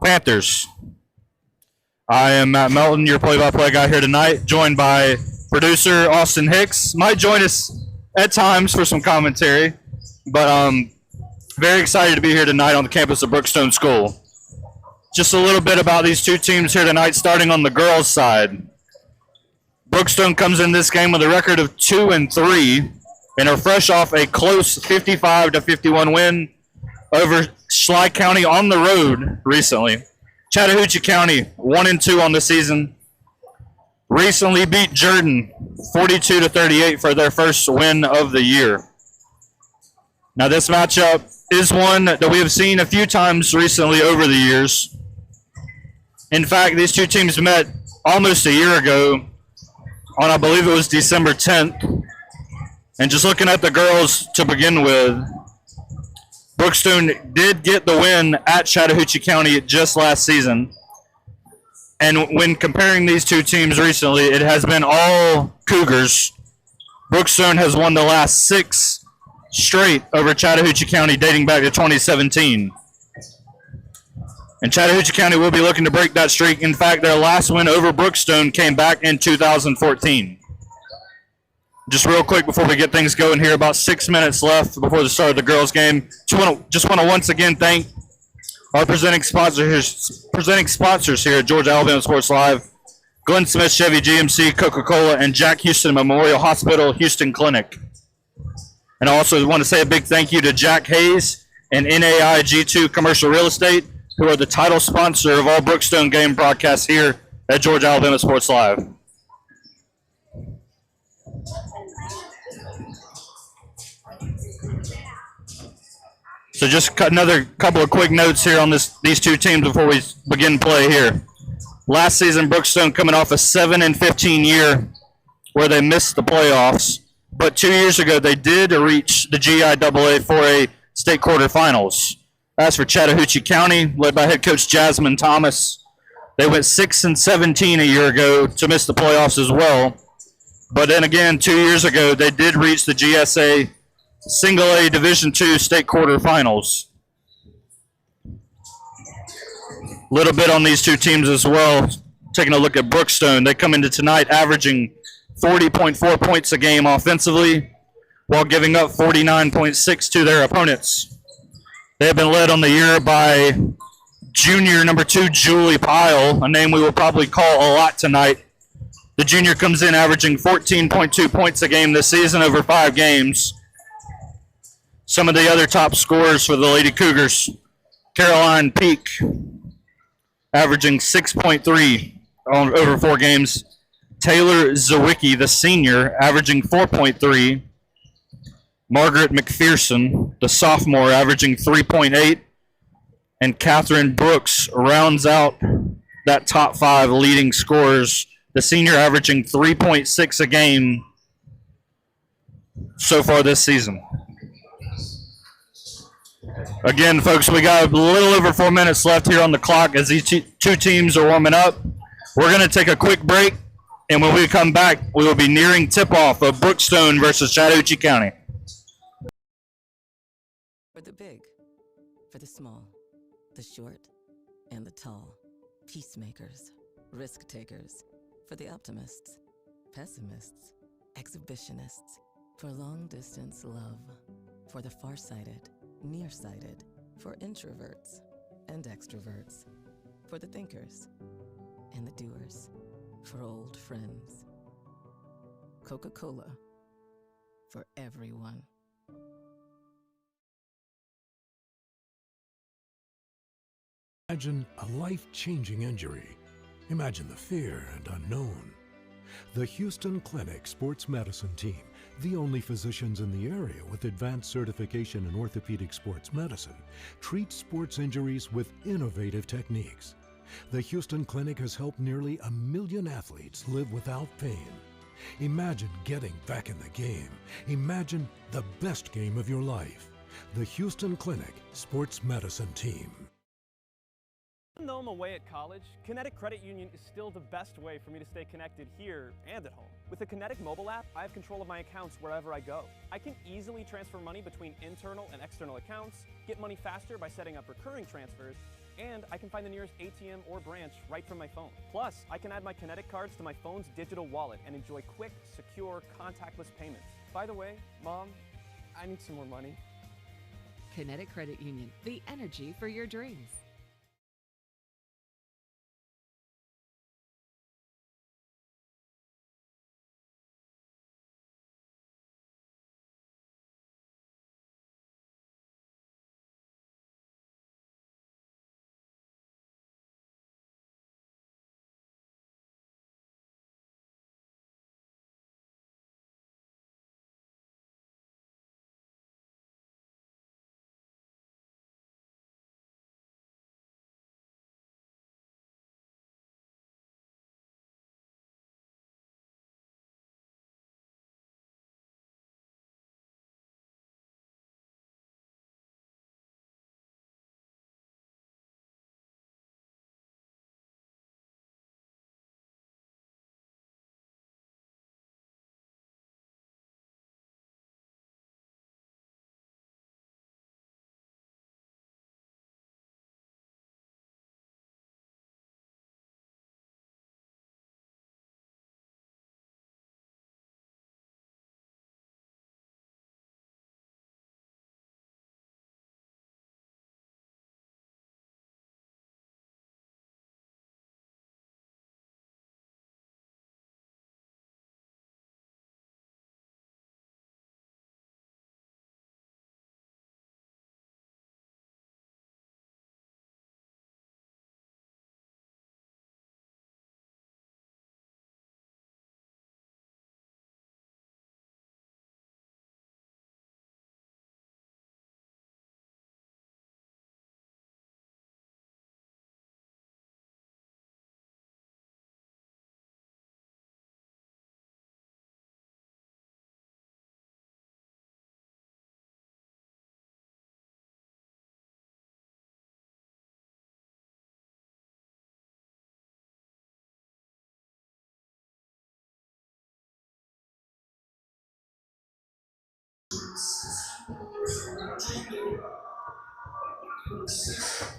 Panthers. I am Matt Melton, your play-by-play guy here tonight, joined by producer Austin Hicks. Might join us at times for some commentary, but very excited to be here tonight on the campus of Brookstone School. Just a little bit about these two teams here tonight, starting on the girls' side. Brookstone comes in this game with a record of 2-3 and are fresh off a close 55-51 win over Schley County on the road recently. Chattahoochee County 1-2 on the season. Recently beat Jordan 42-38 for their first win of the year. Now this matchup is one that we have seen a few times recently over the years. In fact, these two teams met almost a year ago on, I believe it was December 10th. And just looking at the girls to begin with, Brookstone did get the win at Chattahoochee County just last season. And when comparing these two teams recently, it has been all Cougars. Brookstone has won the last 6 straight over Chattahoochee County dating back to 2017. And Chattahoochee County will be looking to break that streak. In fact, their last win over Brookstone came back in 2014. Just real quick before we get things going here, about 6 minutes left before the start of the girls' game. Just want to once again thank our presenting sponsors here at Georgia Alabama Sports Live: Glenn Smith Chevy GMC, Coca-Cola, and Jack Houston Memorial Hospital Houston Clinic. And I also want to say a big thank you to Jack Hayes and NAI G2 Commercial Real Estate, who are the title sponsor of all Brookstone game broadcasts here at Georgia Alabama Sports Live. So just another couple of quick notes here on these two teams before we begin play here. Last season, Brookstone coming off a 7-15 year where they missed the playoffs, but 2 years ago they did reach the GIAA 4A state quarterfinals. As for Chattahoochee County, led by head coach Jasmine Thomas, they went 6-17 a year ago to miss the playoffs as well. But then again, 2 years ago, they did reach the GSA Single A Division II state quarterfinals. A little bit on these two teams as well. Taking a look at Brookstone, they come into tonight averaging 40.4 points a game offensively, while giving up 49.6 to their opponents. They have been led on the year by junior number 2, Julie Pyle, a name we will probably call a lot tonight. The junior comes in averaging 14.2 points a game this season over 5 games. Some of the other top scorers for the Lady Cougars: Caroline Peak, averaging 6.3 over 4 games. Taylor Zawicki, the senior, averaging 4.3. Margaret McPherson, the sophomore, averaging 3.8. And Catherine Brooks rounds out that top 5 leading scorers, the senior averaging 3.6 a game so far this season. Again, folks, we got a little over 4 minutes left here on the clock as these two teams are warming up. We're going to take a quick break, and when we come back, we will be nearing tip-off of Brookstone versus Chattahoochee County. For the big, for the small, the short, and the tall. Peacemakers, risk-takers. For the optimists, pessimists, exhibitionists. For long-distance love. For the far-sighted, nearsighted. For introverts and extroverts. For the thinkers and the doers. For old friends. Coca-Cola. For everyone. Imagine a life-changing injury. Imagine the fear and unknown. The Houston Clinic Sports Medicine Team, the only physicians in the area with advanced certification in orthopedic sports medicine, treats sports injuries with innovative techniques. The Houston Clinic has helped nearly 1 million athletes live without pain. Imagine getting back in the game. Imagine the best game of your life. The Houston Clinic Sports Medicine Team. Even though I'm away at college, Kinetic Credit Union is still the best way for me to stay connected here and at home. With the Kinetic mobile app, I have control of my accounts wherever I go. I can easily transfer money between internal and external accounts, get money faster by setting up recurring transfers, And I can find the nearest ATM or branch right from my phone. Plus, I can add my Kinetic cards to my phone's digital wallet and enjoy quick, secure, contactless payments. By the way, Mom, I need some more money. Kinetic Credit Union, the energy for your dreams.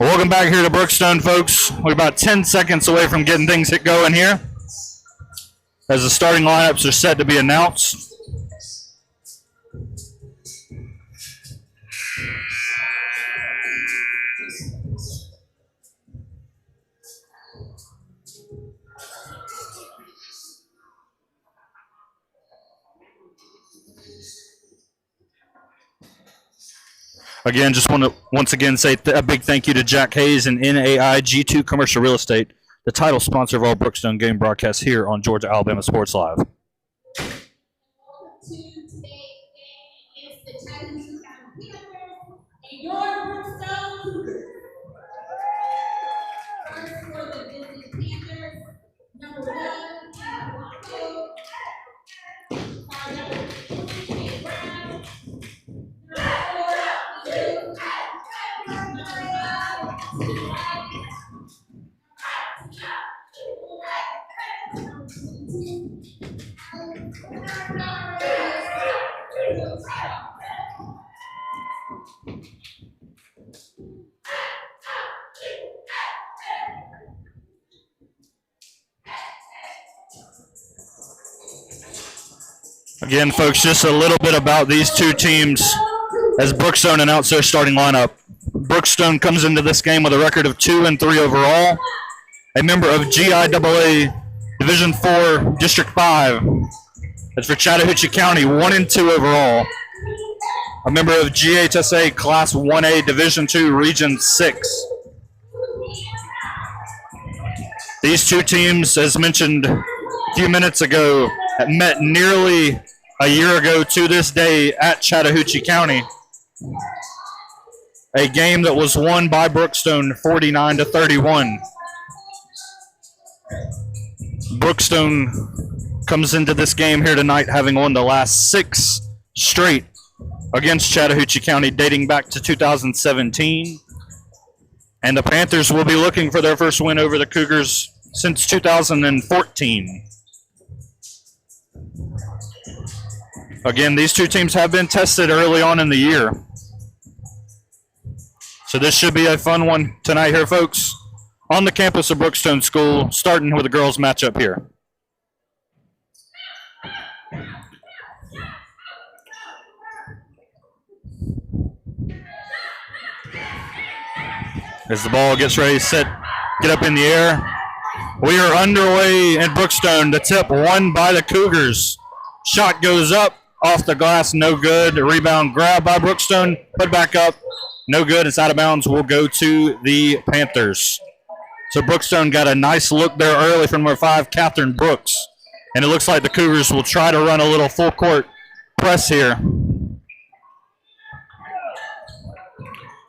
Welcome back here to Brookstone, folks. We're about 10 seconds away from getting things hit going here, as the starting lineups are set to be announced. Again, just want to once again say a big thank you to Jack Hayes and NAI G2 Commercial Real Estate, the title sponsor of all Brookstone game broadcasts here on Georgia Alabama Sports Live. Your Brookstone Cougars. First for the Disney Panthers, number 1, Brookstone. Number 2, Brown. Number 4, number 5, Again, folks, just a little bit about these two teams as Brookstone announced their starting lineup. Brookstone comes into this game with a record of 2-3 overall, a member of GIAA Division 4 District 5. That's for Chattahoochee County, 1-2 overall, a member of GHSA Class 1A Division 2 Region 6. These two teams, as mentioned a few minutes ago, met nearly a year ago to this day at Chattahoochee County. A game that was won by Brookstone 49-31. Brookstone comes into this game here tonight having won the last 6 straight against Chattahoochee County dating back to 2017. And the Panthers will be looking for their first win over the Cougars since 2014. Again, these two teams have been tested early on in the year. So this should be a fun one tonight here, folks, on the campus of Brookstone School, starting with the girls' matchup here. As the ball gets ready to get up in the air. We are underway in Brookstone. The tip won by the Cougars. Shot goes up, off the glass, no good. Rebound grab by Brookstone, put back up, no good. It's out of bounds. Will go to the Panthers. So Brookstone got a nice look there early from number 5, Catherine Brooks. And it looks like the Cougars will try to run a little full court press here.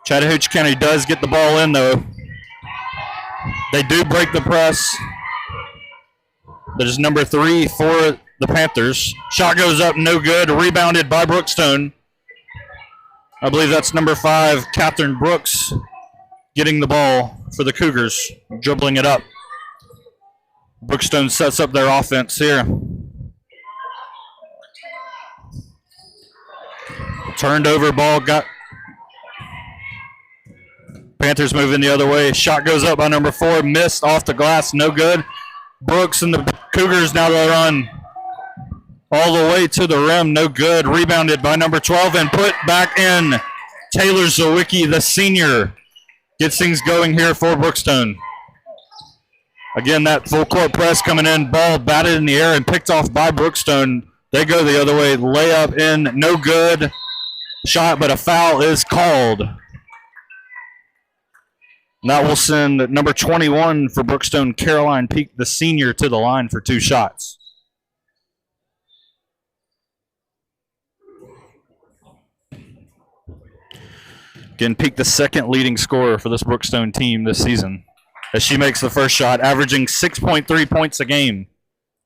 Chattahoochee County does get the ball in, though. They do break the press. That is number 3 for the Panthers. Shot goes up, no good. Rebounded by Brookstone. I believe that's number 5, Catherine Brooks, getting the ball for the Cougars, dribbling it up. Brookstone sets up their offense here. Turned over ball, got Panthers moving the other way. Shot goes up by number 4, missed off the glass, no good. Brooks and the Cougars now they run all the way to the rim, no good. Rebounded by number 12 and put back in. Taylor Zawicki, the senior, gets things going here for Brookstone. Again, that full court press coming in, ball batted in the air and picked off by Brookstone. They go the other way, layup in, no good. Shot, but a foul is called. That will send number 21 for Brookstone, Caroline Peak, the senior, to the line for 2 shots. Again, Peak, the second leading scorer for this Brookstone team this season, as she makes the first shot, averaging 6.3 points a game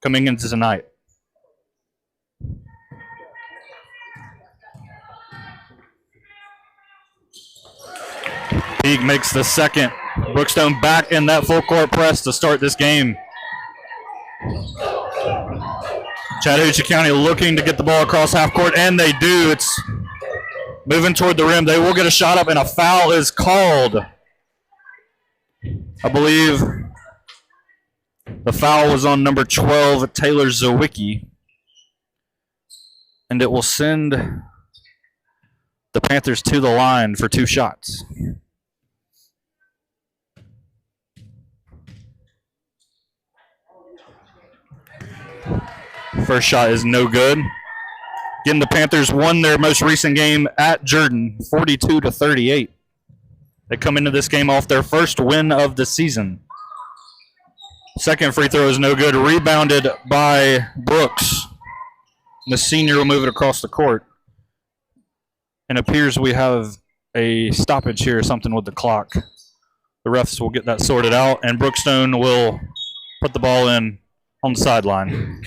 coming into tonight. Peak makes the second. Brookstone back in that full court press to start this game. Chattahoochee County looking to get the ball across half court, and they do. It's moving toward the rim. They will get a shot up, and a foul is called. I believe the foul was on number 12, Taylor Zawicki. And it will send the Panthers to the line for 2 shots. First shot is no good. Again, the Panthers won their most recent game at Jordan, 42-38. They come into this game off their first win of the season. Second free throw is no good. Rebounded by Brooks. The senior will move it across the court. And it appears we have a stoppage here, something with the clock. The refs will get that sorted out, and Brookstone will put the ball in on the sideline.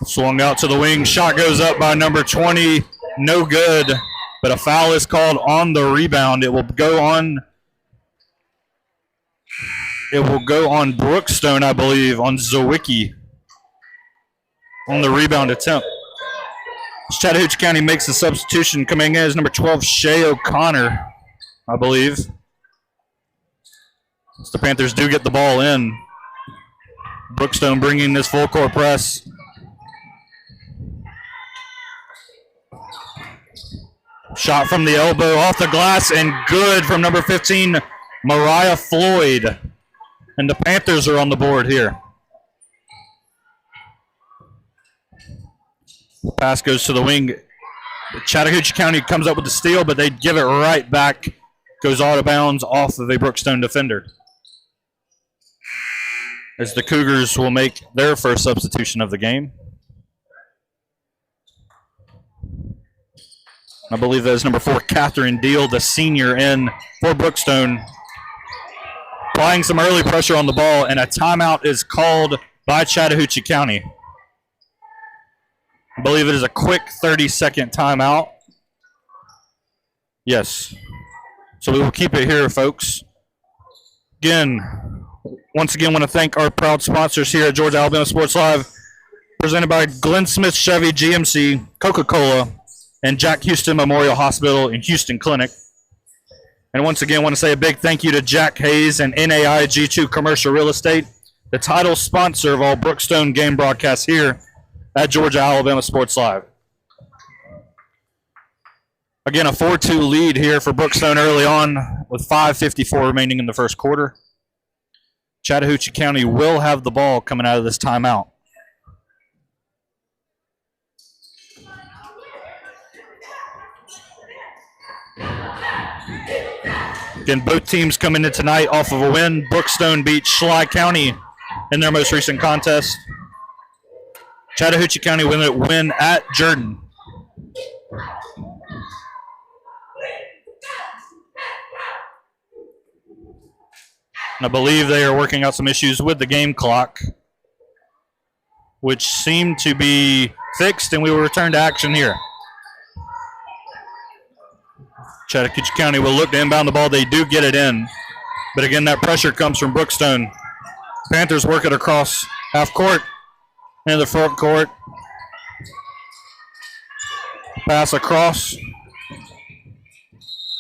Swung out to the wing. Shot goes up by number 20. No good, but a foul is called on the rebound. It will go on Brookstone, I believe, on Zawicki on the rebound attempt. Chattahoochee County makes a substitution. Coming in is number 12, Shay O'Connor, I believe. The Panthers do get the ball in. Brookstone bringing this full court press. Shot from the elbow, off the glass, and good from number 15, Mariah Floyd. And the Panthers are on the board here. Pass goes to the wing. Chattahoochee County comes up with the steal, but they give it right back. Goes out of bounds off of a Brookstone defender. As the Cougars will make their first substitution of the game. I believe that is number 4, Catherine Deal, the senior, in for Brookstone. Applying some early pressure on the ball, and a timeout is called by Chattahoochee County. I believe it is a quick 30-second timeout. Yes. So we will keep it here, folks. Once again, want to thank our proud sponsors here at Georgia Alabama Sports Live, presented by Glenn Smith Chevy GMC, Coca-Cola, and Jack Houston Memorial Hospital and Houston Clinic. And once again, I want to say a big thank you to Jack Hayes and NAI G2 Commercial Real Estate, the title sponsor of all Brookstone game broadcasts here at Georgia-Alabama Sports Live. Again, a 4-2 lead here for Brookstone early on with 5:54 remaining in the first quarter. Chattahoochee County will have the ball coming out of this timeout. Again, both teams coming in tonight off of a win. Brookstone beat Schley County in their most recent contest. Chattahoochee County win at Jordan. And I believe they are working out some issues with the game clock, which seem to be fixed, and we will return to action here. Chattahoochee County will look to inbound the ball. They do get it in. But again, that pressure comes from Brookstone. Panthers work it across half court into the front court. Pass across.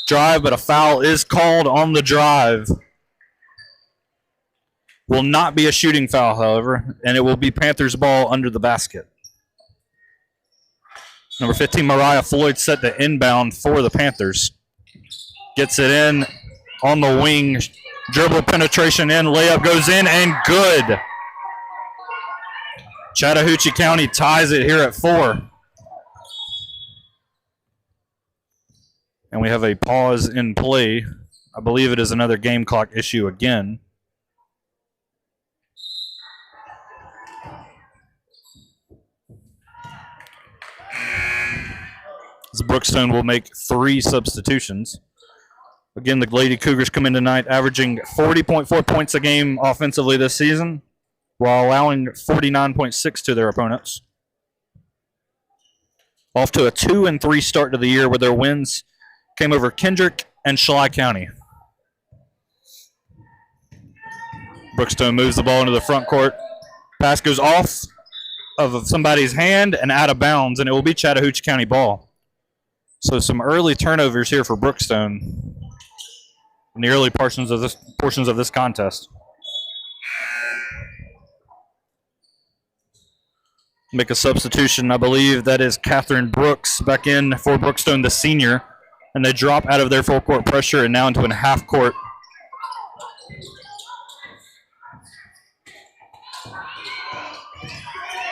Drive, but a foul is called on the drive. Will not be a shooting foul, however, and it will be Panthers ball under the basket. Number 15, Mariah Floyd, set the inbound for the Panthers. Gets it in on the wing. Dribble penetration in. Layup goes in and good. Chattahoochee County ties it here at 4. And we have a pause in play. I believe it is another game clock issue again. As Brookstone will make 3 substitutions. Again, the Lady Cougars come in tonight averaging 40.4 points a game offensively this season, while allowing 49.6 to their opponents. Off to a 2-3 start to the year, where their wins came over Kendrick and Schley County. Brookstone moves the ball into the front court. Pass goes off of somebody's hand and out of bounds, and it will be Chattahoochee County ball. So some early turnovers here for Brookstone in the early portions of this contest. Make a substitution. I believe that is Catherine Brooks back in for Brookstone, the senior. And they drop out of their full court pressure and now into a half court.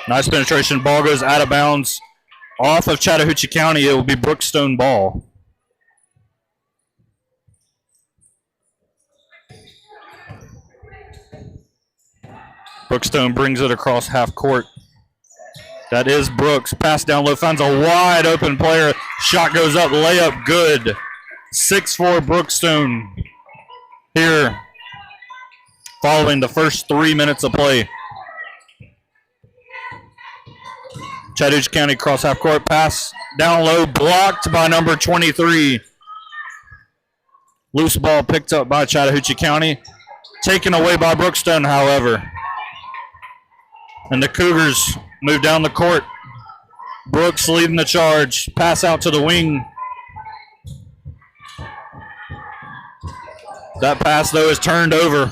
Nice penetration. Ball goes out of bounds. Off of Chattahoochee County, it will be Brookstone ball. Brookstone brings it across half court. That is Brooks. Pass down low, finds a wide open player. Shot goes up, layup good. 6-4 Brookstone here following the first 3 minutes of play. Chattahoochee County cross half court, pass down low, blocked by number 23. Loose ball picked up by Chattahoochee County. Taken away by Brookstone, however. And the Cougars move down the court. Brooks leading the charge. Pass out to the wing. That pass, though, is turned over.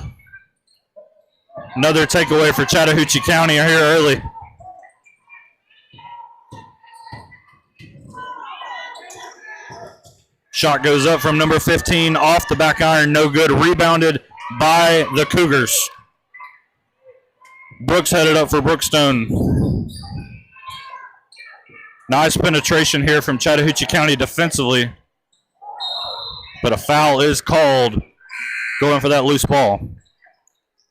Another takeaway for Chattahoochee County here early. Shot goes up from number 15 off the back iron. No good. Rebounded by the Cougars. Brooks headed up for Brookstone. Nice penetration here from Chattahoochee County defensively. But a foul is called going for that loose ball,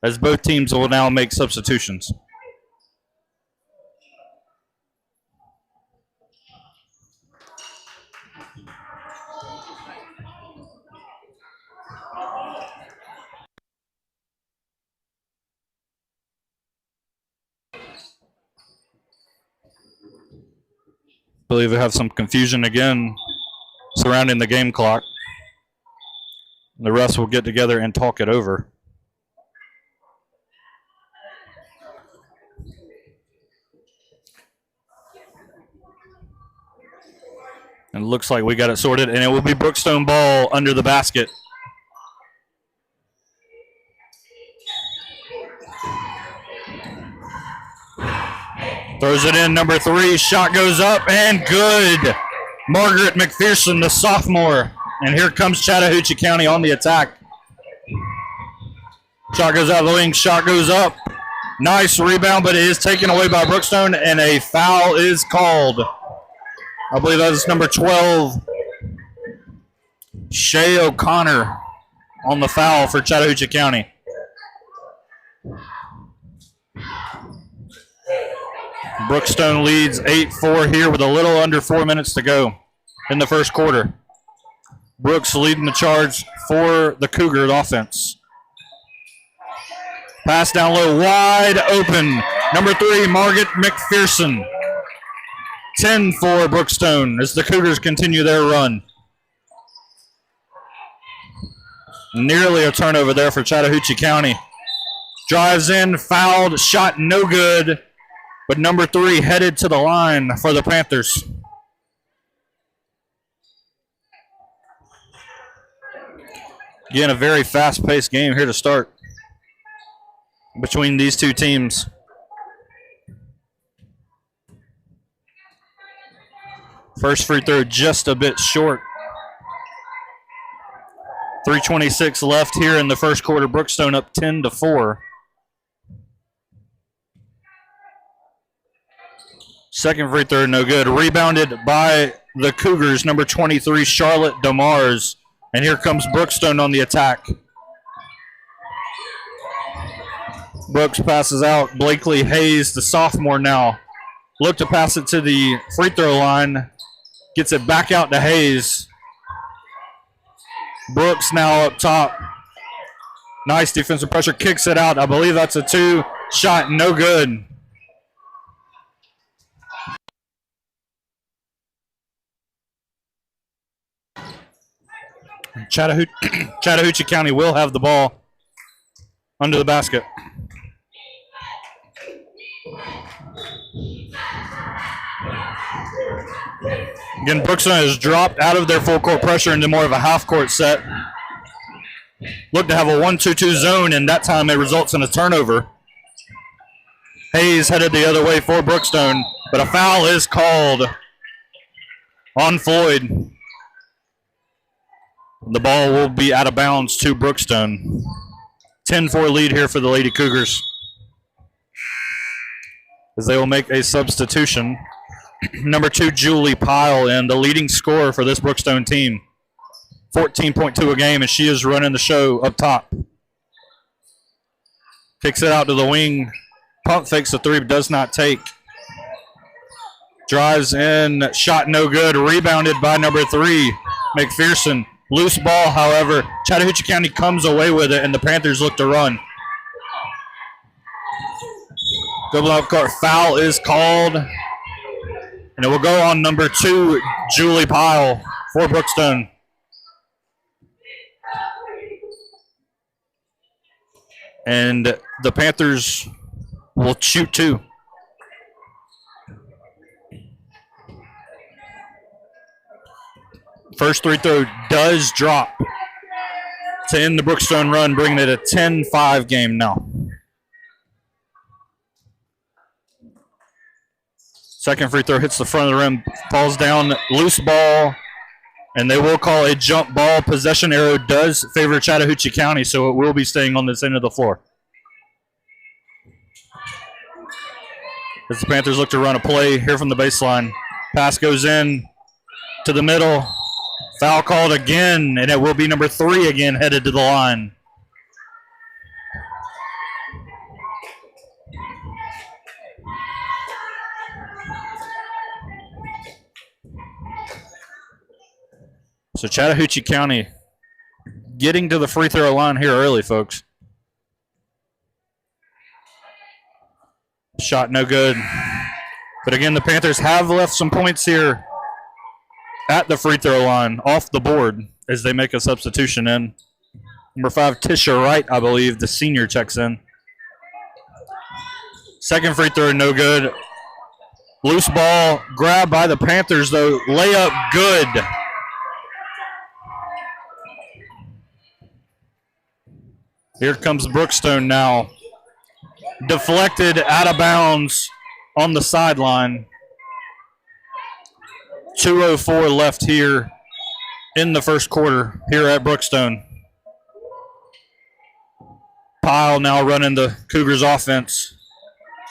as both teams will now make substitutions. I believe we have some confusion again surrounding the game clock. The refs will get together and talk it over. And it looks like we got it sorted, and it will be Brookstone ball under the basket. Throws it in, number 3. Shot goes up, and good. Margaret McPherson, the sophomore. And here comes Chattahoochee County on the attack. Shot goes out of the wing, shot goes up. Nice rebound, but it is taken away by Brookstone, and a foul is called. I believe that is number 12, Shay O'Connor, on the foul for Chattahoochee County. Brookstone leads 8-4 here with a little under 4 minutes to go in the first quarter. Brooks leading the charge for the Cougar offense. Pass down low, wide open. Number 3, Margaret McPherson. 10 for Brookstone as the Cougars continue their run. Nearly a turnover there for Chattahoochee County. Drives in, fouled, shot no good. But number 3 headed to the line for the Panthers. Again, a very fast-paced game here to start between these two teams. First free throw just a bit short. 3:26 left here in the first quarter. Brookstone up 10-4. Second free throw, no good. Rebounded by the Cougars, number 23, Charlotte DeMars. And here comes Brookstone on the attack. Brooks passes out. Blakely Hayes, the sophomore now. Look to pass it to the free throw line. Gets it back out to Hayes. Brooks now up top. Nice defensive pressure. Kicks it out. I believe that's a 2. Shot no good. Chattahoochee County will have the ball under the basket. Again, Brookstone has dropped out of their full court pressure into more of a half court set. Look to have a 1-2-2 zone, and that time it results in a turnover. Hayes headed the other way for Brookstone, but a foul is called on Floyd. The ball will be out of bounds to Brookstone. 10-4 lead here for the Lady Cougars, as they will make a substitution. Number 2, Julie Pyle, and the leading scorer for this Brookstone team. 14.2 a game, and she is running the show up top. Kicks it out to the wing. Pump fakes the 3, but does not take. Drives in, shot no good. Rebounded by number 3, McPherson. Loose ball, however. Chattahoochee County comes away with it, and the Panthers look to run. Double up court foul is called. And it will go on number 2, Julie Pyle, for Brookstone. And the Panthers will shoot 2. First free throw does drop to end the Brookstone run, bringing it a 10-5 game now. Second free throw hits the front of the rim, falls down, loose ball, and they will call a jump ball. Possession arrow does favor Chattahoochee County, so it will be staying on this end of the floor. As the Panthers look to run a play here from the baseline. Pass goes in to the middle. Foul called again, and it will be number 3 again headed to the line. So Chattahoochee County getting to the free throw line here early, folks. Shot no good. But again, the Panthers have left some points here at the free throw line off the board as they make a substitution in. Number 5, Tisha Wright, I believe, the senior, checks in. Second free throw, no good. Loose ball grabbed by the Panthers, though. Layup good. Here comes Brookstone now. Deflected out of bounds on the sideline. 2:04 left here in the first quarter here at Brookstone. Pyle now running the Cougars offense.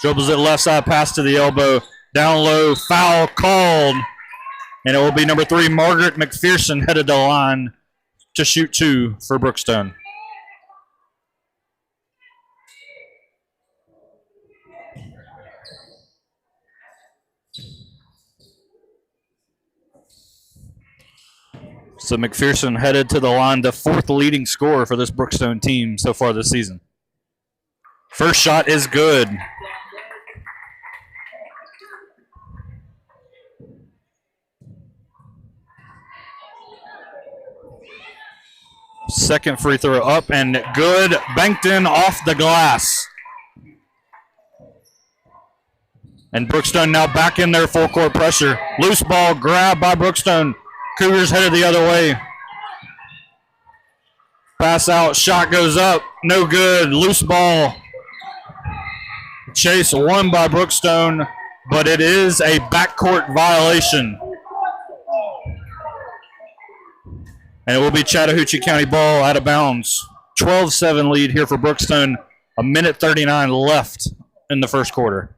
Dribbles it left side, pass to the elbow. Down low, foul called. And it will be number 3, Margaret McPherson, headed to the line to shoot 2 for Brookstone. So McPherson headed to the line, the 4th leading scorer for this Brookstone team so far this season. First shot is good. Second free throw up and good. Banked in off the glass. And Brookstone now back in their full court pressure. Loose ball grabbed by Brookstone. Cougars headed the other way. Pass out, shot goes up, no good. Loose ball. Chase won by Brookstone, but it is a backcourt violation. And it will be Chattahoochee County ball out of bounds. 12-7 lead here for Brookstone. 1:39 left in the first quarter.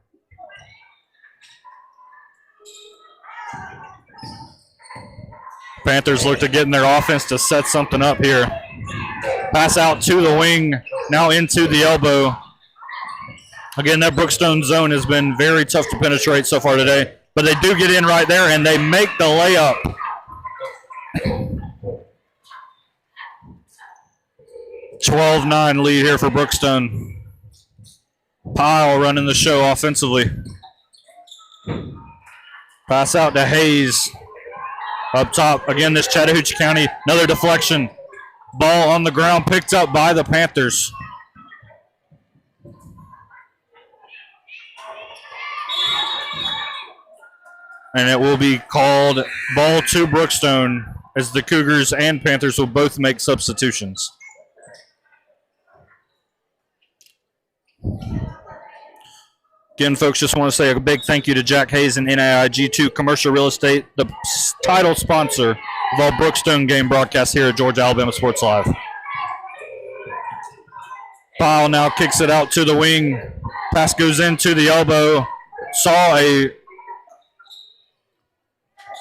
Panthers look to get in their offense to set something up here. Pass out to the wing, now into the elbow. Again, that Brookstone zone has been very tough to penetrate so far today, but they do get in right there, and they make the layup. (12-9) lead here for Brookstone. Pyle running the show offensively. Pass out to Hayes. Up top, again, this Chattahoochee County, another deflection. Ball on the ground, picked up by the Panthers. And it will be called ball to Brookstone as the Cougars and Panthers will both make substitutions. Again, folks, just want to say a big thank you to Jack Hayes and NAIG2 Commercial Real Estate, the title sponsor of all Brookstone game broadcasts here at Georgia Alabama Sports Live. Pyle now kicks it out to the wing. Pass goes into the elbow. Saw a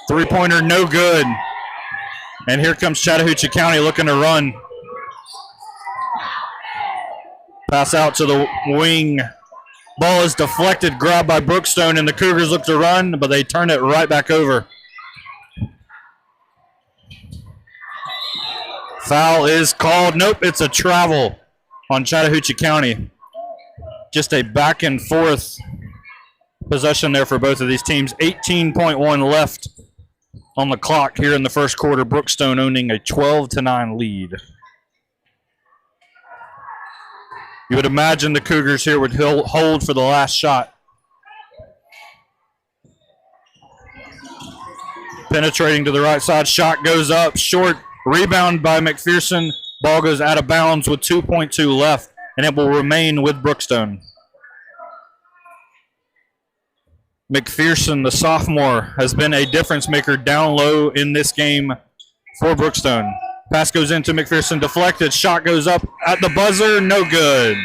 three-pointer, no good. And here comes Chattahoochee County looking to run. Pass out to the wing. Ball is deflected, grabbed by Brookstone, and the Cougars look to run, but they turn it right back over. Foul is called. Nope, it's a travel on Chattahoochee County. Just a back and forth possession there for both of these teams. 18.1 left on the clock here in the first quarter. Brookstone owning a 12-9 lead. You would imagine the Cougars here would hold for the last shot. Penetrating to the right side, shot goes up, short, rebound by McPherson. Ball goes out of bounds with 2.2 left, and it will remain with Brookstone. McPherson, the sophomore, has been a difference maker down low in this game for Brookstone. Pass goes into McPherson, deflected, shot goes up at the buzzer, no good.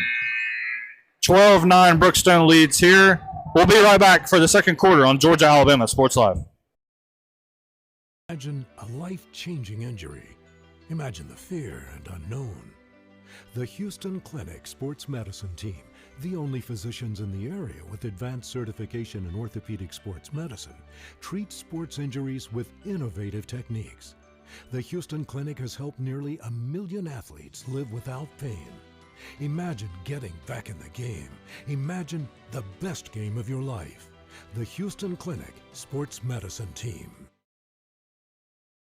12-9 Brookstone leads here. We'll be right back for the second quarter on Georgia Alabama Sports Live. Imagine a life-changing injury. Imagine the fear and unknown. The Houston Clinic Sports Medicine Team, the only physicians in the area with advanced certification in orthopedic sports medicine, treats sports injuries with innovative techniques. The Houston Clinic has helped nearly 1 million athletes live without pain. Imagine getting back in the game. Imagine the best game of your life. The Houston Clinic Sports Medicine Team.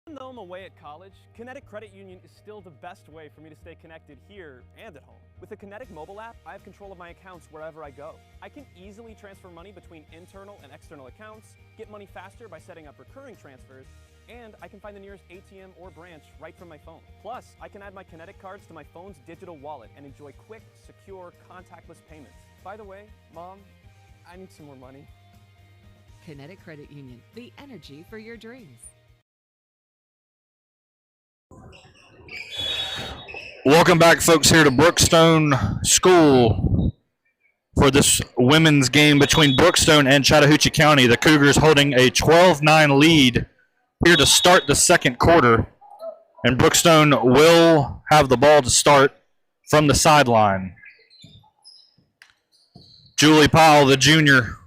Even though I'm away at college, Kinetic Credit Union is still the best way for me to stay connected here and at home. With the Kinetic mobile app, I have control of my accounts wherever I go. I can easily transfer money between internal and external accounts, get money faster by setting up recurring transfers, and I can find the nearest ATM or branch right from my phone. Plus, I can add my Kinetic cards to my phone's digital wallet and enjoy quick, secure, contactless payments. By the way, Mom, I need some more money. Kinetic Credit Union, the energy for your dreams. Welcome back, folks, here to Brookstone School for this women's game between Brookstone and Chattahoochee County. The Cougars holding a 12-9 lead here to start the second quarter, and Brookstone will have the ball to start from the sideline. Julie Powell, the junior,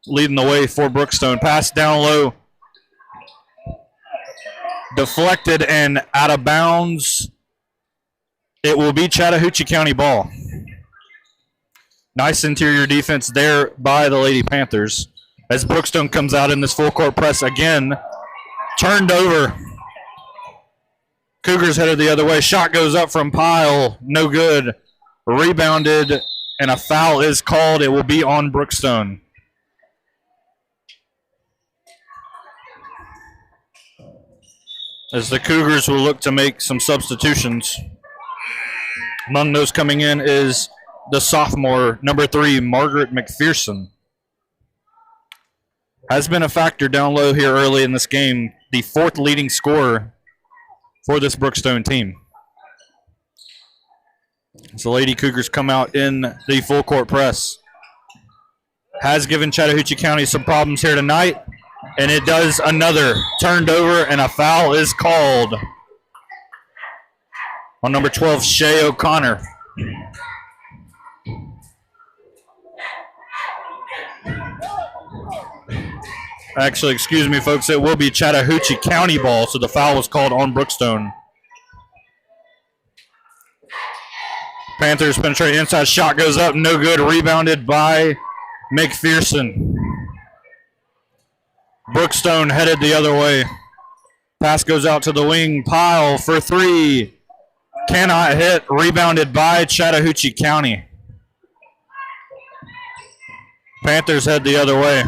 leading the way for Brookstone. Pass down low, deflected and out of bounds. It will be Chattahoochee County ball. Nice interior defense there by the Lady Panthers as Brookstone comes out in this full court press again. Turned over. Cougars headed the other way. Shot goes up from Pyle. No good. Rebounded, and a foul is called. It will be on Brookstone. As the Cougars will look to make some substitutions. Among those coming in is the sophomore, number 3, Margaret McPherson. Has been a factor down low here early in this game, the 4th leading scorer for this Brookstone team. As the Lady Cougars come out in the full court press. Has given Chattahoochee County some problems here tonight, and it does another. Turned over, and a foul is called on number 12, Shay O'Connor. Actually, excuse me, folks, it will be Chattahoochee County ball, so the foul was called on Brookstone. Panthers penetrate inside, shot goes up, no good, rebounded by McPherson. Brookstone headed the other way. Pass goes out to the wing, Pyle for 3. Cannot hit, rebounded by Chattahoochee County. Panthers head the other way.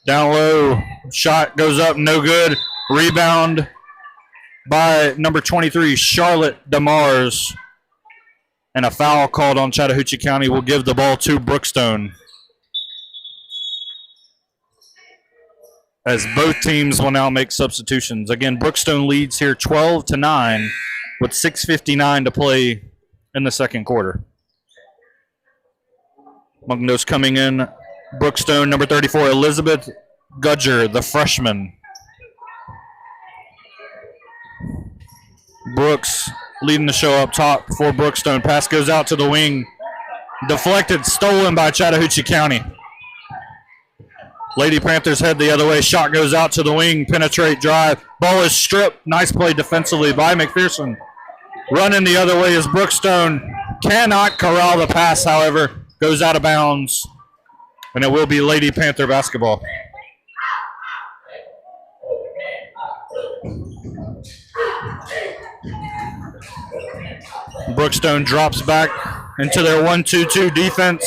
Down low, shot goes up, no good. Rebound by number 23, Charlotte DeMars. And a foul called on Chattahoochee County will give the ball to Brookstone. As both teams will now make substitutions. Again, Brookstone leads here 12-9 with 6:59 to play in the second quarter. Among those coming in, Brookstone, number 34, Elizabeth Gudger, the freshman. Brooks leading the show up top for Brookstone. Pass goes out to the wing. Deflected, stolen by Chattahoochee County. Lady Panthers head the other way. Shot goes out to the wing. Penetrate, drive. Ball is stripped. Nice play defensively by McPherson. Running the other way is Brookstone. Cannot corral the pass, however. Goes out of bounds. And it will be Lady Panther basketball. Brookstone drops back into their 1-2-2 defense.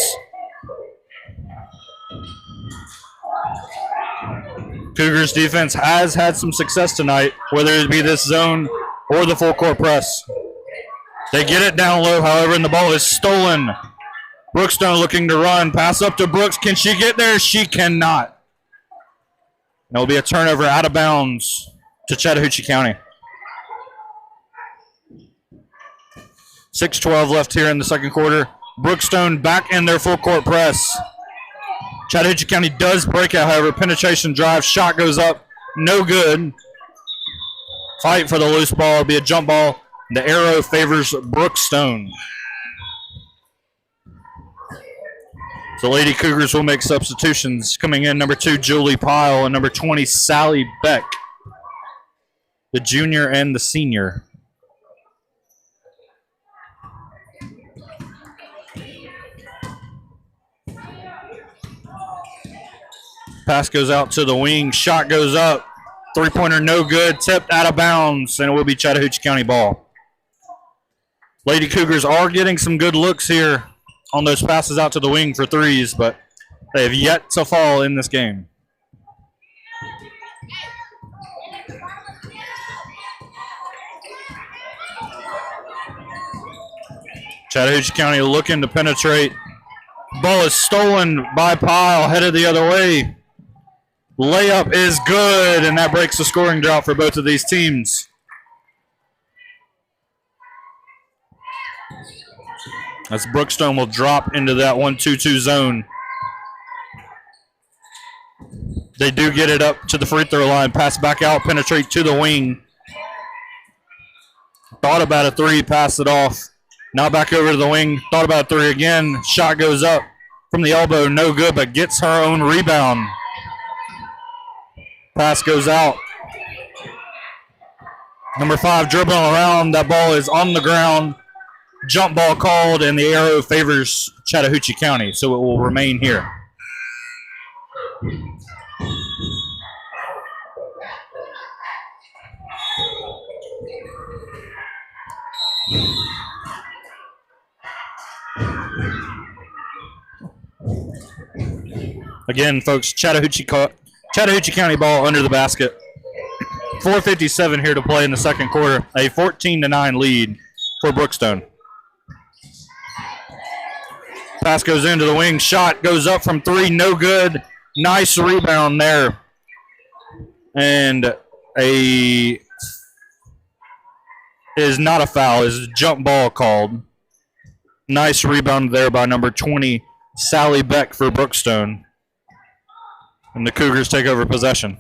Cougars defense has had some success tonight, whether it be this zone or the full court press. They get it down low, however, and the ball is stolen. Brookstone looking to run. Pass up to Brooks. Can she get there? She cannot. There will be a turnover out of bounds to Chattahoochee County. 6:12 left here in the second quarter. Brookstone back in their full court press. Chattahoochee County does break out, however. Penetration drive. Shot goes up. No good. Fight for the loose ball. It'll be a jump ball. The arrow favors Brookstone. So Lady Cougars will make substitutions. Coming in, number 2, Julie Pyle, and number 20, Sally Beck, the junior and the senior. Pass goes out to the wing. Shot goes up. Three-pointer no good, tipped out of bounds, and it will be Chattahoochee County ball. Lady Cougars are getting some good looks here on those passes out to the wing for threes, but they have yet to fall in this game. Chattahoochee County looking to penetrate. Ball is stolen by Pyle, headed the other way. Layup is good, and that breaks the scoring drought for both of these teams. As Brookstone will drop into that 1-2-2 zone. They do get it up to the free throw line, pass back out, penetrate to the wing. Thought about a three, pass it off. Now back over to the wing, thought about a three again. Shot goes up from the elbow, no good, but gets her own rebound. Pass goes out. Number 5 dribbling around. That ball is on the ground. Jump ball called, and the arrow favors Chattahoochee County, so it will remain here. Again, folks, Chattahoochee County ball under the basket. 4:57 here to play in the second quarter. A 14-9 lead for Brookstone. Pass goes into the wing. Shot goes up from three. No good. Nice rebound there. And is not a foul. Is a jump ball called. Nice rebound there by number 20, Sally Beck for Brookstone. And the Cougars take over possession.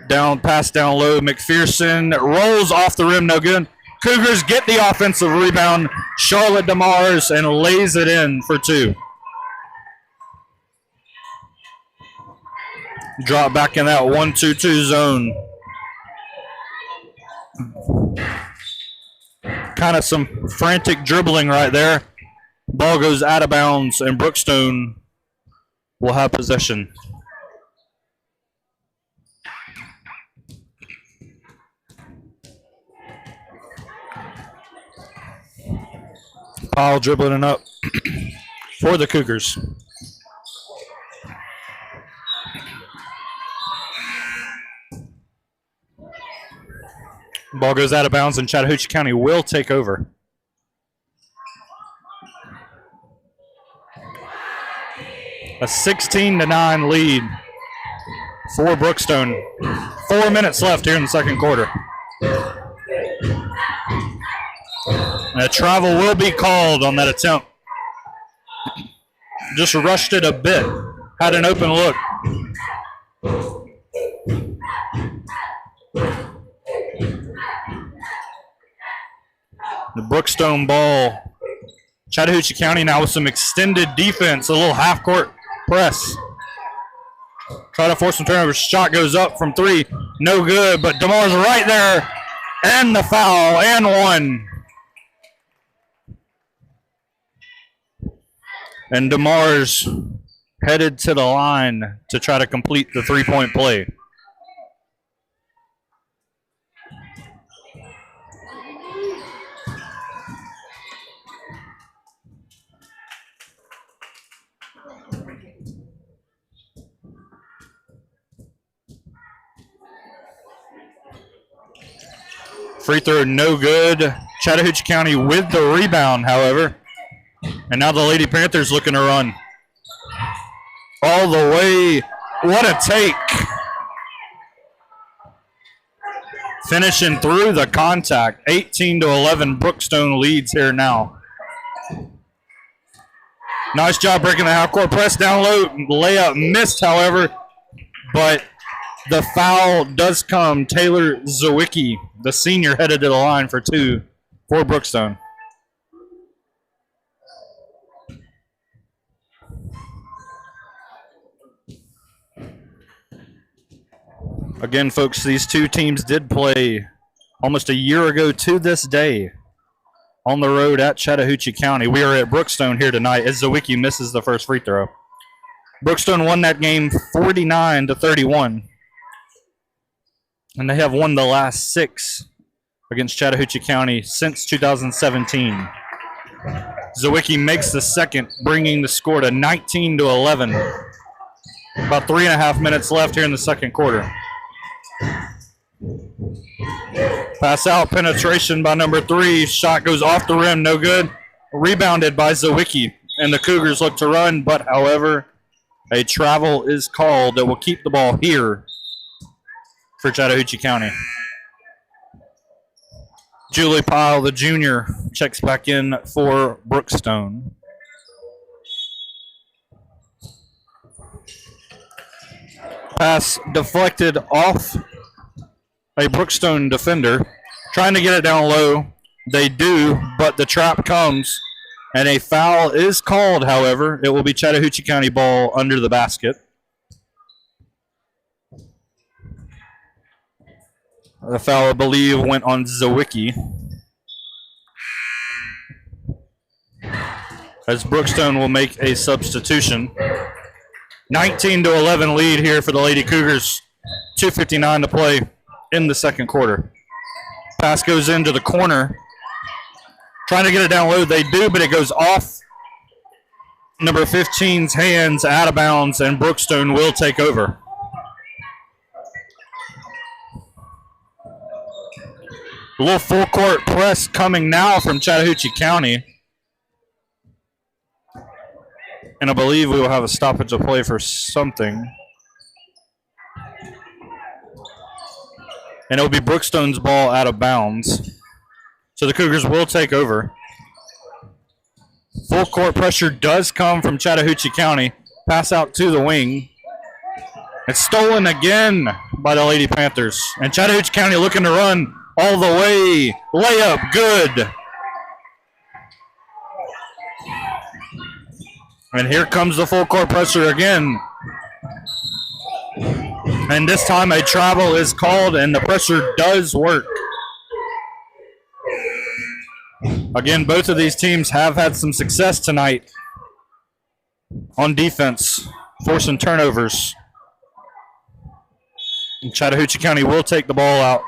Pass down low. McPherson rolls off the rim. No good. Cougars get the offensive rebound. Charlotte DeMars and lays it in for two. Drop back in that 1-2-2 zone. Kind of some frantic dribbling right there. Ball goes out of bounds, and Brookstone will have possession. Powell dribbling it up for the Cougars. Ball goes out of bounds, and Chattahoochee County will take over. A 16-9 lead for Brookstone. 4 minutes left here in the second quarter. And a travel will be called on that attempt. Just rushed it a bit. Had an open look. The Brookstone ball. Chattahoochee County now with some extended defense. A little half-court press. Try to force some turnovers. Shot goes up from three. No good, but DeMar's right there. And the foul, and one. And DeMar's headed to the line to try to complete the three-point play. Free throw no good. Chattahoochee County with the rebound, however. And now the Lady Panthers looking to run. All the way. What a take. Finishing through the contact. 18-11. Brookstone leads here now. Nice job breaking the half-court press down low. Layup missed, however. But the foul does come. Taylor Zawicki, the senior, headed to the line for two for Brookstone. Again, folks, these two teams did play almost a year ago to this day on the road at Chattahoochee County. We are at Brookstone here tonight as Zawicki misses the first free throw. Brookstone won that game 49-31. And they have won the last 6 against Chattahoochee County since 2017. Zawicki makes the second, bringing the score to 19-11. About 3.5 minutes left here in the second quarter. Pass out, penetration by number 3. Shot goes off the rim, no good. Rebounded by Zawicki, and the Cougars look to run, but however, a travel is called that will keep the ball here for Chattahoochee County. Julie Pyle, the junior, checks back in for Brookstone. Pass deflected off a Brookstone defender. Trying to get it down low. They do, but the trap comes, and a foul is called, however. It will be Chattahoochee County ball under the basket. The foul, I believe, went on Zawicki. As Brookstone will make a substitution. 19-11 lead here for the Lady Cougars. 2:59 to play in the second quarter. Pass goes into the corner. Trying to get it down low. They do, but it goes off number 15's hands, out of bounds, and Brookstone will take over. A little full court press coming now from Chattahoochee County. And I believe we will have a stoppage of play for something. And it will be Brookstone's ball out of bounds. So the Cougars will take over. Full court pressure does come from Chattahoochee County. Pass out to the wing. It's stolen again by the Lady Panthers. And Chattahoochee County looking to run all the way. Layup, good. And here comes the full court pressure again. And this time a travel is called and the pressure does work. Again, both of these teams have had some success tonight on defense, forcing turnovers. And Chattahoochee County will take the ball out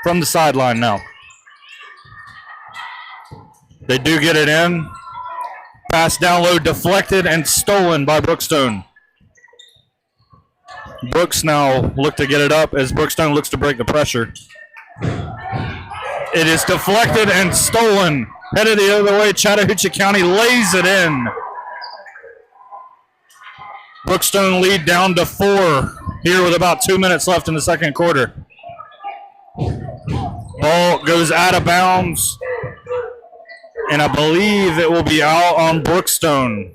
from the sideline now. They do get it in. Pass down low, deflected and stolen by Brookstone. Brooks now look to get it up as Brookstone looks to break the pressure. It is deflected and stolen. Headed the other way, Chattahoochee County lays it in. Brookstone lead down to 4 here with about 2 minutes left in the second quarter. Ball goes out of bounds, and I believe it will be out on Brookstone.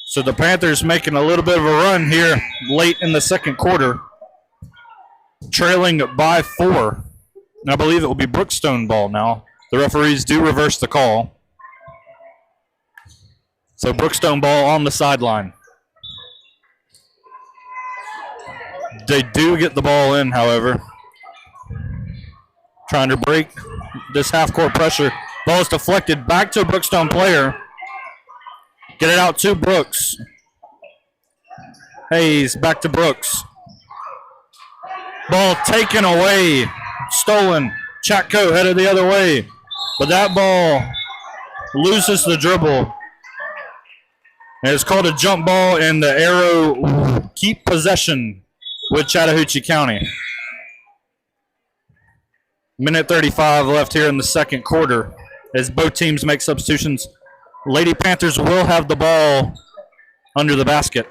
So the Panthers making a little bit of a run here late in the second quarter, trailing by 4. And I believe it will be Brookstone ball now. The referees do reverse the call. So Brookstone ball on the sideline. They do get the ball in, however. Trying to break this half-court pressure. Ball is deflected back to a Brookstone player. Get it out to Brooks. Hayes back to Brooks. Ball taken away. Stolen. ChattCo headed the other way. But that ball loses the dribble. And it's called a jump ball, and the arrow keep possession with Chattahoochee County. Minute 35 left here in the second quarter as both teams make substitutions. Lady Panthers will have the ball under the basket.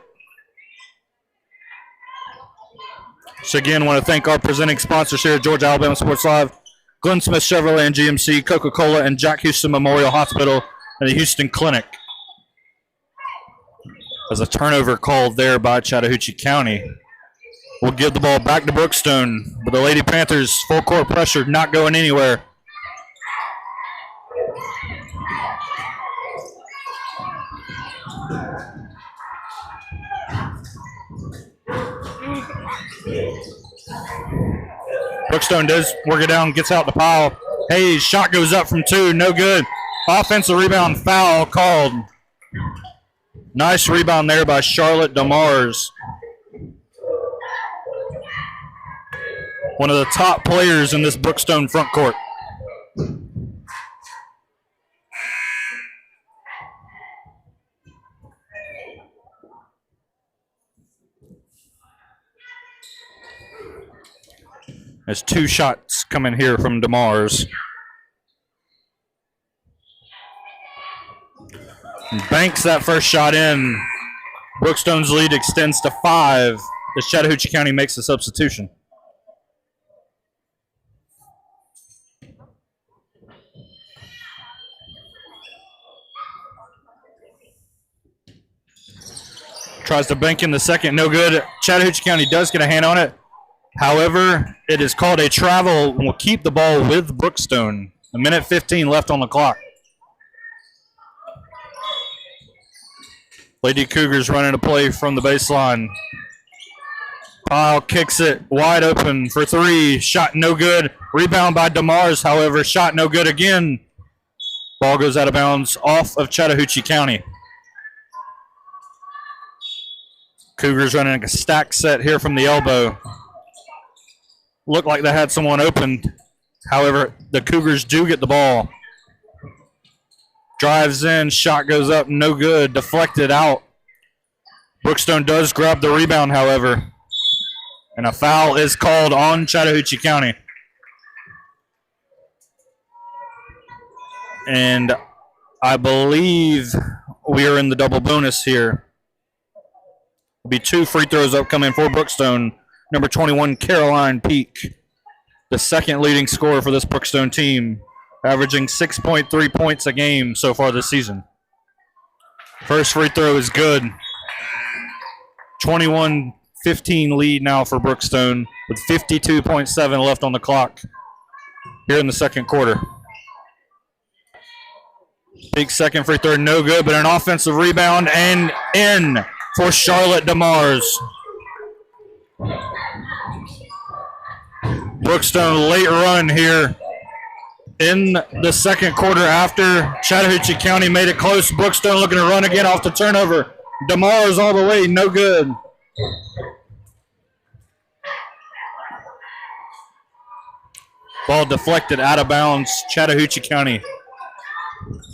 So again, I want to thank our presenting sponsors here at Georgia Alabama Sports Live, Glenn Smith Chevrolet and GMC, Coca-Cola, and Jack Houston Memorial Hospital and the Houston Clinic. As a turnover called there by Chattahoochee County. We'll give the ball back to Brookstone, but the Lady Panthers full court pressure not going anywhere. Brookstone does work it down, gets out the pile. Hayes, shot goes up from 2, no good. Offensive rebound foul called. Nice rebound there by Charlotte DeMars. One of the top players in this Brookstone front court. There's 2 shots coming here from DeMars. Banks that first shot in. Brookstone's lead extends to 5 as Chattahoochee County makes a substitution. Tries to bank in the second, no good. Chattahoochee County does get a hand on it. However, it is called a travel and will keep the ball with Brookstone. 1:15 left on the clock. Lady Cougars running a play from the baseline. Pyle kicks it wide open for 3. Shot no good. Rebound by DeMars, however, shot no good again. Ball goes out of bounds off of Chattahoochee County. Cougars running a stack set here from the elbow. Looked like they had someone open. However, the Cougars do get the ball. Drives in, shot goes up, no good, deflected out. Brookstone does grab the rebound, however. And a foul is called on Chattahoochee County. And I believe we are in the double bonus here. Will be 2 free throws upcoming for Brookstone. Number 21, Caroline Peak, the second leading scorer for this Brookstone team, averaging 6.3 points a game so far this season. First free throw is good. 21-15 lead now for Brookstone with 52.7 left on the clock here in the second quarter. Big second free throw, no good, but an offensive rebound and in for Charlotte DeMars. Brookstone late run here in the second quarter after Chattahoochee County made it close. Brookstone looking to run again off the turnover. DeMars all the way, no good. Ball deflected out of bounds. Chattahoochee County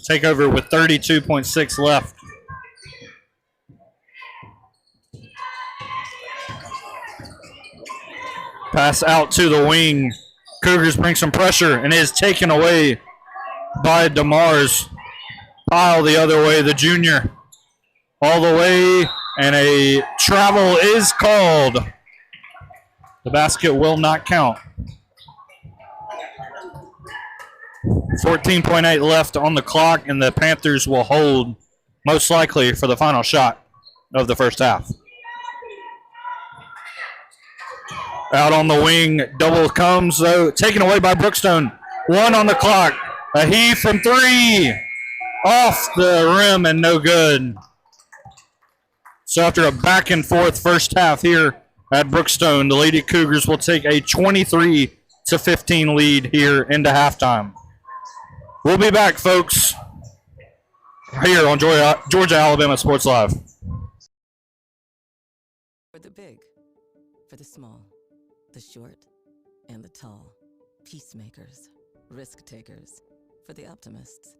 take over with 32.6 left. Pass out to the wing. Cougars bring some pressure and is taken away by DeMars. Pyle the other way, the junior. All the way, and a travel is called. The basket will not count. 14.8 left on the clock, and the Panthers will hold most likely for the final shot of the first half. Out on the wing, double comes, though, taken away by Brookstone. 1 on the clock. A heave from 3. Off the rim and no good. So after a back and forth first half here at Brookstone, the Lady Cougars will take a 23-15 lead here into halftime. We'll be back, folks, here on Georgia Alabama Sports Live. For the big, for the small, the short, and the tall. Peacemakers, risk takers. For the optimists,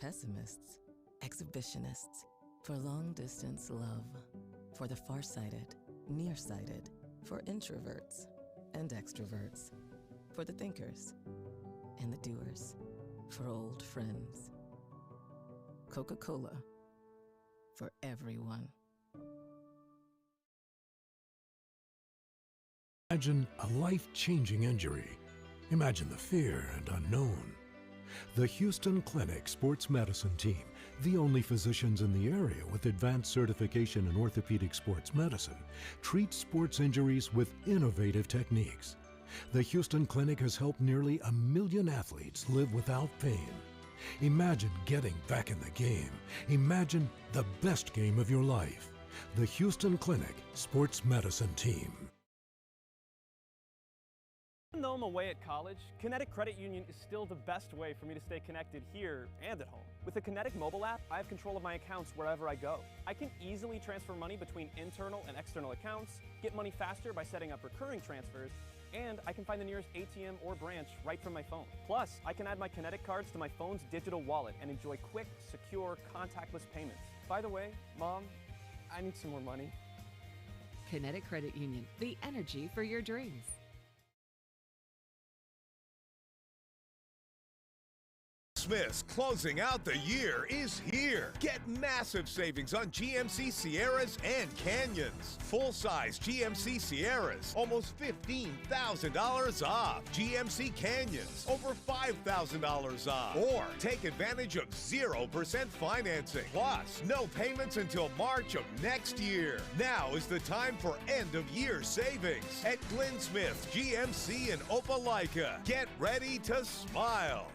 pessimists, exhibitionists. For long distance love. For the farsighted, nearsighted. For introverts and extroverts. For the thinkers and the doers. For old friends. Coca-Cola. For everyone. Imagine a life-changing injury. Imagine the fear and unknown. The Houston Clinic Sports Medicine Team, the only physicians in the area with advanced certification in orthopedic sports medicine, treats sports injuries with innovative techniques. The Houston Clinic has helped nearly 1 million athletes live without pain. Imagine getting back in the game. Imagine the best game of your life. The Houston Clinic Sports Medicine Team. Even though I'm away at college, Kinetic Credit Union is still the best way for me to stay connected here and at home. With the Kinetic mobile app, I have control of my accounts wherever I go. I can easily transfer money between internal and external accounts, get money faster by setting up recurring transfers, and I can find the nearest ATM or branch right from my phone. Plus, I can add my Kinetic cards to my phone's digital wallet and enjoy quick, secure, contactless payments. By the way, Mom, I need some more money. Kinetic Credit Union, the energy for your dreams. Smith's closing out the year is here. Get massive savings on GMC Sierras and Canyons. Full-size GMC Sierras, almost $15,000 off. GMC Canyons, over $5,000 off. Or take advantage of 0% financing. Plus, no payments until March of next year. Now is the time for end-of-year savings at Glenn Smith's GMC in Opelika. Get ready to smile.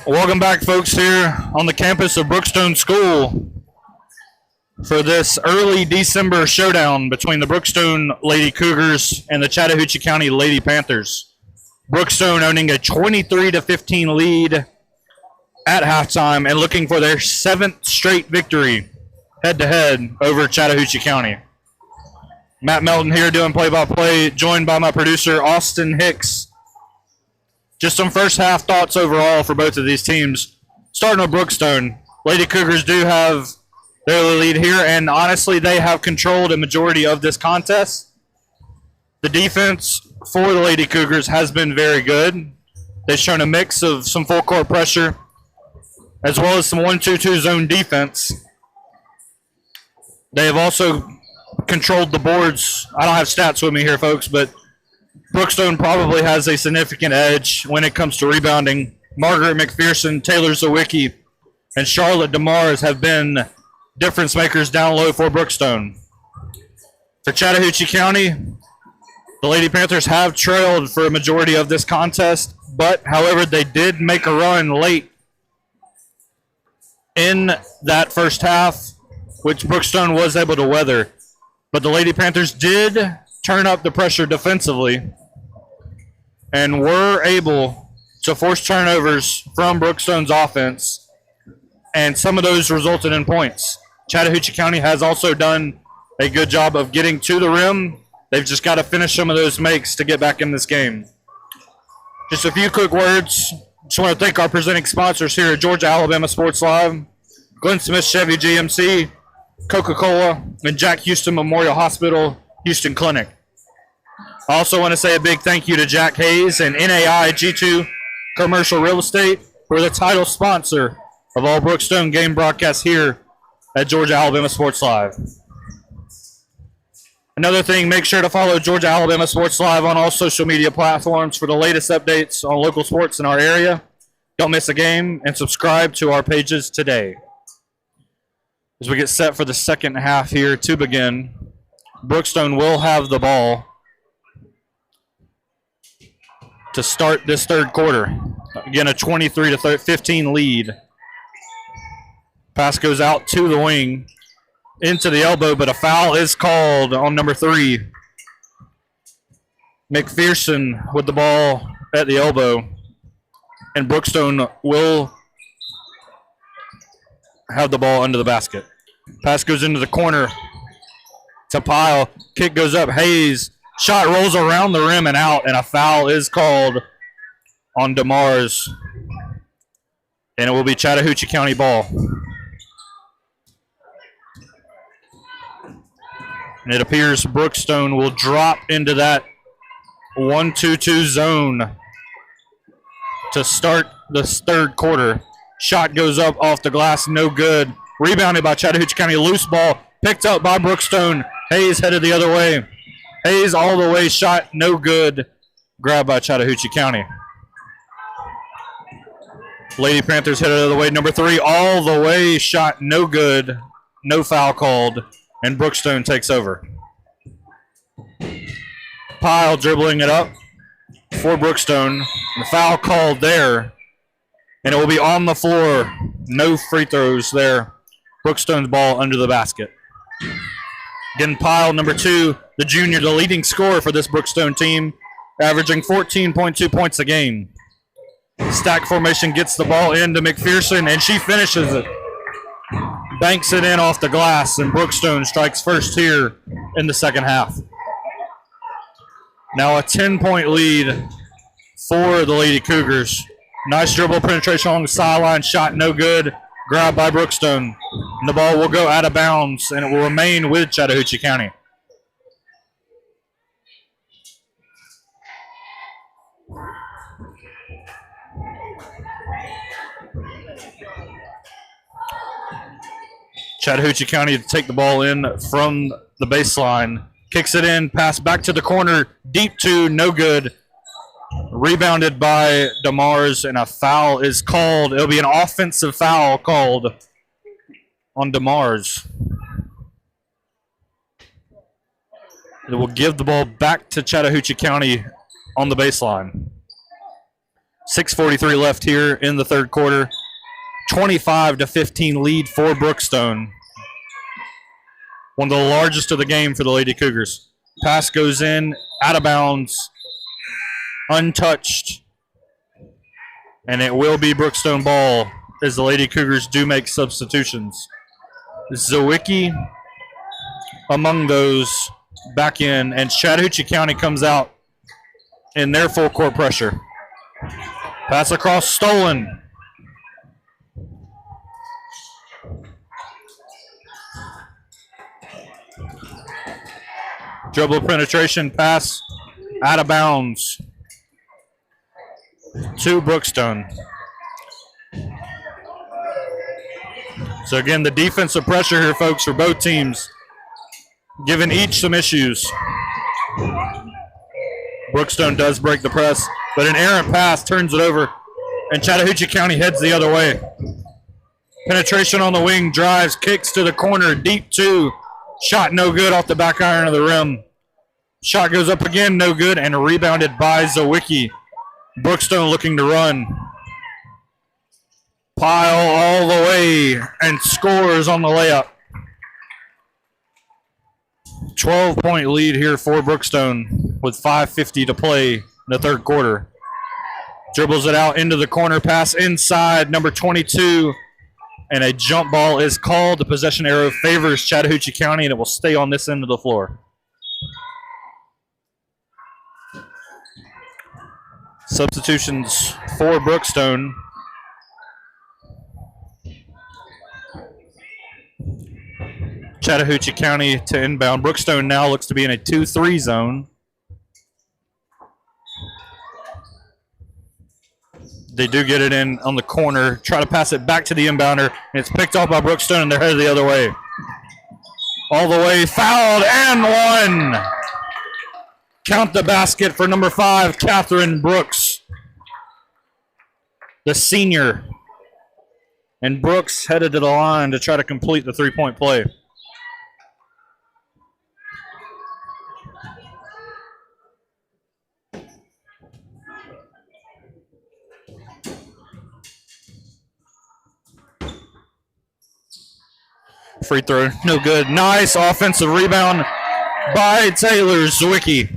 Welcome back, folks, here on the campus of Brookstone School for this early December showdown between the Brookstone Lady Cougars and the Chattahoochee County Lady Panthers. Brookstone owning a 23-15 lead at halftime and looking for their 7th straight victory head-to-head over Chattahoochee County. Matt Melton here doing play-by-play, joined by my producer, Austin Hicks. Just some first half thoughts overall for both of these teams. Starting with Brookstone, Lady Cougars do have their lead here, and honestly, they have controlled a majority of this contest. The defense for the Lady Cougars has been very good. They've shown a mix of some full court pressure as well as some 1-2-2 zone defense. They have also controlled the boards. I don't have stats with me here, folks, but Brookstone probably has a significant edge when it comes to rebounding. Margaret McPherson, Taylor Zawicki, and Charlotte DeMars have been difference makers down low for Brookstone. For Chattahoochee County, the Lady Panthers have trailed for a majority of this contest, but however, they did make a run late in that first half, which Brookstone was able to weather. But the Lady Panthers did turn up the pressure defensively and were able to force turnovers from Brookstone's offense, and some of those resulted in points. Chattahoochee County has also done a good job of getting to the rim. They've just got to finish some of those makes to get back in this game. Just a few quick words. Just want to thank our presenting sponsors here at Georgia Alabama Sports Live, Glenn Smith Chevy GMC, Coca-Cola, and Jack Houston Memorial Hospital Houston Clinic. I also want to say a big thank you to Jack Hayes and NAI G2 Commercial Real Estate, who are the title sponsor of all Brookstone game broadcasts here at Georgia Alabama Sports Live. Another thing, make sure to follow Georgia Alabama Sports Live on all social media platforms for the latest updates on local sports in our area. Don't miss a game, and subscribe to our pages today. As we get set for the second half here to begin, Brookstone will have the ball to start this third quarter. Again, a 23-15 lead. Pass goes out to the wing, into the elbow, but a foul is called on number 3. McPherson with the ball at the elbow, and Brookstone will have the ball under the basket. Pass goes into the corner to Pyle. Kick goes up. Hayes. Shot rolls around the rim and out, and a foul is called on DeMars. And it will be Chattahoochee County ball. And it appears Brookstone will drop into that 1-2-2 zone to start this third quarter. Shot goes up off the glass, no good. Rebounded by Chattahoochee County, loose ball, picked up by Brookstone. Hayes headed the other way. Hayes all the way, shot no good. Grabbed by Chattahoochee County. Lady Panthers headed the other way. Number 3 all the way, shot no good. No foul called, and Brookstone takes over. Pyle dribbling it up for Brookstone. The foul called there, and it will be on the floor. No free throws there. Brookstone's ball under the basket. Again, Pyle, number 2, the junior, the leading scorer for this Brookstone team, averaging 14.2 points a game. Stack formation gets the ball into McPherson, and she finishes it. Banks it in off the glass, and Brookstone strikes first here in the second half. Now a 10-point lead for the Lady Cougars. Nice dribble penetration along the sideline, shot no good. Grabbed by Brookstone. And the ball will go out of bounds, and it will remain with Chattahoochee County. Chattahoochee County to take the ball in from the baseline. Kicks it in, pass back to the corner, deep 2, no good. Rebounded by DeMars, and a foul is called. It'll be an offensive foul called on DeMars. It will give the ball back to Chattahoochee County on the baseline. 6:43 left here in the third quarter. 25-15 lead for Brookstone. One of the largest of the game for the Lady Cougars. Pass goes in, out of bounds, untouched. And it will be Brookstone ball as the Lady Cougars do make substitutions. Zawicki among those back in, and Chattahoochee County comes out in their full court pressure. Pass across, stolen. Dribble penetration, pass, out of bounds to Brookstone. So again, the defensive pressure here, folks, for both teams, giving each some issues. Brookstone does break the press, but an errant pass turns it over, and Chattahoochee County heads the other way. Penetration on the wing, drives, kicks to the corner, deep two. Shot no good off the back iron of the rim. Shot goes up again, no good, and rebounded by Zawicki. Brookstone looking to run. Pile all the way and scores on the layup. 12-point lead here for Brookstone with 5:50 to play in the third quarter. Dribbles it out into the corner, pass inside, number 22, and a jump ball is called. The possession arrow favors Chattahoochee County, and it will stay on this end of the floor. Substitutions for Brookstone. Chattahoochee County to inbound. Brookstone now looks to be in a 2-3 zone. They do get it in on the corner, try to pass it back to the inbounder, and it's picked off by Brookstone, and they're headed the other way. All the way, fouled, and one. Count the basket for number 5, Catherine Brooks, the senior. And Brooks headed to the line to try to complete the three-point play. Free throw, no good. Nice offensive rebound by Taylor Zawicki.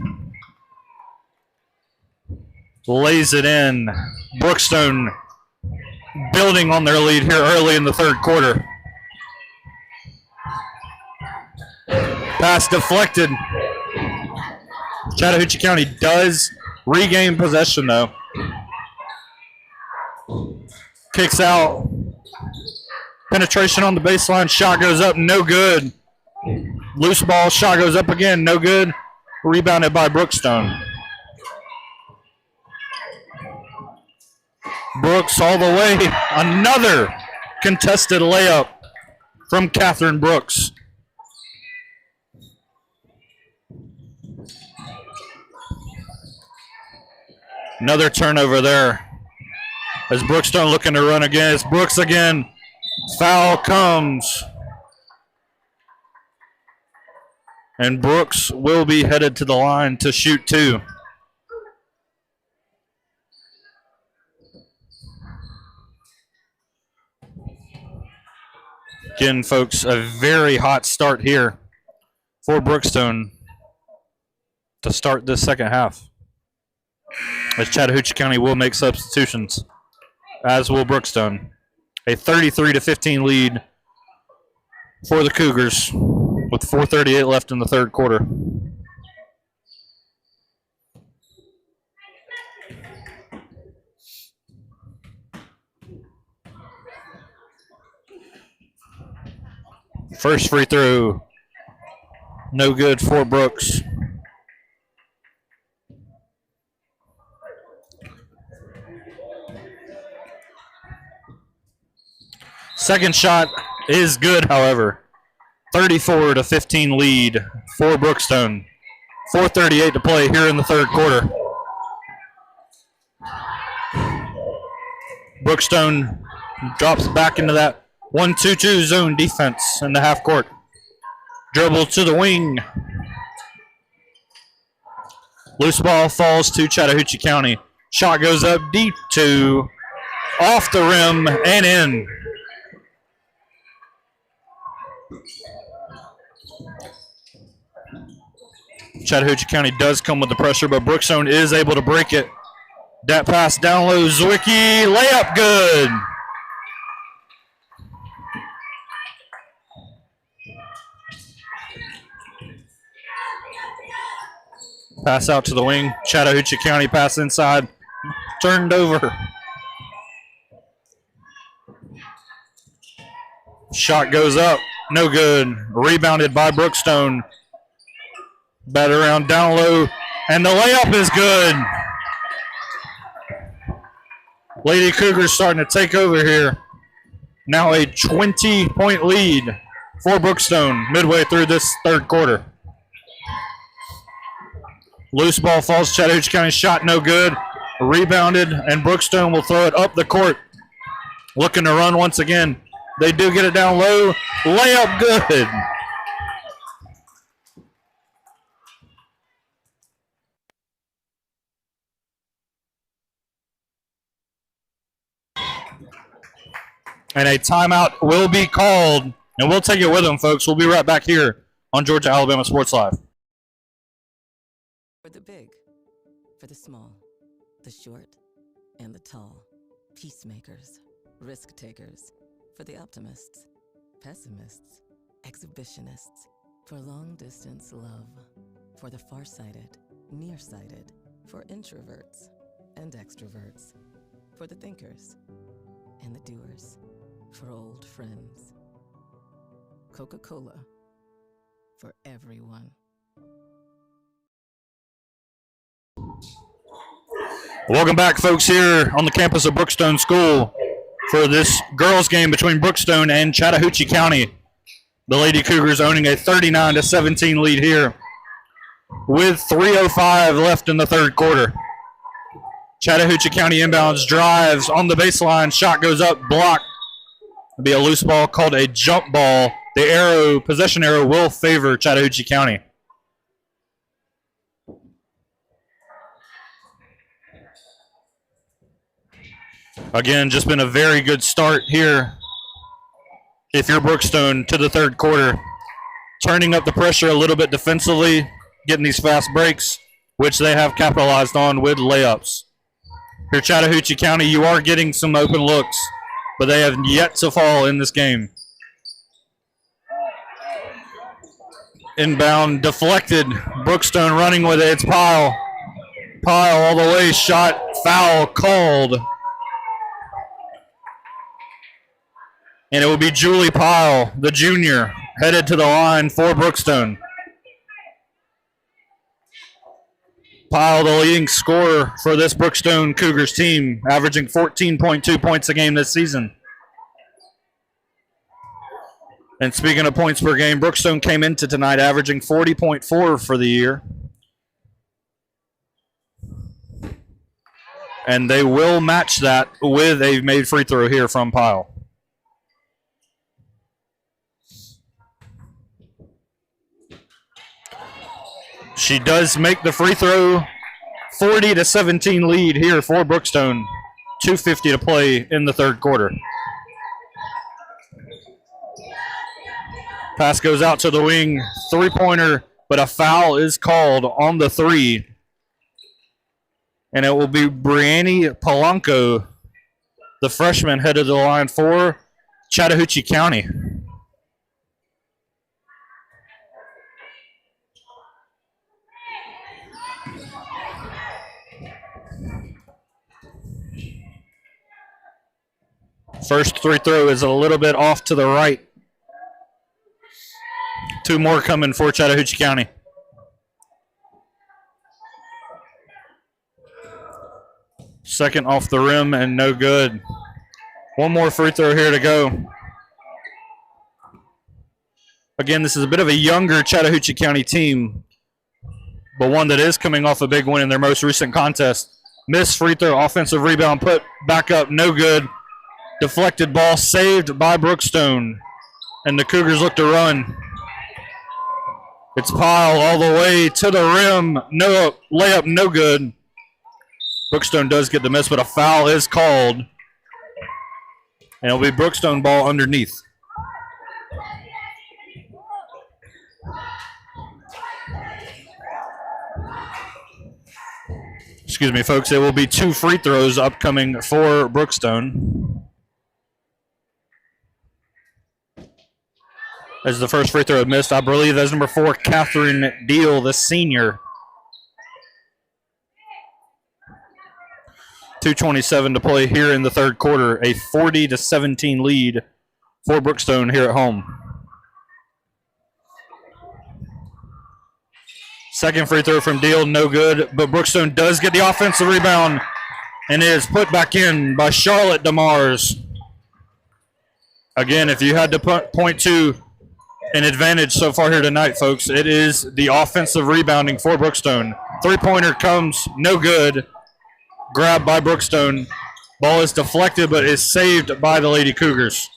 Lays it in. Brookstone building on their lead here early in the third quarter. Pass deflected. Chattahoochee County does regain possession, though. Kicks out. Penetration on the baseline. Shot goes up, no good. Loose ball, shot goes up again, no good. Rebounded by Brookstone. Brooks all the way. Another contested layup from Catherine Brooks. Another turnover there. As Brookstone looking to run again. It's Brooks again. Foul comes. And Brooks will be headed to the line to shoot two. Again, folks, a very hot start here for Brookstone to start this second half. As Chattahoochee County will make substitutions, as will Brookstone. A 33-15 lead for the Cougars with 4:38 left in the third quarter. First free throw, no good for Brooks. Second shot is good, however. 34-15 lead for Brookstone. 4:38 to play here in the third quarter. Brookstone drops back into that 1-2-2 zone defense in the half court. Dribble to the wing. Loose ball falls to Chattahoochee County. Shot goes up deep to off the rim and in. Chattahoochee County does come with the pressure, but Brookstone is able to break it. That pass down low, Zwicky, layup good. Pass out to the wing. Chattahoochee County pass inside. Turned over. Shot goes up. No good. Rebounded by Brookstone. Bat around down low. And the layup is good. Lady Cougars starting to take over here. Now a 20-point lead for Brookstone midway through this third quarter. Loose ball falls. Chattahoochee County shot no good. Rebounded, and Brookstone will throw it up the court. Looking to run once again. They do get it down low. Layup good. And a timeout will be called, and we'll take it with them, folks. We'll be right back here on Georgia Alabama Sports Live. For the big, for the small, the short, and the tall. Peacemakers, risk takers. For the optimists, pessimists, exhibitionists. For long distance love. For the farsighted, nearsighted. For introverts and extroverts. For the thinkers and the doers. For old friends. Coca-Cola. For everyone. Welcome back, folks, here on the campus of Brookstone School for this girls' game between Brookstone and Chattahoochee County. The Lady Cougars owning a 39-17 lead here with 3:05 left in the third quarter. Chattahoochee County inbounds, drives on the baseline, shot goes up, blocked. It'll be a loose ball called a jump ball. The possession arrow will favor Chattahoochee County. Again, just been a very good start here, if you're Brookstone, to the third quarter. Turning up the pressure a little bit defensively, getting these fast breaks, which they have capitalized on with layups. Here, Chattahoochee County, you are getting some open looks, but they have yet to fall in this game. Inbound deflected. Brookstone running with it. It's Pyle. Pyle all the way. Shot, foul called. And it will be Julie Pyle, the junior, headed to the line for Brookstone. Pyle, the leading scorer for this Brookstone Cougars team, averaging 14.2 points a game this season. And speaking of points per game, Brookstone came into tonight averaging 40.4 for the year. And they will match that with a made free throw here from Pyle. She does make the free throw. 40-17 lead here for Brookstone. 2:50 to play in the third quarter. Pass goes out to the wing. Three-pointer, but a foul is called on the three. And it will be Brianni Polanco, the freshman, headed to the line for Chattahoochee County. First free throw is a little bit off to the right. Two more coming for Chattahoochee County. Second off the rim and no good. One more free throw here to go. Again, this is a bit of a younger Chattahoochee County team, but one that is coming off a big win in their most recent contest. Missed free throw, offensive rebound, put back up, no good. Deflected ball saved by Brookstone, and the Cougars look to run. It's Pyle all the way to the rim. No layup, no good. Brookstone does get the miss, but a foul is called. And it'll be Brookstone ball underneath. Excuse me, folks. It will be 2 free throws upcoming for Brookstone. As the first free throw missed, I believe that's number 4, Catherine Deal, the senior. 2:27 to play here in the third quarter. A 40-17 lead for Brookstone here at home. Second free throw from Deal, no good, but Brookstone does get the offensive rebound, and it is put back in by Charlotte DeMars. Again, if you had to point to an advantage so far here tonight, folks, it is the offensive rebounding for Brookstone. Three-pointer comes, no good. Grabbed by Brookstone. Ball is deflected, but is saved by the Lady Cougars.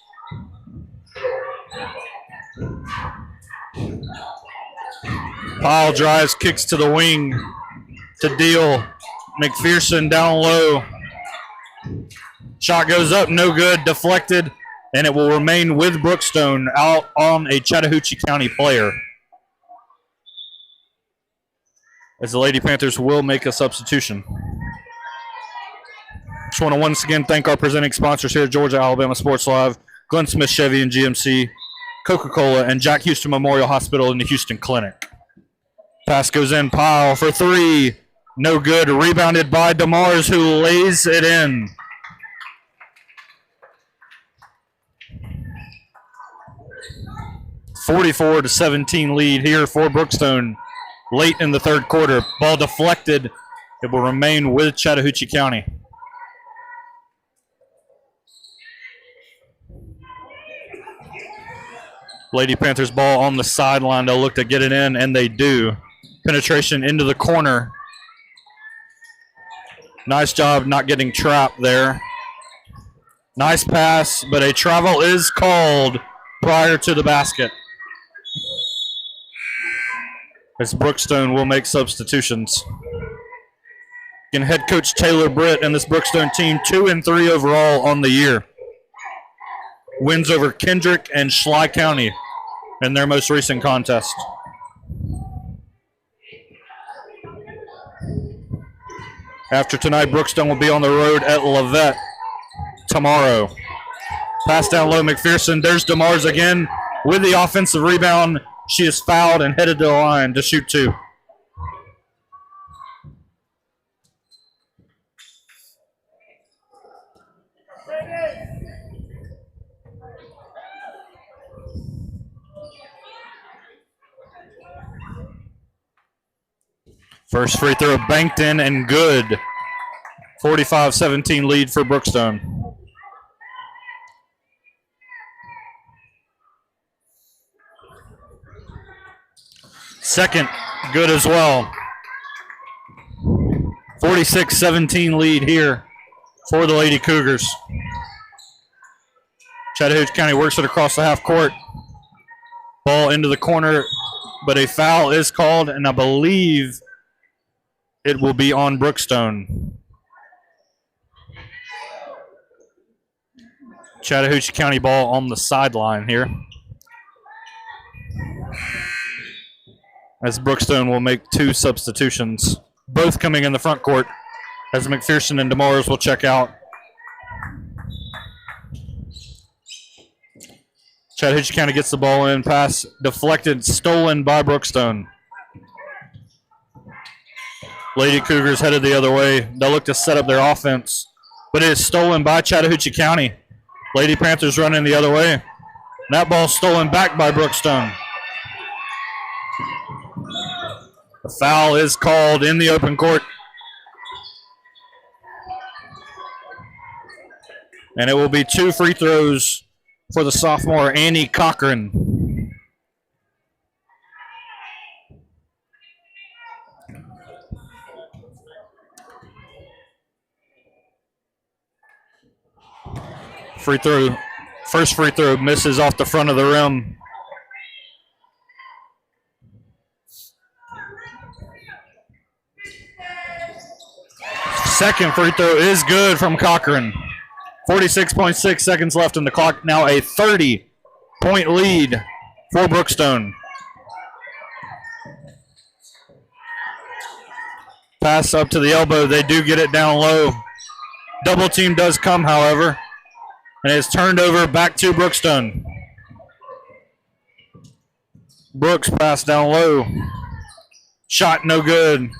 Pyle drives, kicks to the wing to Deal. McPherson down low. Shot goes up, no good, deflected, and it will remain with Brookstone out on a Chattahoochee County player. As the Lady Panthers will make a substitution. Just want to once again thank our presenting sponsors here at Georgia Alabama Sports Live, Glenn Smith Chevy and GMC, Coca-Cola, and Jack Houston Memorial Hospital in the Houston Clinic. Pass goes in, Pyle for 3. No good. Rebounded by DeMars, who lays it in. (44-17) lead here for Brookstone late in the third quarter. Ball deflected. It will remain with Chattahoochee County. Lady Panthers ball on the sideline. They'll look to get it in, and they do. Penetration into the corner. Nice job not getting trapped there. Nice pass, but a travel is called prior to the basket. As Brookstone will make substitutions. Again, head coach Taylor Britt and this Brookstone team 2-3 overall on the year. Wins over Kendrick and Schley County in their most recent contest. After tonight, Brookstone will be on the road at Levette tomorrow. Pass down low, McPherson. There's DeMars again with the offensive rebound. She is fouled and headed to the line to shoot 2. First free throw banked in and good. 45-17 lead for Brookstone. Second, good as well. 46-17 lead here for the Lady Cougars. Chattahoochee County works it across the half court. Ball into the corner, but a foul is called, and I believe it will be on Brookstone. Chattahoochee County ball on the sideline here. As Brookstone will make 2 substitutions, both coming in the front court, as McPherson and DeMars will check out. Chattahoochee County gets the ball in, pass deflected, stolen by Brookstone. Lady Cougars headed the other way. They'll look to set up their offense, but it is stolen by Chattahoochee County. Lady Panthers running the other way. That ball stolen back by Brookstone. The foul is called in the open court. And it will be 2 free throws for the sophomore, Annie Cochran. Free throw, first free throw misses off the front of the rim. Second free throw is good from Cochran. 46.6 seconds left in the clock. Now a 30-point lead for Brookstone. Pass up to the elbow. They do get it down low. Double team does come, however, and it's turned over back to Brookstone. Brooks pass down low. Shot no good.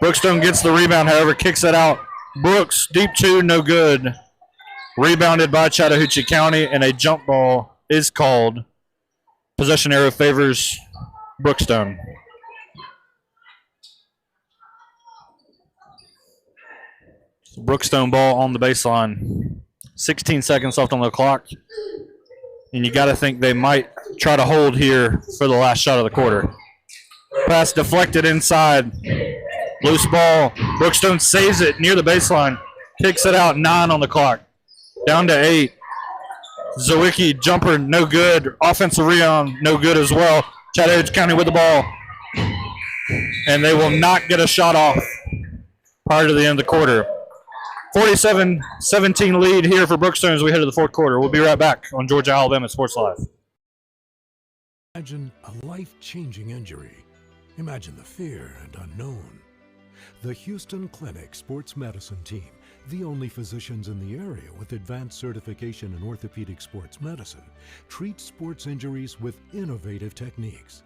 Brookstone gets the rebound, however, kicks it out. Brooks, deep two, no good. Rebounded by Chattahoochee County, and a jump ball is called. Possession arrow favors Brookstone. Brookstone ball on the baseline. 16 seconds left on the clock. And you got to think they might try to hold here for the last shot of the quarter. Pass deflected inside. Loose ball. Brookstone saves it near the baseline. Kicks it out. 9 on the clock. Down to 8. Zawicki jumper no good. Offensive rebound no good as well. Chattahoochee County with the ball. And they will not get a shot off prior to the end of the quarter. 47-17 lead here for Brookstone as we head to the fourth quarter. We'll be right back on Georgia Alabama Sports Live. Imagine a life-changing injury. Imagine the fear and unknown. The Houston Clinic Sports Medicine Team, the only physicians in the area with advanced certification in orthopedic sports medicine, treats sports injuries with innovative techniques.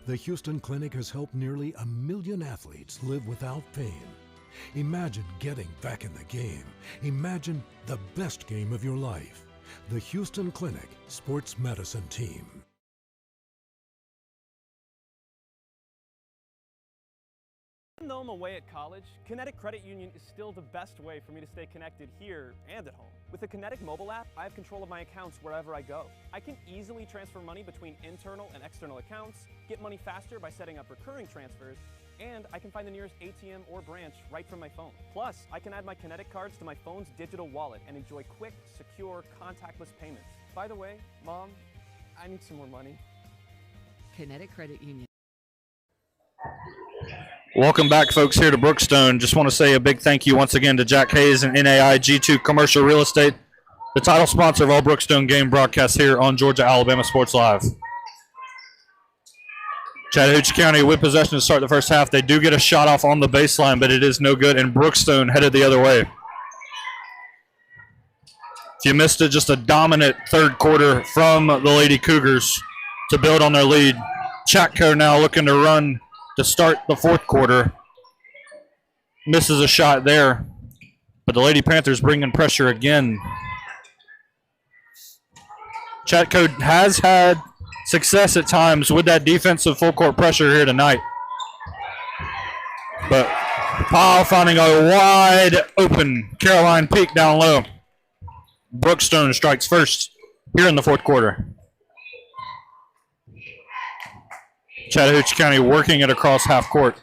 The Houston Clinic has helped nearly 1 million athletes live without pain. Imagine getting back in the game. Imagine the best game of your life. The Houston Clinic Sports Medicine Team. Even though I'm away at college, Kinetic Credit Union is still the best way for me to stay connected here and at home. With the Kinetic mobile app, I have control of my accounts wherever I go. I can easily transfer money between internal and external accounts, get money faster by setting up recurring transfers, and I can find the nearest ATM or branch right from my phone. Plus, I can add my Kinetic cards to my phone's digital wallet and enjoy quick, secure, contactless payments. By the way, Mom, I need some more money. Kinetic Credit Union. Welcome back, folks, here to Brookstone. Just want to say a big thank you once again to Jack Hayes and NAI G2 Commercial Real Estate, the title sponsor of all Brookstone game broadcasts here on Georgia Alabama Sports Live. Chattahoochee County with possession to start the first half. They do get a shot off on the baseline, but it is no good, and Brookstone headed the other way. If you missed it, just a dominant third quarter from the Lady Cougars to build on their lead. ChattCo now looking to run to start the fourth quarter. Misses a shot there, but the Lady Panthers bringing pressure again. ChattCo has had success at times with that defensive full court pressure here tonight. But Powell finding a wide open Caroline Peak down low. Brookstone strikes first here in the fourth quarter. Chattahoochee County working it across half court.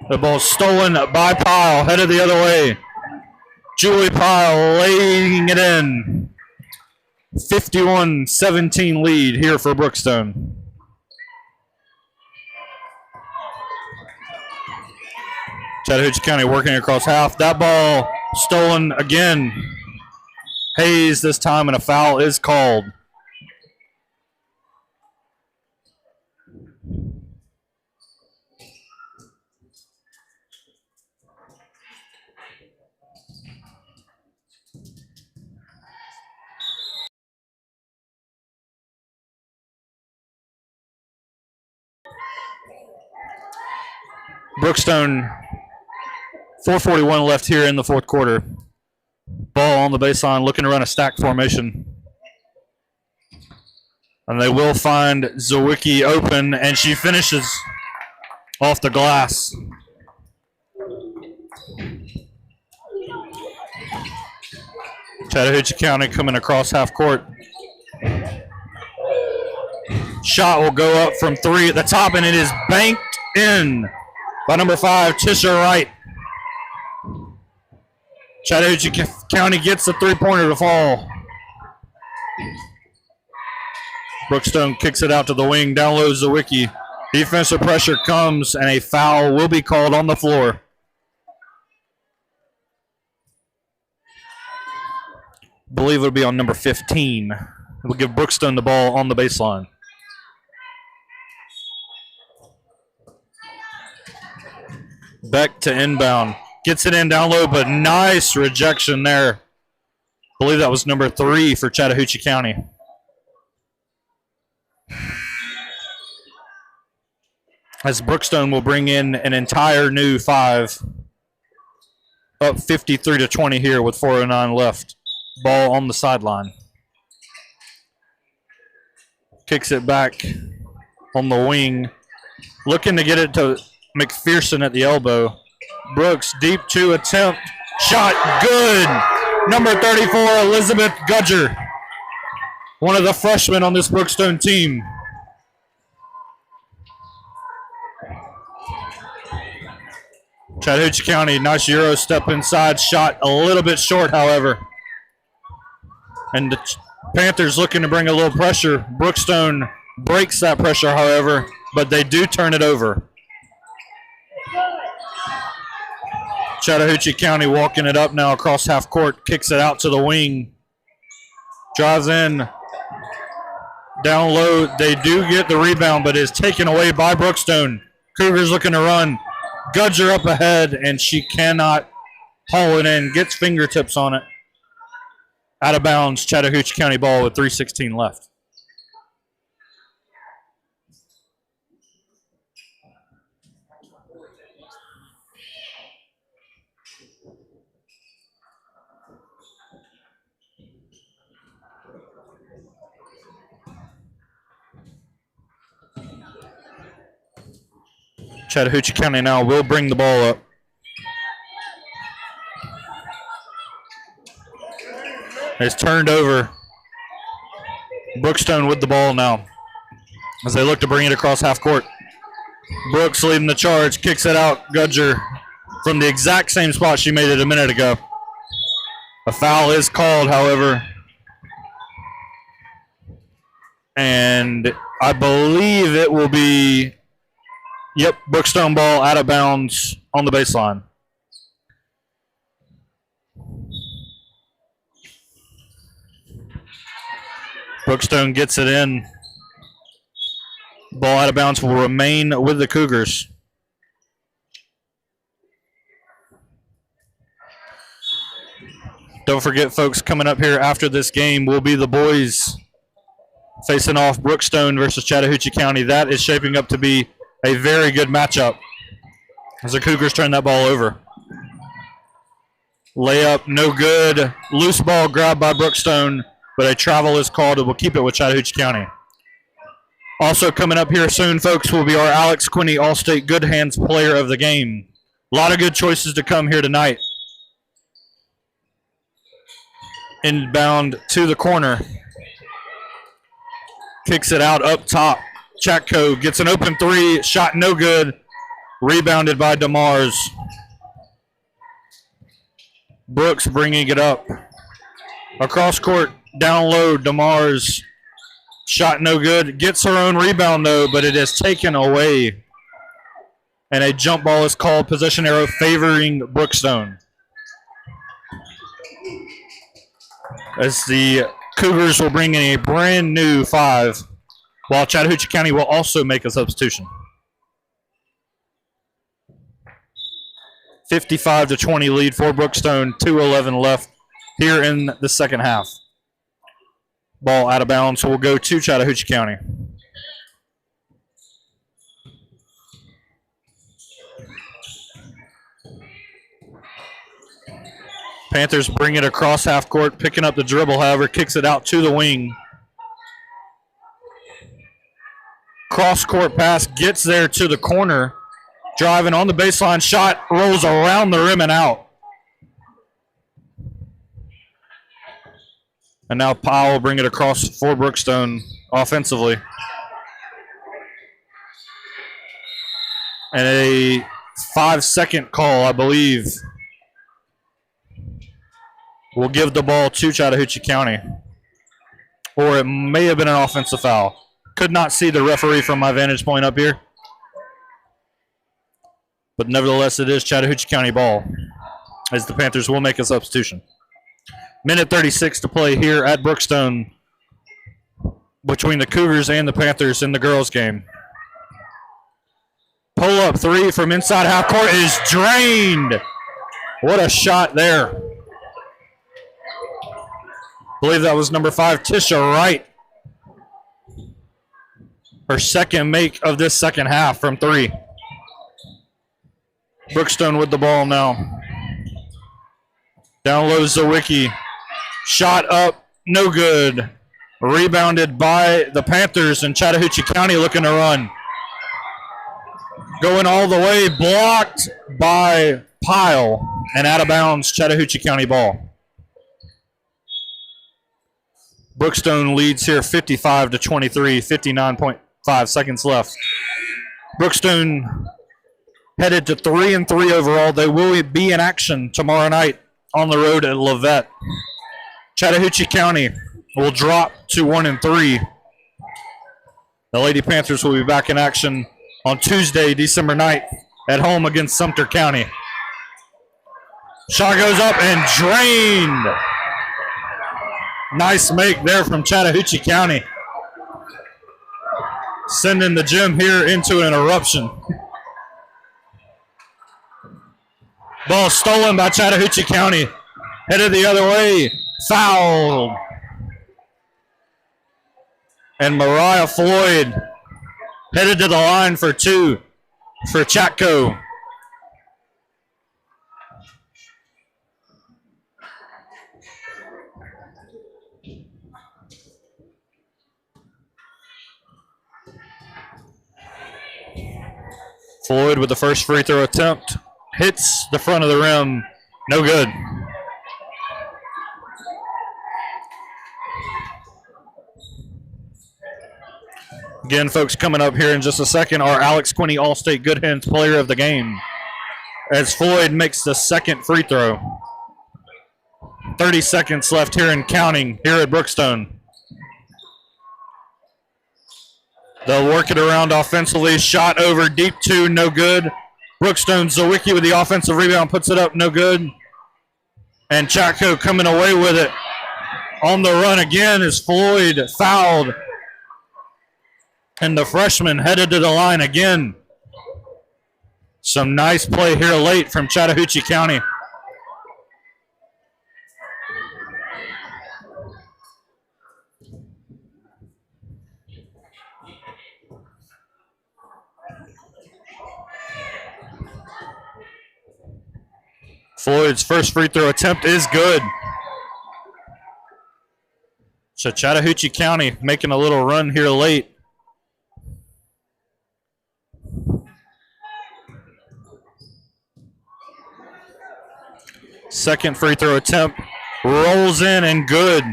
The ball stolen by Pyle, headed the other way. Julie Pyle laying it in. 51-17 lead here for Brookstone. Chattahoochee County working across half. That ball stolen again. Hayes this time, and a foul is called. Brookstone, 4:41 left here in the fourth quarter. Ball on the baseline, looking to run a stack formation. And they will find Zawicki open, and she finishes off the glass. Chattahoochee County coming across half court. Shot will go up from 3 at the top, and it is banked in by number 5, Tisha Wright. Chattahoochee County gets the three-pointer to fall. Brookstone kicks it out to the wing, down low Zawicki. Defensive pressure comes, and a foul will be called on the floor. believe it'll be on number 15. We'll give Brookstone the ball on the baseline. Beck to inbound. Gets it in down low, but nice rejection there. I believe that was number 3 for Chattahoochee County. As Brookstone will bring in an entire new 5. Up 53-20 here with 4:09 left. Ball on the sideline. Kicks it back on the wing. Looking to get it to McPherson at the elbow. Brooks, deep 2 attempt. Shot good. Number 34, Elizabeth Gudger. One of the freshmen on this Brookstone team. Chattahoochee County, nice Euro step inside. Shot a little bit short, however. And the Panthers looking to bring a little pressure. Brookstone breaks that pressure, however, but they do turn it over. Chattahoochee County walking it up now across half court. Kicks it out to the wing. Drives in. Down low. They do get the rebound, but is taken away by Brookstone. Cougars looking to run. Gudger up ahead, and she cannot haul it in. Gets fingertips on it. Out of bounds, Chattahoochee County ball with 3:16 left. Chattahoochee County now will bring the ball up. It's turned over. Brookstone with the ball now as they look to bring it across half court. Brooks leading the charge, kicks it out. Gudger from the exact same spot she made it a minute ago. A foul is called, however. And I believe it will be, yep, Brookstone ball out of bounds on the baseline. Brookstone gets it in. Ball out of bounds will remain with the Cougars. Don't forget, folks, coming up here after this game will be the boys facing off Brookstone versus Chattahoochee County. That is shaping up to be a very good matchup as the Cougars turn that ball over. Layup, no good. Loose ball grabbed by Brookstone, but a travel is called and we'll keep it with Chattahoochee County. Also coming up here soon, folks, will be our Alex Quinney All-State Good Hands Player of the Game. A lot of good choices to come here tonight. Inbound to the corner. Kicks it out up top. ChattCo gets an open 3. Shot no good. Rebounded by DeMars. Brooks bringing it up. Across court, down low, DeMars. Shot no good. Gets her own rebound, though, but it is taken away. And a jump ball is called. Possession arrow favoring Brookstone. As the Cougars will bring in a brand new 5, while Chattahoochee County will also make a substitution. 55-20 lead for Brookstone, 2:11 left here in the second half. Ball out of bounds will go to Chattahoochee County. Panthers bring it across half court, picking up the dribble, however, kicks it out to the wing. Cross court pass gets there to the corner. Driving on the baseline, shot rolls around the rim and out. And now Powell will bring it across for Brookstone offensively. And a 5-second call, I believe, will give the ball to Chattahoochee County. Or it may have been an offensive foul. Could not see the referee from my vantage point up here. But nevertheless, it is Chattahoochee County ball, as the Panthers will make a substitution. Minute 36 to play here at Brookstone between the Cougars and the Panthers in the girls' game. Pull-up three from inside half court is drained. What a shot there. I believe that was number 5, Tisha Wright. Her second make of this second half from 3. Brookstone with the ball now. Down low Zawicki. Shot up, no good. Rebounded by the Panthers, and Chattahoochee County looking to run. Going all the way, blocked by Pyle, and out of bounds, Chattahoochee County ball. Brookstone leads here 55-23, 59.5 seconds left. Brookstone headed to 3-3 overall. They will be in action tomorrow night on the road at Levette. Chattahoochee County will drop to 1-3. The Lady Panthers will be back in action on Tuesday, December 9th at home against Sumter County. Shot goes up and drained. Nice make there from Chattahoochee County. Sending the gym here into an eruption. Ball stolen by Chattahoochee County. Headed the other way. Fouled. And Mariah Floyd headed to the line for 2 for ChattCo. Floyd with the first free throw attempt. Hits the front of the rim. No good. Again, folks, coming up here in just a second, our Alex Quinney All-State Good Hands Player of the Game, as Floyd makes the second free throw. 30 seconds left here and counting here at Brookstone. They'll work it around offensively. Shot over deep 2, no good. Brookstone, Zawicki with the offensive rebound, puts it up, no good. And ChattCo coming away with it. On the run again is Floyd fouled. And the freshman headed to the line again. Some nice play here late from Chattahoochee County. Floyd's first free throw attempt is good. So Chattahoochee County making a little run here late. Second free throw attempt rolls in and good.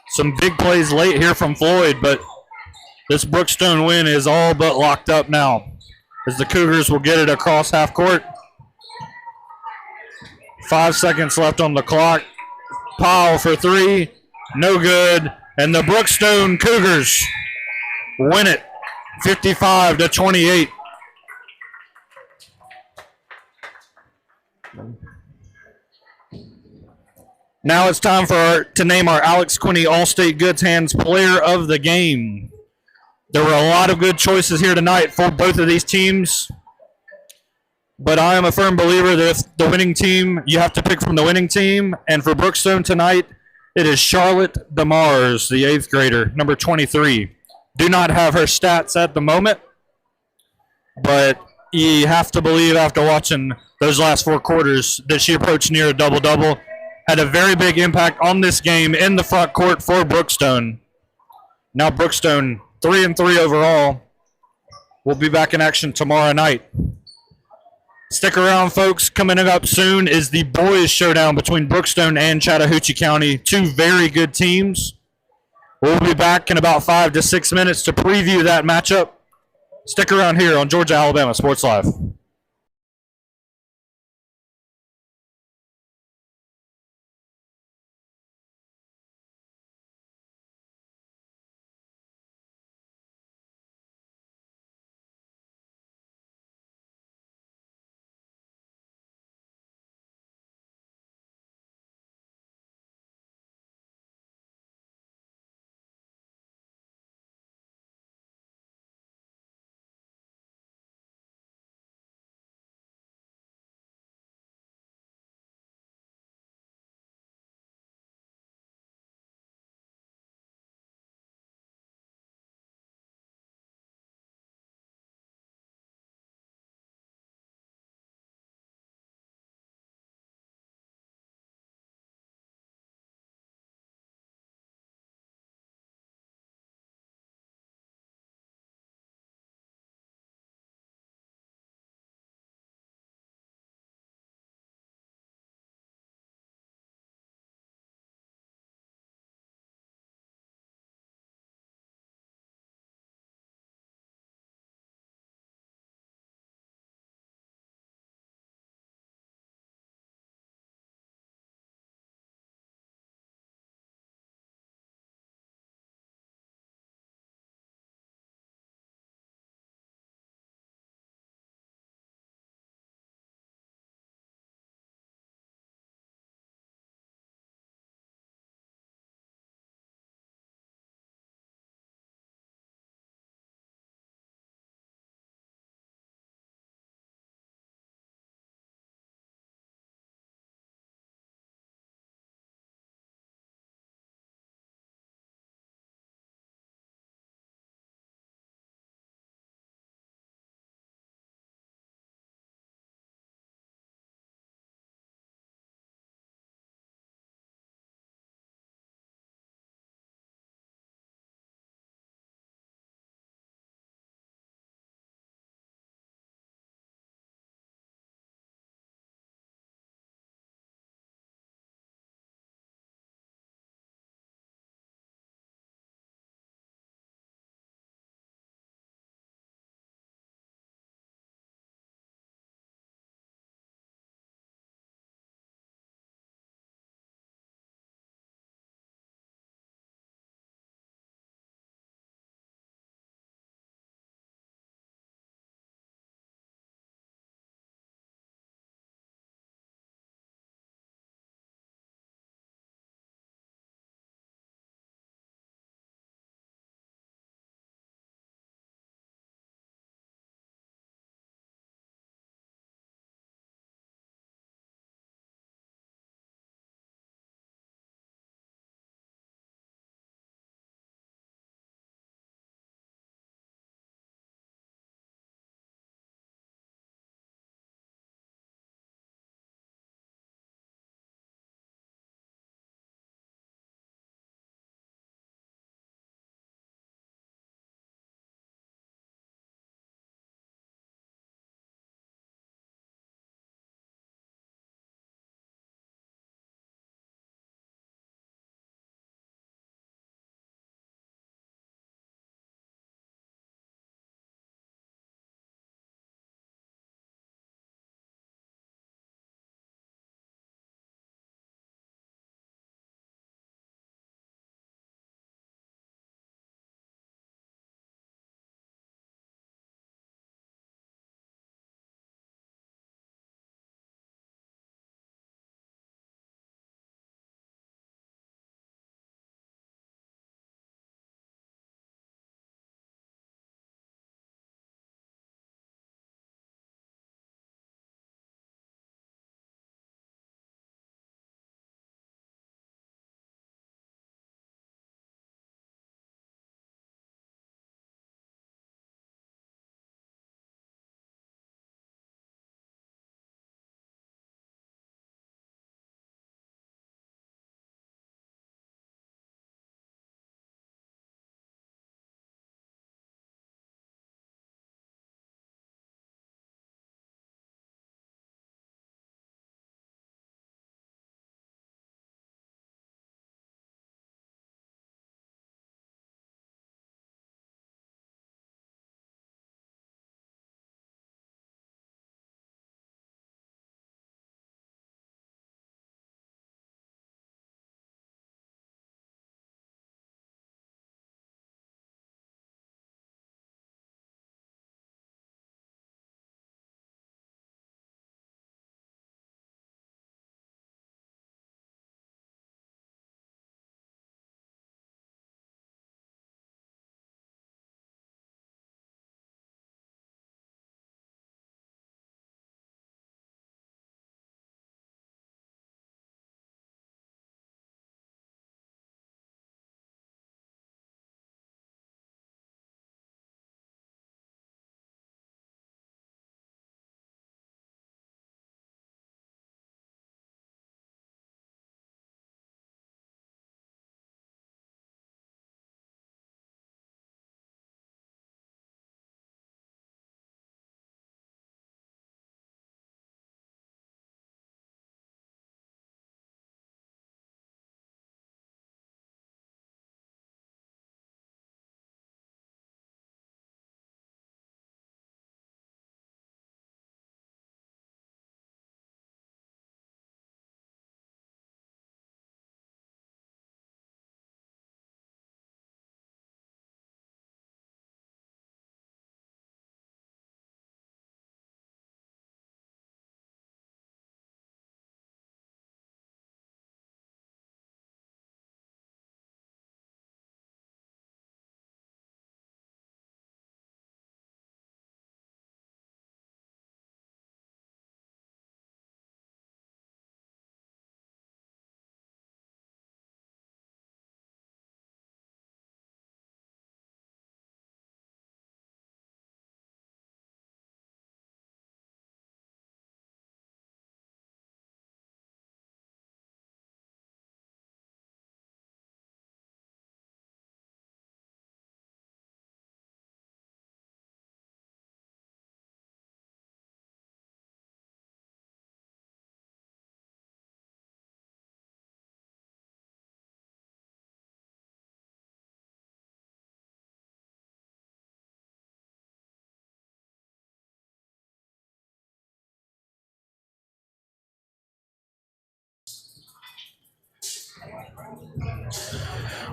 Some big plays late here from Floyd, but this Brookstone win is all but locked up now, as the Cougars will get it across half court. 5 seconds left on the clock. Powell for 3, no good, and the Brookstone Cougars win it 55-28. Now it's time to name our Alex Quinney All-State Good Hands Player of the Game. There were a lot of good choices here tonight for both of these teams, but I am a firm believer that if the winning team, you have to pick from the winning team, and for Brookstone tonight, it is Charlotte DeMars, the 8th grader, number 23. Do not have her stats at the moment, but you have to believe after watching those last 4 quarters that she approached near a double-double. Had a very big impact on this game in the front court for Brookstone. Now Brookstone 3-3 overall. We'll be back in action tomorrow night. Stick around, folks. Coming up soon is the boys showdown between Brookstone and Chattahoochee County. 2 very good teams. We'll be back in about 5 to 6 minutes to preview that matchup. Stick around here on Georgia Alabama Sports Live.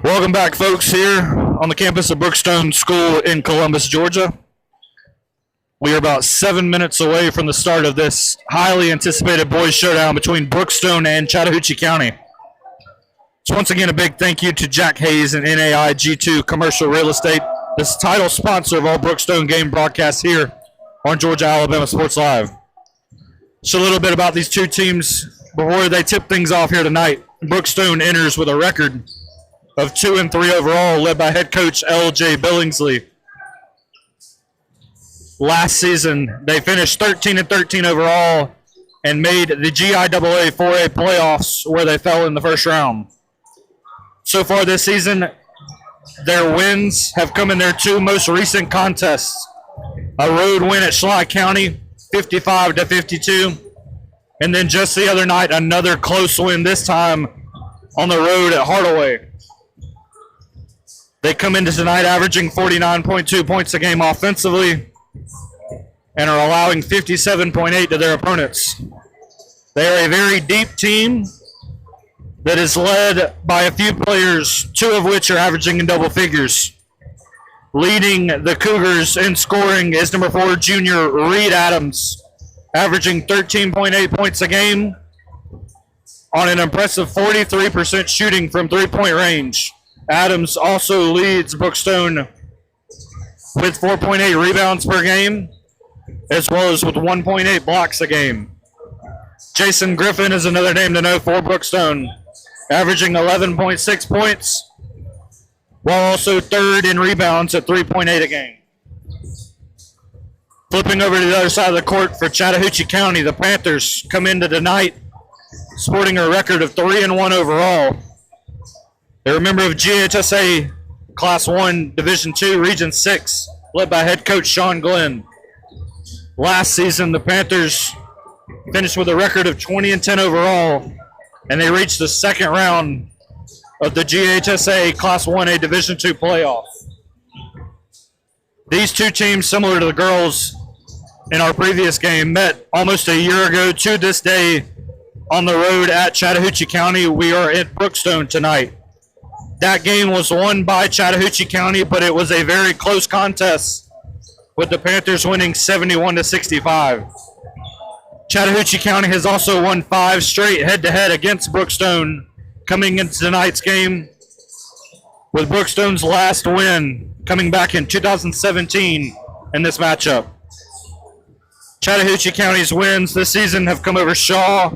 Welcome back, folks, here on the campus of Brookstone School in Columbus, Georgia. We are about 7 minutes away from the start of this highly anticipated boys showdown between Brookstone and Chattahoochee County. So once again, a big thank you to Jack Hayes and NAI G2 Commercial Real Estate, this title sponsor of all Brookstone game broadcasts here on Georgia Alabama Sports Live. So a little bit about these two teams before they tip things off here tonight. Brookstone enters with a record of 2-3 overall, led by head coach L.J. Billingsley. Last season, they finished 13-13 overall and made the GIAA 4A playoffs, where they fell in the first round. So far this season, their wins have come in their two most recent contests. A road win at Schley County, 55-52, and then just the other night, another close win, this time on the road at Hardaway. They come into tonight averaging 49.2 points a game offensively and are allowing 57.8 to their opponents. They are a very deep team that is led by a few players, two of which are averaging in double figures. Leading the Cougars in scoring is number 4 junior Reed Adams, averaging 13.8 points a game on an impressive 43% shooting from three-point range. Adams also leads Brookstone with 4.8 rebounds per game, as well as with 1.8 blocks a game. Jason Griffin is another name to know for Brookstone, averaging 11.6 points, while also third in rebounds at 3.8 a game. Flipping over to the other side of the court for Chattahoochee County, the Panthers come into tonight sporting a record of 3-1 overall. They're a member of GHSA Class 1 Division II Region 6, led by head coach Sean Glenn. Last season, the Panthers finished with a record of 20-10 overall, and they reached the second round of the GHSA Class 1A Division II playoff. These two teams, similar to the girls in our previous game, met almost a year ago to this day on the road at Chattahoochee County. We are at Brookstone tonight. That game was won by Chattahoochee County, but it was a very close contest, with the Panthers winning 71-65. Chattahoochee County has also won 5 straight head-to-head against Brookstone coming into tonight's game, with Brookstone's last win coming back in 2017 in this matchup. Chattahoochee County's wins this season have come over Shaw,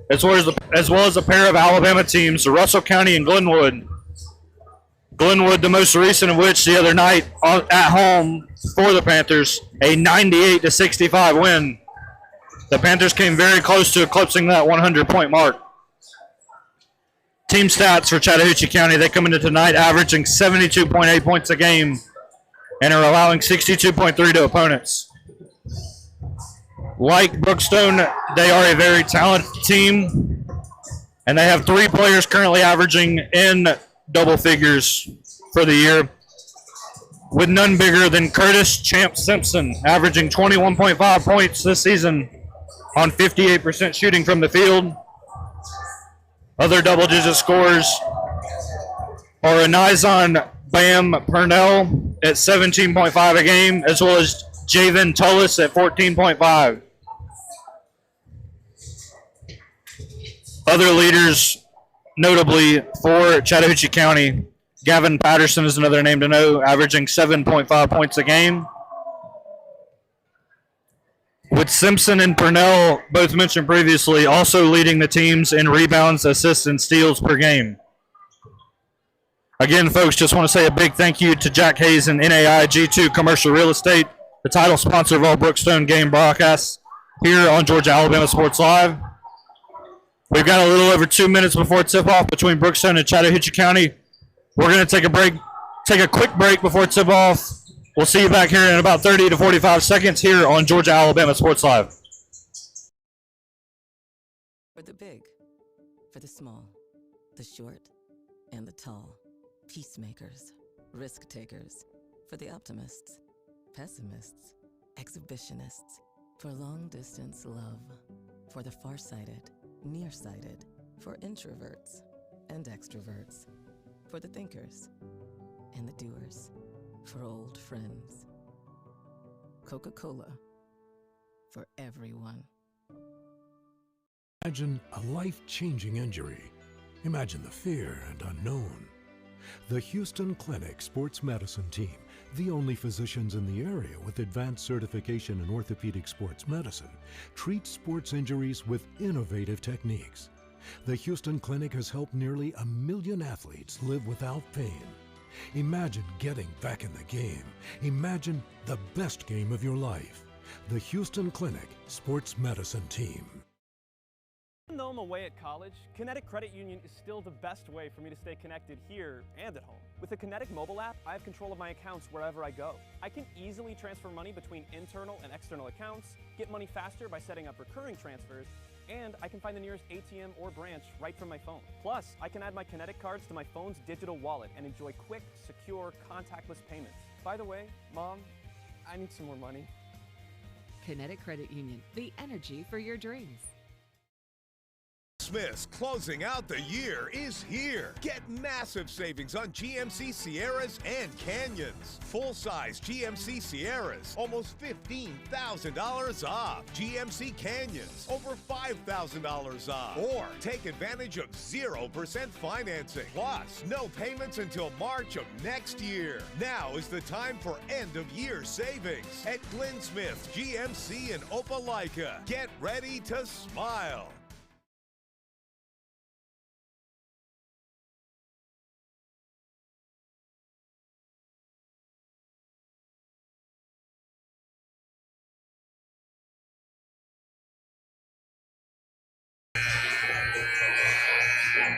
as well as a pair of Alabama teams, Russell County and Glenwood. Glenwood, the most recent of which the other night at home for the Panthers, a 98-65 win. The Panthers came very close to eclipsing that 100-point mark. Team stats for Chattahoochee County, they come into tonight averaging 72.8 points a game and are allowing 62.3 to opponents. Like Brookstone, they are a very talented team, and they have 3 players currently averaging in double figures for the year, with none bigger than Curtis Champ Simpson, averaging 21.5 points this season on 58% shooting from the field. Other double-digit scores are Anizon Bam Purnell at 17.5 a game, as well as Javen Tullis at 14.5. Other leaders, notably for Chattahoochee County, Gavin Patterson is another name to know, averaging 7.5 points a game. With Simpson and Purnell, both mentioned previously, also leading the teams in rebounds, assists, and steals per game. Again, folks, just want to say a big thank you to Jack Hayes and NAI G2 Commercial Real Estate, the title sponsor of all Brookstone game broadcasts here on Georgia Alabama Sports Live. We've got a little over 2 minutes before tip-off between Brookstone and Chattahoochee County. We're going to take a quick break before tip-off. We'll see you back here in about 30 to 45 seconds here on Georgia Alabama Sports Live. For the big, for the small, the short, and the tall. Peacemakers, risk takers. For the optimists, pessimists, exhibitionists. For long distance love. For the farsighted, nearsighted. For introverts and extroverts. for the thinkers, and the doers for old friends. Coca-Cola for everyone. Imagine a life-changing injury. Imagine the fear and unknown. The Houston Clinic Sports Medicine Team, the only physicians in the area with advanced certification in orthopedic sports medicine, treats sports injuries with innovative techniques. The Houston Clinic has helped nearly 1 million athletes live without pain. Imagine getting back in the game. Imagine the best game of your life. The Houston Clinic Sports Medicine Team. Even though I'm away at college, Kinetic Credit Union is still the best way for me to stay connected here and at home. With the Kinetic mobile app, I have control of my accounts wherever I go. I can easily transfer money between internal and external accounts, get money faster by setting up recurring transfers, and I can find the nearest ATM or branch right from my phone. Plus, I can add my Kinetic cards to my phone's digital wallet and enjoy quick, secure, contactless payments. By the way, Mom, I need some more money. Kinetic Credit Union, the energy for your dreams. Smith's closing out the year is here. Get massive savings on GMC Sierras and Canyons. Full-size GMC Sierras, almost $15,000 off. GMC Canyons, over $5,000 off. Or take advantage of 0% financing. Plus, no payments until March of next year. Now is the time for end-of-year savings at Glenn Smith's GMC in Opelika. Get ready to smile.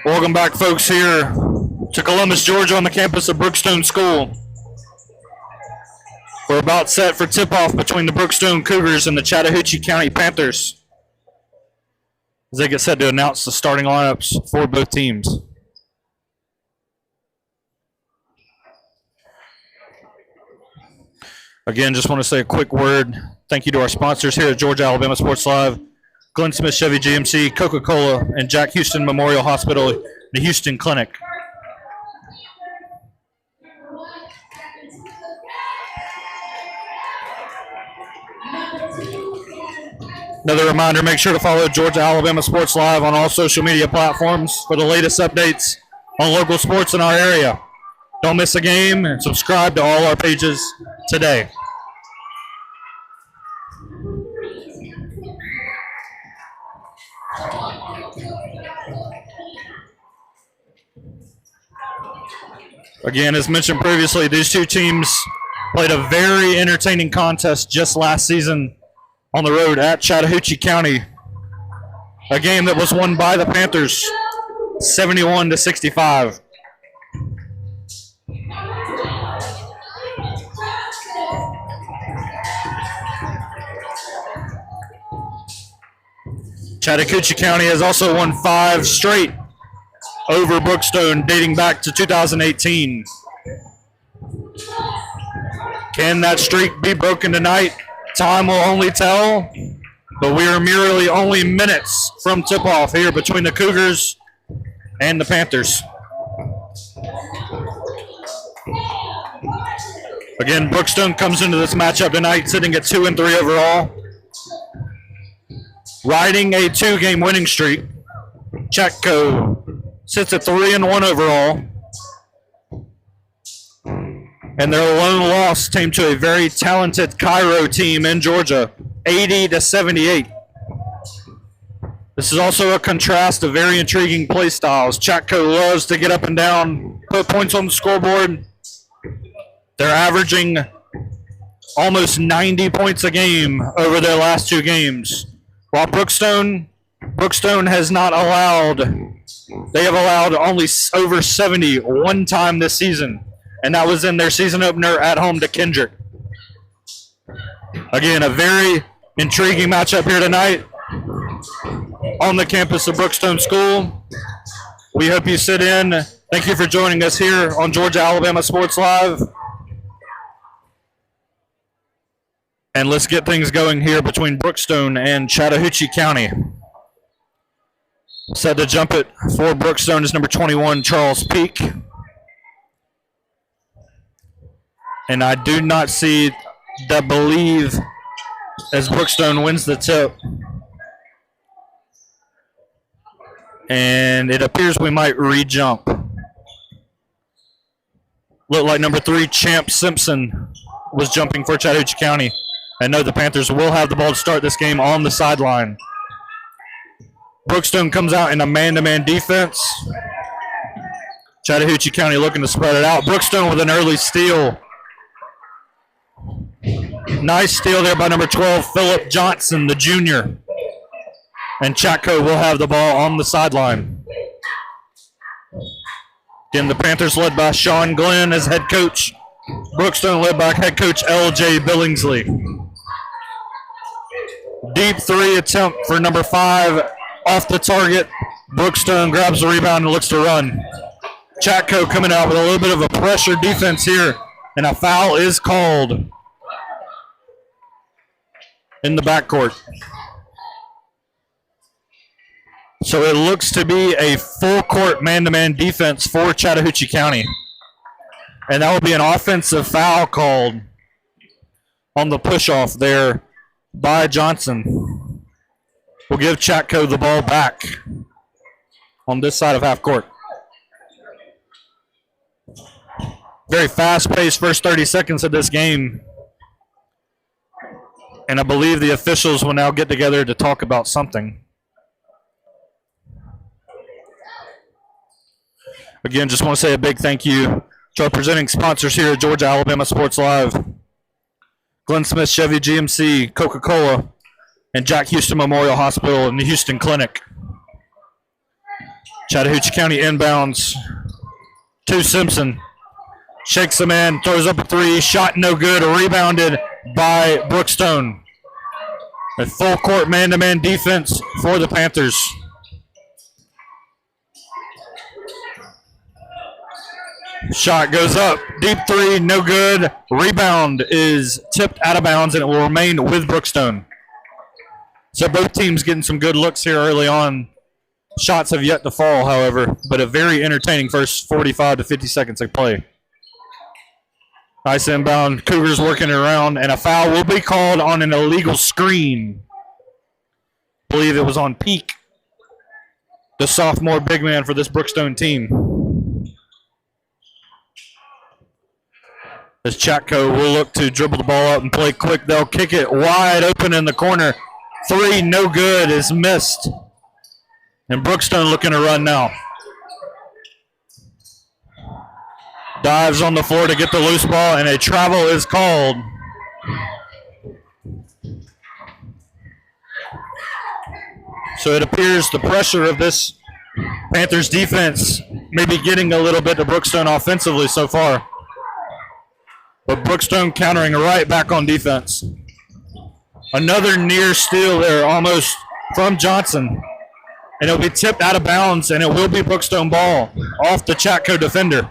Welcome back, folks, here to Columbus, Georgia on the campus of Brookstone School. We're about set for tip-off between the Brookstone Cougars and the Chattahoochee County Panthers as they get set to announce the starting lineups for both teams. Again, just want to say a quick word. Thank you to our sponsors here at Georgia Alabama Sports Live. Glenn Smith Chevy GMC, Coca-Cola, and Jack Houston Memorial Hospital, the Houston Clinic. Another reminder, make sure to follow Georgia Alabama Sports Live on all social media platforms for the latest updates on local sports in our area. Don't miss a game and subscribe to all our pages today. Again, as mentioned previously, these two teams played a very entertaining contest just last season on the road at Chattahoochee County. A game that was won by the Panthers, 71-65. Chattahoochee County has also won 5 straight over Brookstone dating back to 2018. Can that streak be broken tonight? Time will only tell, but we are merely only minutes from tip-off here between the Cougars and the Panthers. Again, Brookstone comes into this matchup tonight sitting at 2-3 overall, riding a 2-game winning streak. ChattCo sits at 3-1 overall, and their lone loss came to a very talented Cairo team in Georgia, 80-78. This is also a contrast of very intriguing play styles. ChattCo loves to get up and down, put points on the scoreboard. They're averaging almost 90 points a game over their last 2 games, while Brookstone has not allowed. They have allowed only over 70 one time this season, and that was in their season opener at home to Kendrick. Again, a very intriguing matchup here tonight on the campus of Brookstone School. We hope you sit in. Thank you for joining us here on Georgia Alabama Sports Live. And let's get things going here between Brookstone and Chattahoochee County. Set to jump it for Brookstone is number 21, Charles Peak. And I do not see the believe as Brookstone wins the tip. And it appears we might re-jump. Looked like number 3, Champ Simpson, was jumping for Chattahoochee County. And no, the Panthers will have the ball to start this game on the sideline. Brookstone comes out in a man-to-man defense. Chattahoochee County looking to spread it out. Brookstone with an early steal. Nice steal there by number 12, Philip Johnson, the junior. And ChattCo will have the ball on the sideline. Again, the Panthers led by Sean Glenn as head coach. Brookstone led by head coach L.J. Billingsley. Deep 3 attempt for number 5 off the target. Brookstone grabs the rebound and looks to run. ChattCo coming out with a little bit of a pressure defense here, and a foul is called in the backcourt. So it looks to be a full court man-to-man defense for Chattahoochee County. And that will be an offensive foul called on the push-off there by Johnson. We'll give ChattCo the ball back on this side of half court. Very fast-paced first 30 seconds of this game. And I believe the officials will now get together to talk about something. Again, just want to say a big thank you to our presenting sponsors here at Georgia Alabama Sports Live. Glenn Smith Chevy GMC, Coca-Cola, and Jack Houston Memorial Hospital and the Houston Clinic. Chattahoochee County inbounds to Simpson. Shakes the man, throws up a 3, shot no good, rebounded by Brookstone. A full court man-to-man defense for the Panthers. Shot goes up, deep 3, no good. Rebound is tipped out of bounds, and it will remain with Brookstone. So both teams getting some good looks here early on. Shots have yet to fall, however, but a very entertaining first 45 to 50 seconds of play. Nice inbound, Cougars working it around, and a foul will be called on an illegal screen. I believe it was on Peak, the sophomore big man for this Brookstone team. As ChattCo will look to dribble the ball up and play quick. They'll kick it wide open in the corner. 3, no good, is missed. And Brookstone looking to run now. Dives on the floor to get the loose ball, and a travel is called. So it appears the pressure of this Panthers defense may be getting a little bit to Brookstone offensively so far. But Brookstone countering right back on defense. Another near steal there, almost from Johnson. And it'll be tipped out of bounds, and it will be Brookstone ball off the ChattCo defender.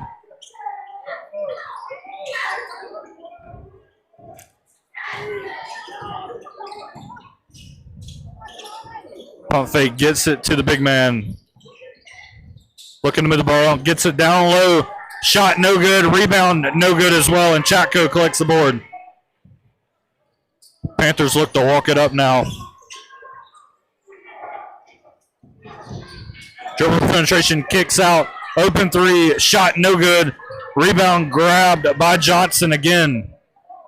Pump fake gets it to the big man. Looking to move the ball, gets it down low. Shot no good, rebound no good as well, and ChattCo collects the board. Panthers look to walk it up now. Dribble penetration, kicks out, open 3, shot no good. Rebound grabbed by Johnson again.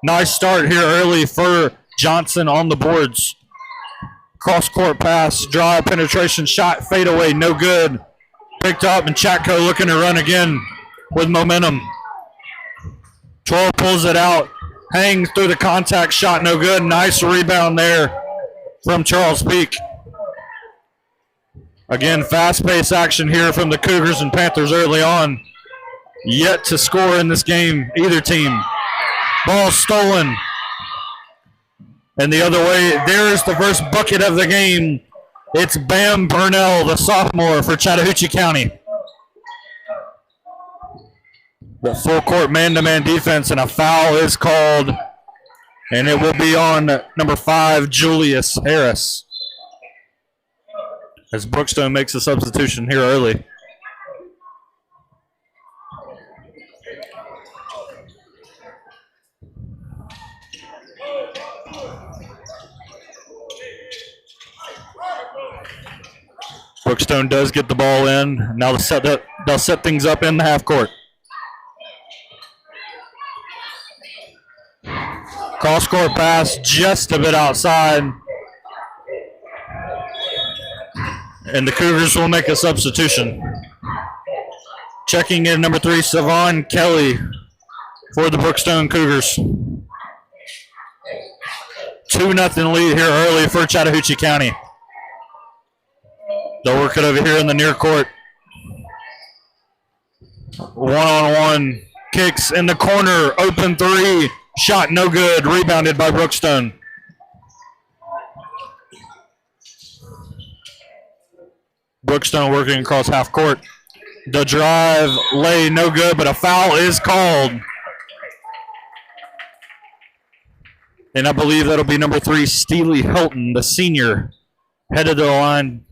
Nice start here early for Johnson on the boards. Cross-court pass, drive, penetration, shot, fade away, no good. Picked up, and ChattCo looking to run again with momentum. 12 pulls it out, hangs through the contact, shot no good. Nice rebound there from Charles Peak. Again, fast-paced action here from the Cougars and Panthers early on. Yet to score in this game, either team. Ball stolen. And the other way, there's the first bucket of the game. It's Bam Burnell, the sophomore for Chattahoochee County. The full court man-to-man defense, and a foul is called. And it will be on number 5, Julius Harris. As Brookstone makes a substitution here early. Brookstone does get the ball in. Now they'll set things up in the half court. Cross court pass just a bit outside. And the Cougars will make a substitution. Checking in number 3, Savon Kelly for the Brookstone Cougars. 2-0 lead here early for Chattahoochee County. They'll work it over here in the near court. One-on-one kicks in the corner. Open 3. Shot no good. Rebounded by Brookstone. Brookstone working across half court. The drive, lay, no good, but a foul is called. And I believe that'll be number 3, Steely Hilton, the senior, headed to the line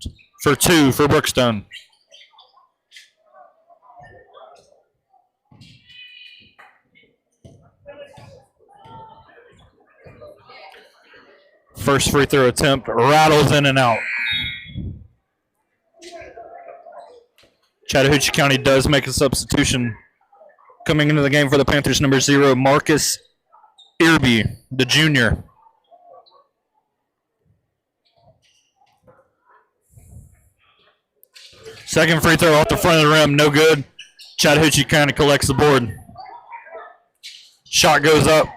for 2 for Brookstone. First free throw attempt rattles in and out. Chattahoochee County does make a substitution. Coming into the game for the Panthers, number 0, Marcus Irby, the junior. Second free throw off the front of the rim, no good. Chattahoochee County collects the board. Shot goes up.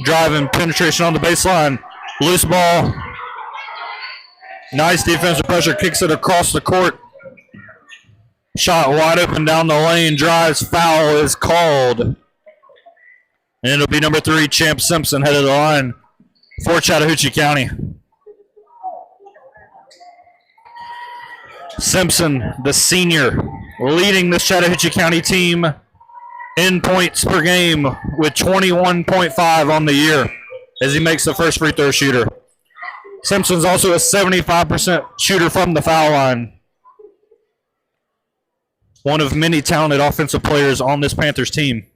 Driving, penetration on the baseline. Loose ball. Nice defensive pressure, kicks it across the court. Shot wide open down the lane, drives, foul is called. And it'll be number 3, Champ Simpson, headed to the line for Chattahoochee County. Simpson, the senior, leading this Chattahoochee County team in points per game with 21.5 on the year as he makes the first free throw shooter. Simpson's also a 75% shooter from the foul line. One of many talented offensive players on this Panthers team.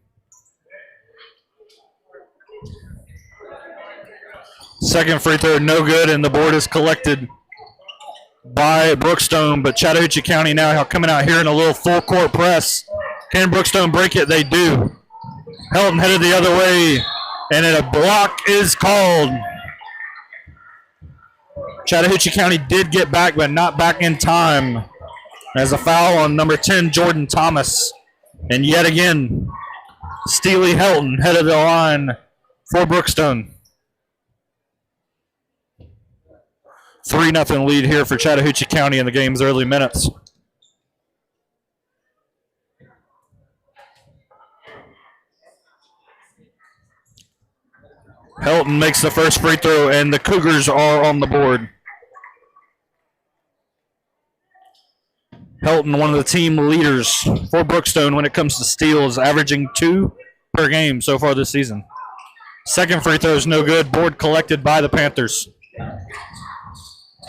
Second free throw, no good, and the board is collected by Brookstone, but Chattahoochee County now coming out here in a little full court press. Can Brookstone break it? They do. Helton headed the other way, and a block is called. Chattahoochee County did get back, but not back in time. As a foul on number 10, Jordan Thomas. And yet again, Steely Helton headed the line for Brookstone. 3-0 lead here for Chattahoochee County in the game's early minutes. Helton makes the first free throw, and the Cougars are on the board. Helton, one of the team leaders for Brookstone when it comes to steals, averaging 2 per game so far this season. Second free throw is no good. Board collected by the Panthers.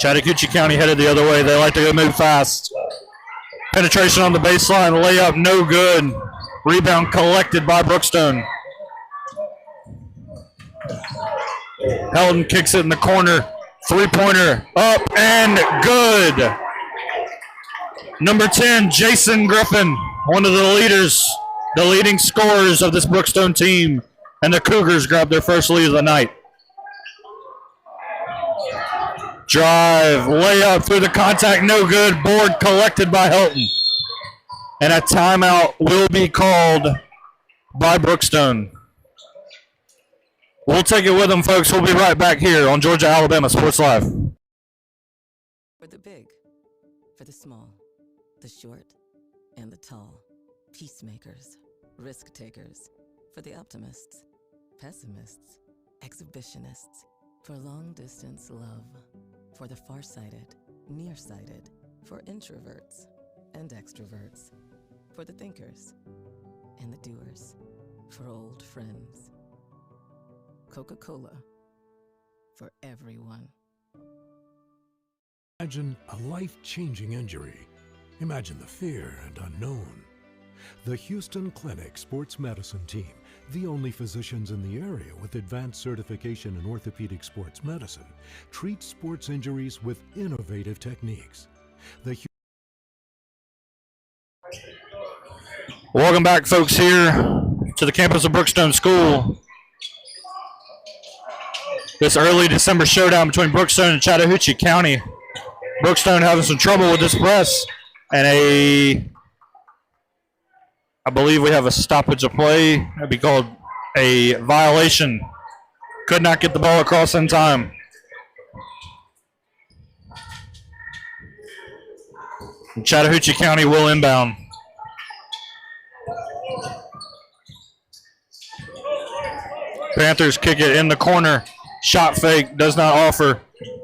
Chattahoochee County headed the other way. They like to go move fast. Penetration on the baseline. Layup no good. Rebound collected by Brookstone. Helton kicks it in the corner. Three-pointer up and good. Number 10, Jason Griffin, one of the leaders, the leading scorers of this Brookstone team. And the Cougars grab their first lead of the night. Drive, layup through the contact, no good. Board collected by Helton. And a timeout will be called by Brookstone. We'll take it with them, folks. We'll be right back here on Georgia Alabama Sports Live. For the big, for the small, the short, and the tall. Peacemakers, risk takers. For the optimists, pessimists, exhibitionists. For long distance love. For the farsighted, nearsighted. For introverts and extroverts. For the thinkers and the doers. For old friends. Coca-Cola. For everyone. Imagine a life-changing injury. Imagine the fear and unknown. The Houston Clinic Sports Medicine Team, the only physicians in the area with advanced certification in orthopedic sports medicine, treats sports injuries with innovative techniques. The Welcome back, folks, here to the campus of Brookstone School. This early December showdown between Brookstone and Chattahoochee County. Brookstone having some trouble with this press, and I believe we have a stoppage of play. That'd be called a violation. Could not get the ball across in time. And Chattahoochee County will inbound. Panthers kick it in the corner. Shot fake, does not offer.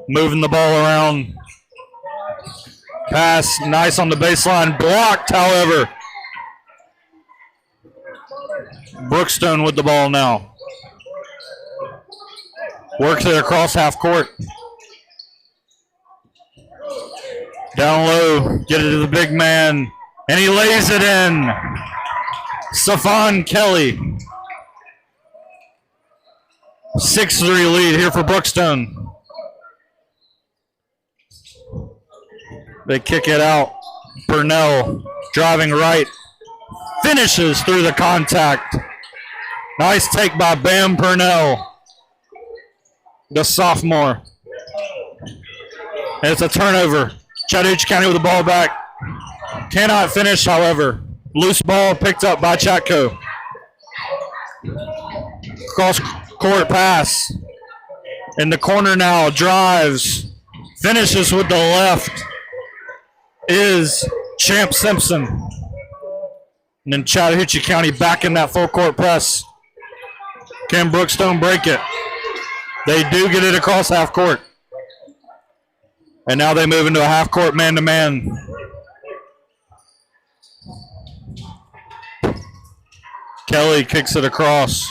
Moving the ball around. Pass, nice on the baseline. Blocked, however. Brookstone with the ball now. Works it across half court. Down low, get it to the big man, and he lays it in. Safan Kelly. 6-3 lead here for Brookstone. They kick it out. Purnell driving right. Finishes through the contact. Nice take by Bam Purnell, the sophomore. And it's a turnover. Chattahoochee County with the ball back. Cannot finish, however. Loose ball picked up by ChattCo. Cross court pass. In the corner now, drives. Finishes with the left. Is Champ Simpson. And then Chattahoochee County back in that full court press. Can Brookstone break it? They do get it across half court. And now they move into a half court man-to-man. Kelly kicks it across.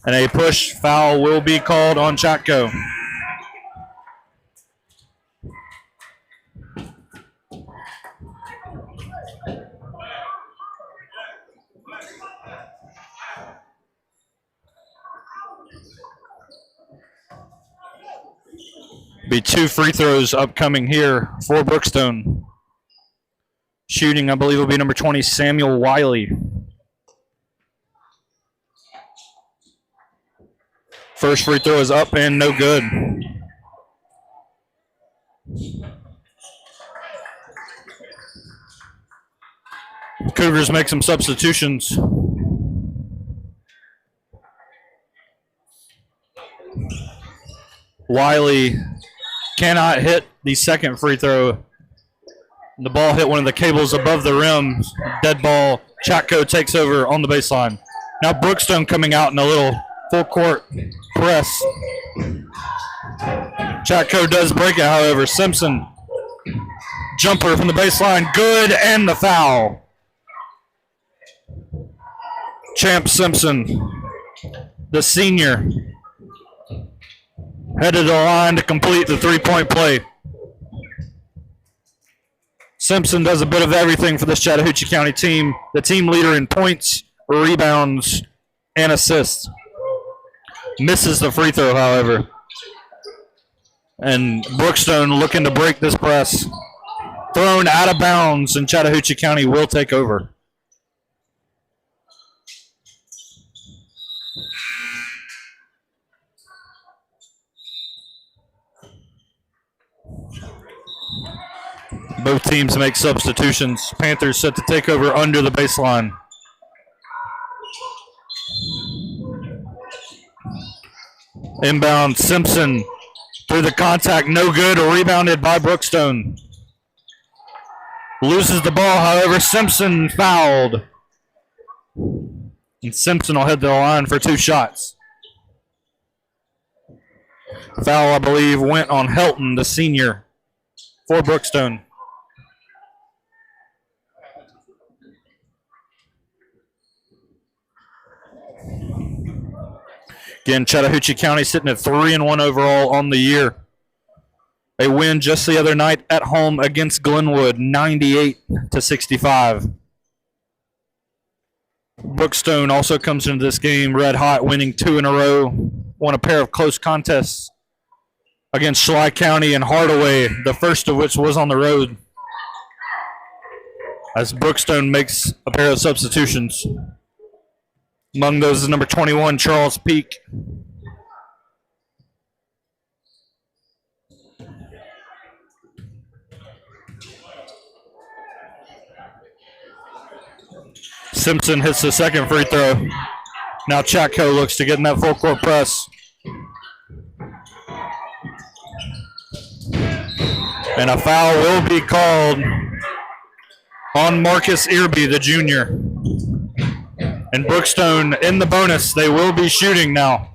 And a push foul will be called on ChattCo. Be 2 free throws upcoming here for Brookstone. Shooting, I believe, will be number 20, Samuel Wiley. First free throw is up and no good. Cougars make some substitutions. Wiley cannot hit the second free throw. The ball hit one of the cables above the rim. Dead ball. ChattCo takes over on the baseline. Now Brookstone coming out in a little full court press. ChattCo does break it, however. Simpson. Jumper from the baseline. Good, and the foul. Champ Simpson, the senior, headed to the line to complete the three-point play. Simpson does a bit of everything for this Chattahoochee County team. The team leader in points, rebounds, and assists. Misses the free throw, however. And Brookstone looking to break this press. Thrown out of bounds, and Chattahoochee County will take over. Both teams make substitutions. Panthers set to take over under the baseline. Inbound, Simpson through the contact, no good, rebounded by Brookstone. Loses the ball, however, Simpson fouled. And Simpson will head to the line for 2 shots. Foul, I believe, went on Helton, the senior, for Brookstone. Again, Chattahoochee County sitting at 3-1 overall on the year. They win just the other night at home against Glenwood, 98-65. Brookstone also comes into this game red hot, winning 2 in a row. Won a pair of close contests against Schley County and Hardaway, the first of which was on the road, as Brookstone makes a pair of substitutions. Among those is number 21, Charles Peak. Simpson hits the second free throw. Now ChattCo looks to get in that full court press. And a foul will be called on Marcus Irby, the junior. And Brookstone in the bonus. They will be shooting now.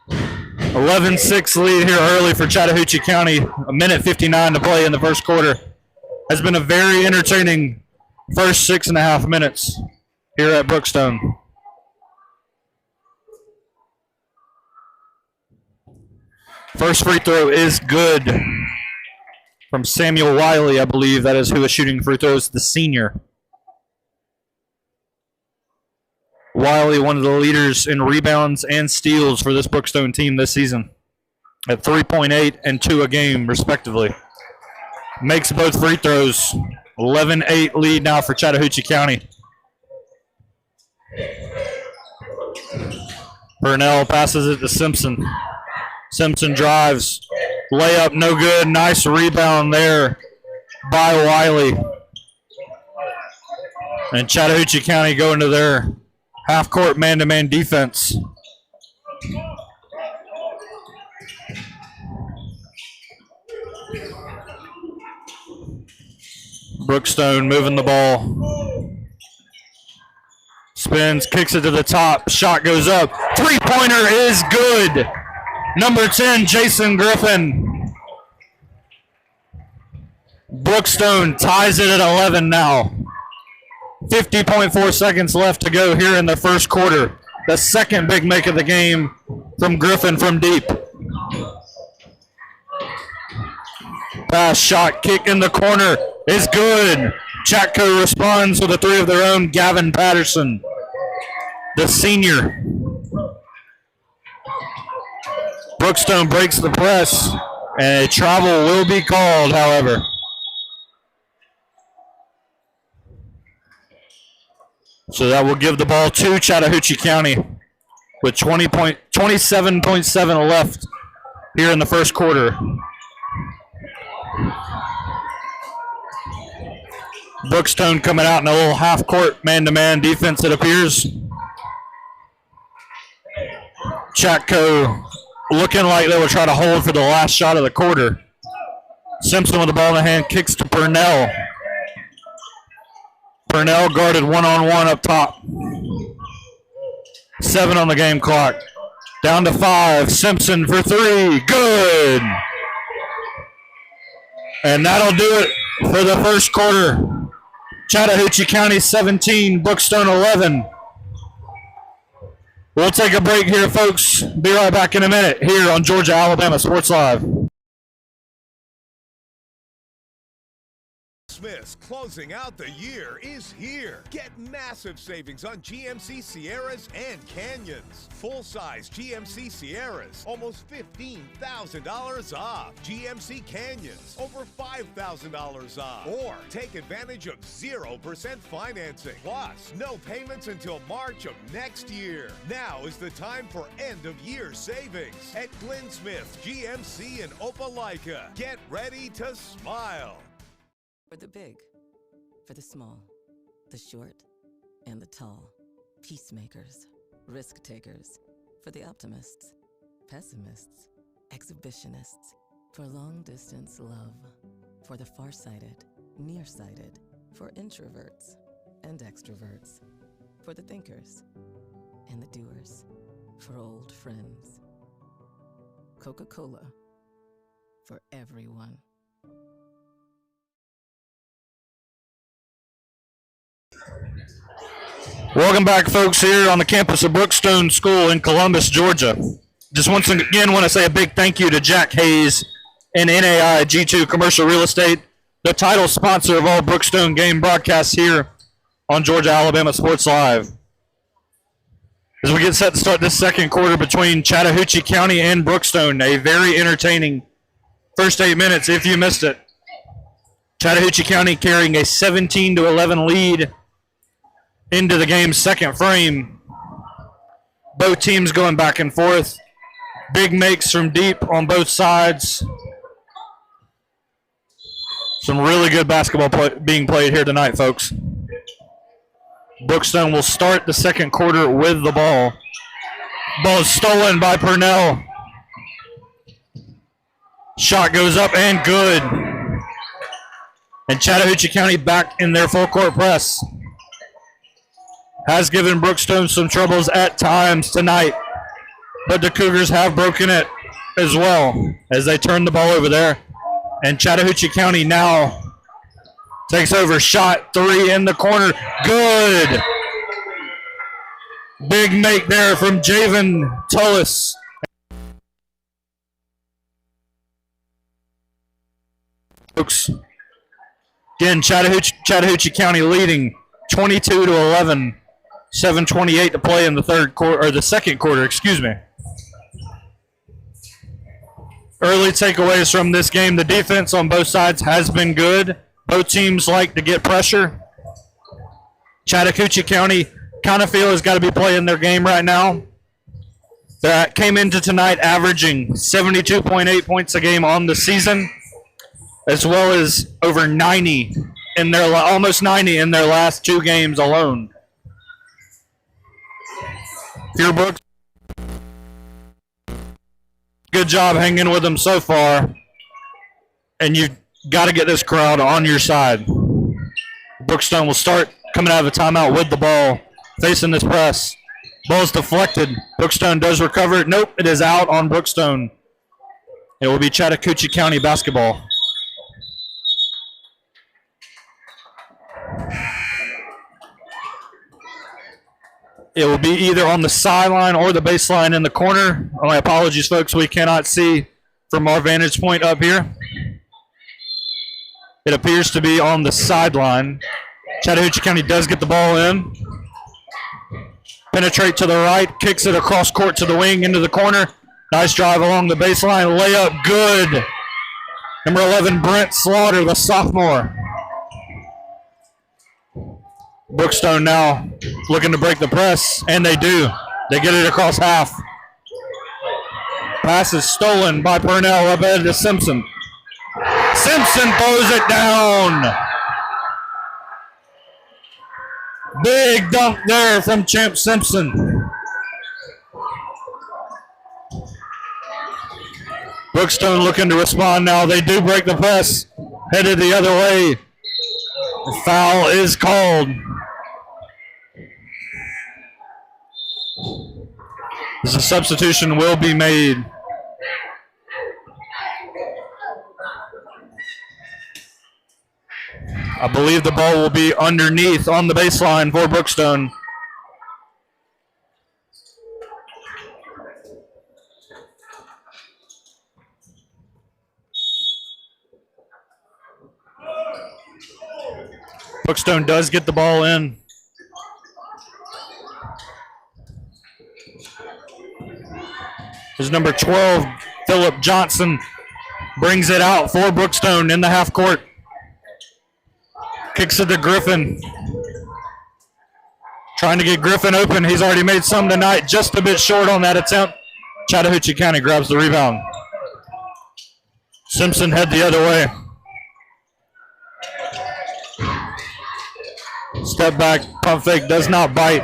11-6 lead here early for Chattahoochee County. A minute 59 to play in the first quarter. Has been a very entertaining first 6.5 minutes here at Brookstone. First free throw is good from Samuel Wiley, I believe that is who is shooting free throws, the senior. Wiley, one of the leaders in rebounds and steals for this Brookstone team this season at 3.8 and 2 a game, respectively. Makes both free throws. 11-8 lead now for Chattahoochee County. Purnell passes it to Simpson. Simpson drives. Layup no good. Nice rebound there by Wiley. And Chattahoochee County go into their half-court man-to-man defense. Brookstone moving the ball. Spins, kicks it to the top. Shot goes up. Three-pointer is good. Number 10, Jason Griffin. Brookstone ties it at 11 now. 50.4 seconds left to go here in the first quarter. The second big make of the game from Griffin from deep. Pass, shot, kick in the corner is good. ChattCo responds with a three of their own. Gavin Patterson, the senior. Brookstone breaks the press, and a travel will be called, however. So that will give the ball to Chattahoochee County with 27.7 left here in the first quarter. Brookstone coming out in a little half-court man-to-man defense, it appears. ChattCo looking like they will try to hold for the last shot of the quarter. Simpson with the ball in the hand, kicks to Purnell. Purnell guarded one-on-one up top. 7 on the game clock. Down to 5. Simpson for 3. Good. And that'll do it for the first quarter. Chattahoochee County 17, Brookstone 11. We'll take a break here, folks. Be right back in a minute here on Georgia Alabama Sports Live. Christmas closing out the year is here. Get massive savings on GMC Sierras and Canyons. Full-size GMC Sierras, almost $15,000 off. GMC Canyons, over $5,000 off. Or take advantage of 0% financing. Plus, no payments until March of next year. Now is the time for end-of-year savings at Glenn Smith GMC in Opelika. Get ready to smile. For the big, for the small, the short, and the tall. Peacemakers, risk takers. For the optimists, pessimists, exhibitionists. For long distance love. For the farsighted, nearsighted. For introverts and extroverts. For the thinkers and the doers. For old friends. Coca-Cola. For everyone. Welcome back, folks, here on the campus of Brookstone School in Columbus, Georgia. Just once again want to say a big thank you to Jack Hayes and NAI G2 Commercial Real Estate, the title sponsor of all Brookstone game broadcasts here on Georgia Alabama Sports Live. as we get set to start this second quarter between Chattahoochee County and Brookstone. A very entertaining first 8 minutes if you missed it. Chattahoochee County carrying a 17-11 lead into the game's second frame. Both teams going back and forth. Big makes from deep on both sides. Some really good basketball being played here tonight, folks. Brookstone will start the second quarter with the ball. Ball is stolen by Purnell. Shot goes up and good. And Chattahoochee County back in their full court press. Has given Brookstone some troubles at times tonight, but the Cougars have broken it as well as they turn the ball over there. And Chattahoochee County now takes over. Shot three in the corner. Good. Big make there from Javen Tullis. Folks, again, Chattahoochee County leading 22-11. 7:28 to play in the third quarter, or the second quarter, excuse me. Early takeaways from this game: the defense on both sides has been good. Both teams like to get pressure. Chattahoochee County kind of feel has got to be playing their game right now. That came into tonight averaging 72.8 points a game on the season, as well as over 90 in their almost 90 in their last two games alone. Brooks, good job hanging with them so far, and you've got to get this crowd on your side. Brookstone will start coming out of a timeout with the ball, facing this press. Ball's deflected. Brookstone does recover it. Nope, it is out on Brookstone. It will be Chattahoochee County basketball. It will be either on the sideline or the baseline in the corner. My apologies, folks. We cannot see from our vantage point up here. It appears to be on the sideline. Chattahoochee County does get the ball in. Penetrate to the right. Kicks it across court to the wing into the corner. Nice drive along the baseline. Layup good. Number 11, Brent Slaughter, the sophomore. Brookstone now looking to break the press, and they do. They get it across half. Pass is stolen by Purnell up ahead to Simpson. Simpson throws it down. Big dunk there from Champ Simpson. Brookstone looking to respond now. They do break the press. Headed the other way. The foul is called. As a substitution will be made. I believe the ball will be underneath on the baseline for Brookstone. Brookstone does get the ball in. His number 12, Phillip Johnson, brings it out for Brookstone in the half court. Kicks it to Griffin. Trying to get Griffin open. He's already made some tonight, just a bit short on that attempt. Chattahoochee County grabs the rebound. Simpson head the other way. Step back, pump fake, does not bite.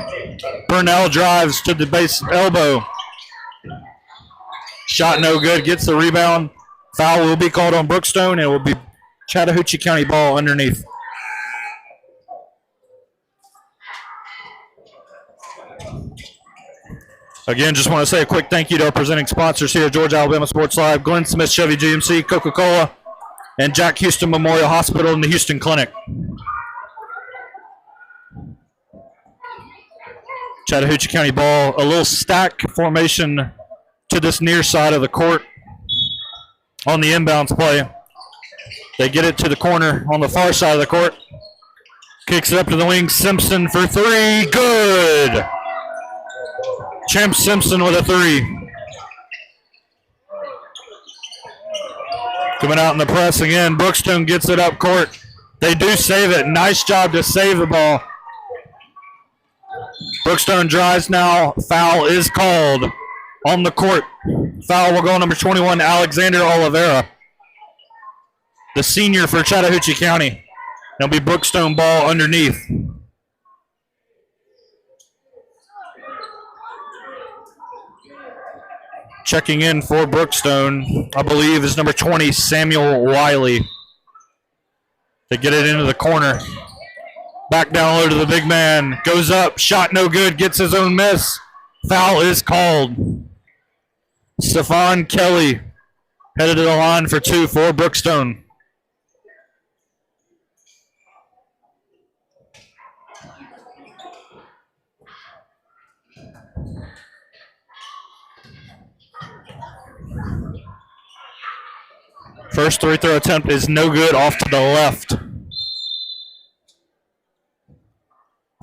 Purnell drives to the base elbow. Shot no good, gets the rebound. Foul will be called on Brookstone. It will be Chattahoochee County ball underneath. Again, just want to say a quick thank you to our presenting sponsors here at Georgia Alabama Sports Live, Glenn Smith Chevy GMC, Coca-Cola, and Jack Houston Memorial Hospital and the Houston Clinic. Chattahoochee County ball, a little stack formation to this near side of the court on the inbounds play. They get it to the corner on the far side of the court. Kicks it up to the wing. Simpson for three. Good. Champ Simpson with a three. Coming out in the press again. Brookstone gets it up court. They do save it. Nice job to save the ball. Brookstone drives now. Foul is called on the court. Foul will go on number 21, Alexander Oliveira, the senior for Chattahoochee County. It'll be Brookstone ball underneath. Checking in for Brookstone, I believe, is number 20, Samuel Wiley. To get it into the corner. Back down low to the big man. Goes up, shot no good, gets his own miss. Foul is called. Stephon Kelly headed to the line for two for Brookstone. First free throw attempt is no good, off to the left.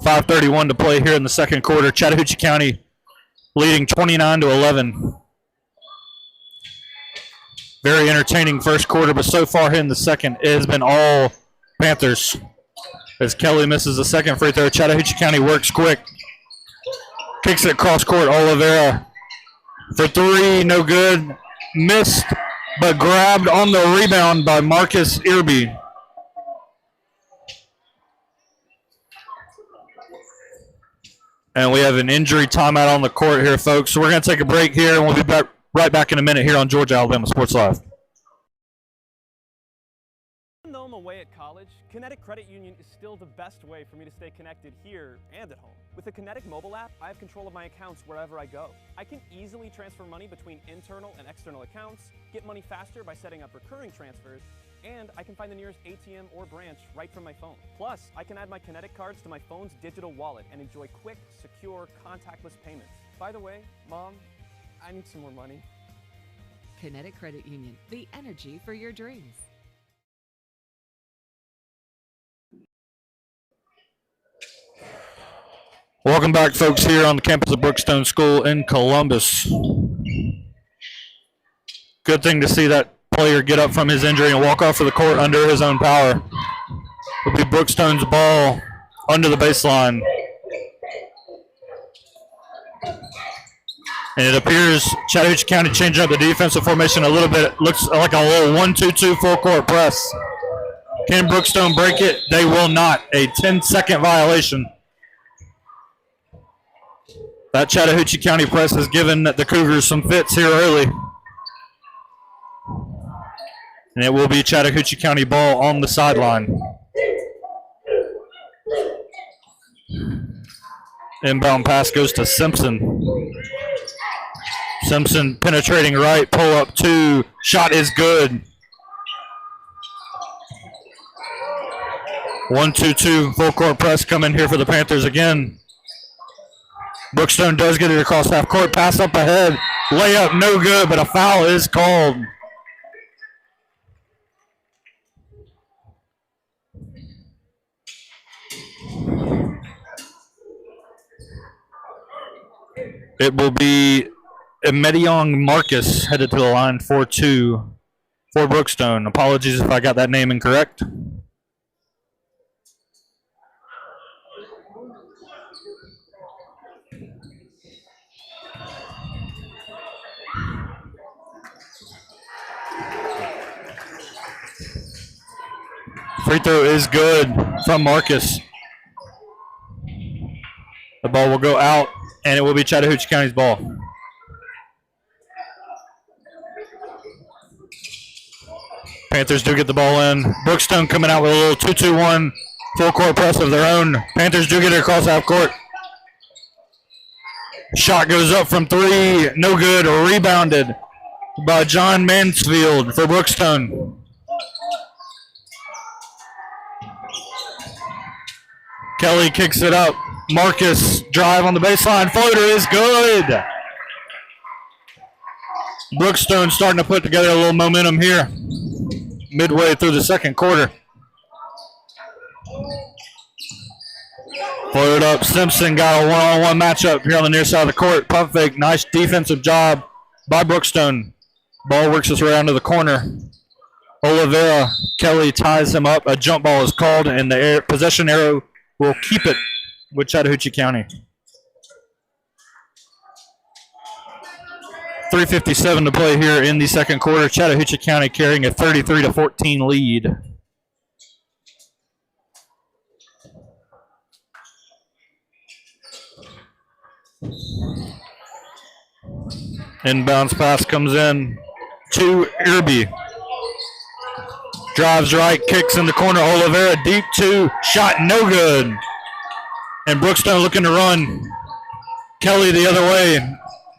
5:31 to play here in the second quarter. Chattahoochee County leading 29-11. Very entertaining first quarter, but so far here in the second, it has been all Panthers. As Kelly misses the second free throw, Chattahoochee County works quick. Kicks it cross court, Oliveira for three, no good. Missed, but grabbed on the rebound by Marcus Irby. And we have an injury timeout on the court here, folks. So we're going to take a break here, and we'll be right back in a minute here on Georgia Alabama Sports Live. Even though I'm away at college, Kinetic Credit Union is still the best way for me to stay connected here and at home. With the Kinetic mobile app, I have control of my accounts wherever I go. I can easily transfer money between internal and external accounts, get money faster by setting up recurring transfers, and I can find the nearest ATM or branch right from my phone. Plus, I can add my Kinetic cards to my phone's digital wallet and enjoy quick, secure, contactless payments. By the way, Mom, I need some more money. Kinetic Credit Union, the energy for your dreams. Welcome back, folks, here on the campus of Brookstone School in Columbus. Good thing to see that player get up from his injury and walk off of the court under his own power. It'll be Brookstone's ball under the baseline. And it appears Chattahoochee County changing up the defensive formation a little bit. It looks like a little 1-2-2 full court press. Can Brookstone break it? They will not. A 10-second violation. That Chattahoochee County press has given the Cougars some fits here early. And it will be Chattahoochee County ball on the sideline. Inbound pass goes to Simpson. Simpson penetrating right, pull up two, shot is good. 1-2-2 full court press coming here for the Panthers again. Brookstone does get it across half court, pass up ahead, layup no good, but a foul is called. It will be Emediong Marcus headed to the line for two for Brookstone. Apologies if I got that name incorrect. Free throw is good from Marcus. The ball will go out, and it will be Chattahoochee County's ball. Panthers do get the ball in. Brookstone coming out with a little 2-2-1 full court press of their own. Panthers do get it across half court. Shot goes up from three, no good, rebounded by John Mansfield for Brookstone. Kelly kicks it up. Marcus drive on the baseline. Floater is good. Brookstone starting to put together a little momentum here midway through the second quarter. Floated up. Simpson got a one-on-one matchup here on the near side of the court. Pump fake. Nice defensive job by Brookstone. Ball works its way down to the corner. Oliveira, Kelly ties him up. A jump ball is called, and the possession arrow will keep it with Chattahoochee County. 3:57 to play here in the second quarter. Chattahoochee County carrying a 33-14 lead. Inbounds pass comes in to Irby. Drives right, kicks in the corner. Oliveira deep two, shot no good. And Brookstone looking to run. Kelly the other way.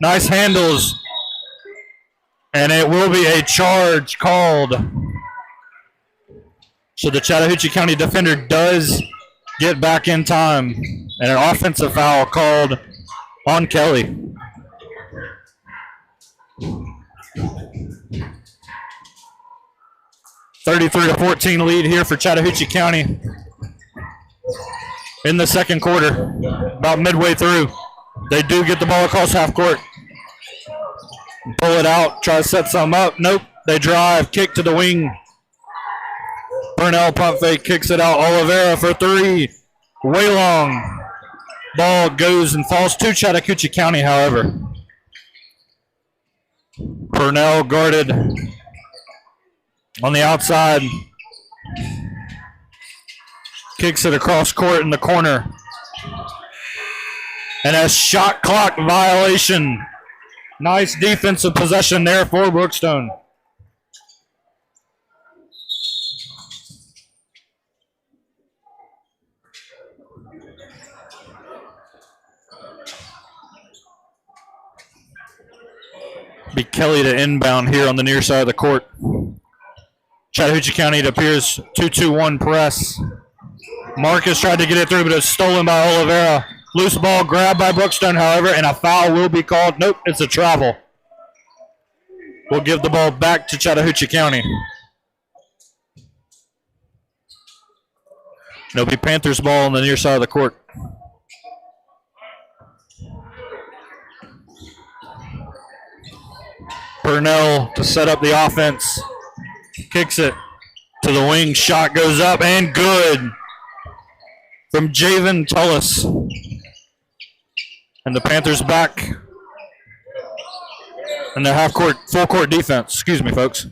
Nice handles. And it will be a charge called. So the Chattahoochee County defender does get back in time. And an offensive foul called on Kelly. (33-14) lead here for Chattahoochee County in the second quarter. About midway through, they do get the ball across half court. Pull it out, try to set some up. Nope. They drive, kick to the wing. Purnell pump fake, kicks it out. Oliveira for three. Way long. Ball goes and falls to Chattahoochee County, however. Purnell guarded on the outside. Kicks it across court in the corner. And a shot clock violation. Nice defensive possession there for Brookstone. Be Kelly to inbound here on the near side of the court. Chattahoochee County, it appears 2-2-1 press. Marcus tried to get it through, but it was stolen by Oliveira. Loose ball grabbed by Brookstone, however, and a foul will be called. Nope, it's a travel. We'll give the ball back to Chattahoochee County. It'll be Panthers ball on the near side of the court. Purnell to set up the offense. Kicks it to the wing. Shot goes up and good from Javen Tullis. And the Panthers back in their half court, full court defense. Excuse me, folks.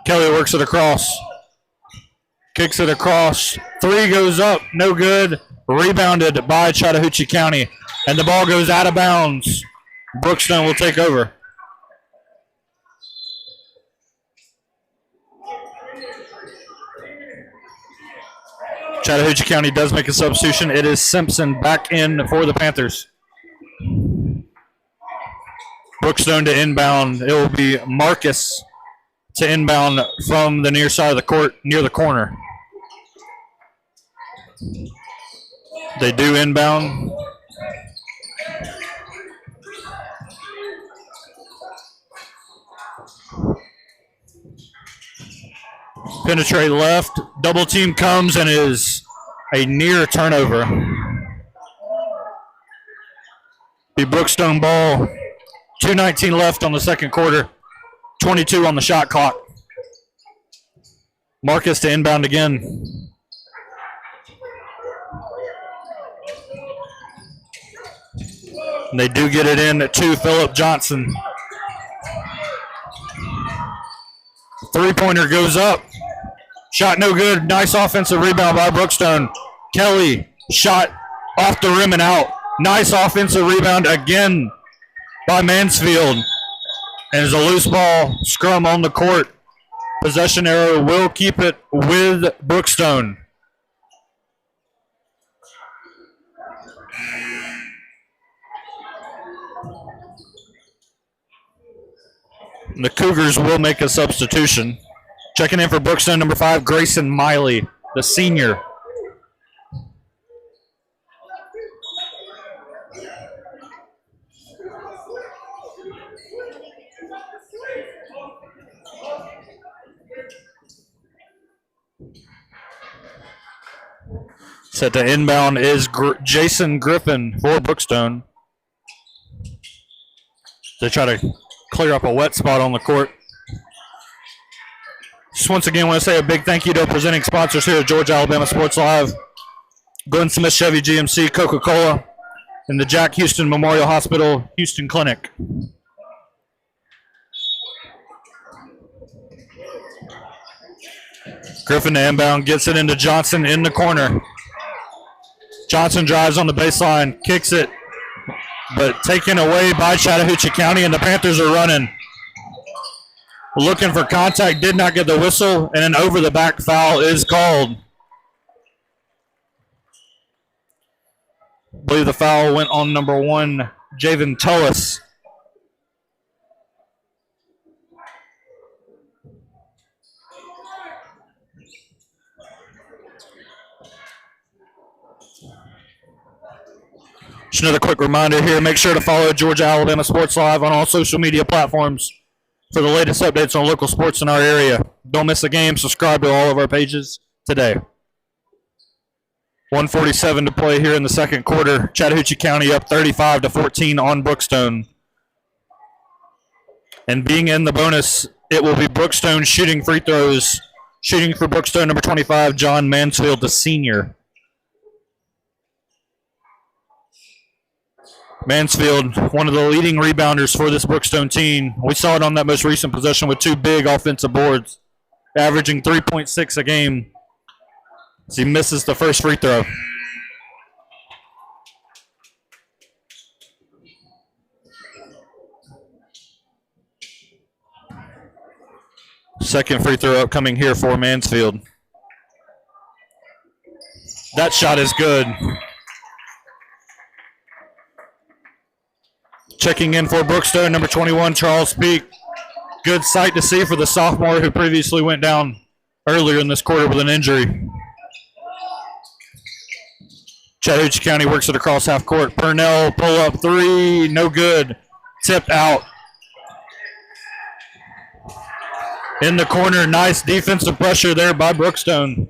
Kelly works it across. Kicks it across. Three goes up. No good. Rebounded by Chattahoochee County. And the ball goes out of bounds. Brookstone will take over. Chattahoochee County does make a substitution. It is Simpson back in for the Panthers. Brookstone to inbound. It will be Marcus to inbound from the near side of the court, near the corner. They do inbound. Penetrate left. Double team comes and is a near turnover. The Brookstone ball. 2:19 left on the second quarter. 22 on the shot clock. Marcus to inbound again. And they do get it in to Phillip Johnson. Three-pointer goes up. Shot no good. Nice offensive rebound by Brookstone. Kelly shot off the rim and out. Nice offensive rebound again by Mansfield. And there's a loose ball scrum on the court. Possession arrow will keep it with Brookstone. The Cougars will make a substitution. Checking in for Brookstone, number 5, Grayson Miley, the senior. Set to inbound is Jason Griffin for Brookstone. They try to clear up a wet spot on the court. Just once again, want to say a big thank you to our presenting sponsors here at Georgia Alabama Sports Live. Glenn Smith Chevy GMC, Coca-Cola, and the Jack Houston Memorial Hospital Houston Clinic. Griffin to inbound, gets it into Johnson in the corner. Johnson drives on the baseline, kicks it, but taken away by Chattahoochee County, and the Panthers are running. Looking for contact, did not get the whistle, and an over-the-back foul is called. I believe the foul went on number 1, Javen Tullis. Just another quick reminder here, make sure to follow Georgia Alabama Sports Live on all social media platforms for the latest updates on local sports in our area. Don't miss a game. Subscribe to all of our pages today. 1:47 to play here in the second quarter. Chattahoochee County up 35-14 on Brookstone. And being in the bonus, it will be Brookstone shooting free throws. Shooting for Brookstone, number 25, John Mansfield, the senior. Mansfield, one of the leading rebounders for this Brookstone team. We saw it on that most recent possession with 2 big offensive boards, averaging 3.6 a game as he misses the first free throw. Second free throw upcoming here for Mansfield. That shot is good. Checking in for Brookstone, number 21, Charles Peak. Good sight to see for the sophomore who previously went down earlier in this quarter with an injury. Chattahoochee County works it across half court. Purnell pull up 3, no good. Tipped out. In the corner, nice defensive pressure there by Brookstone.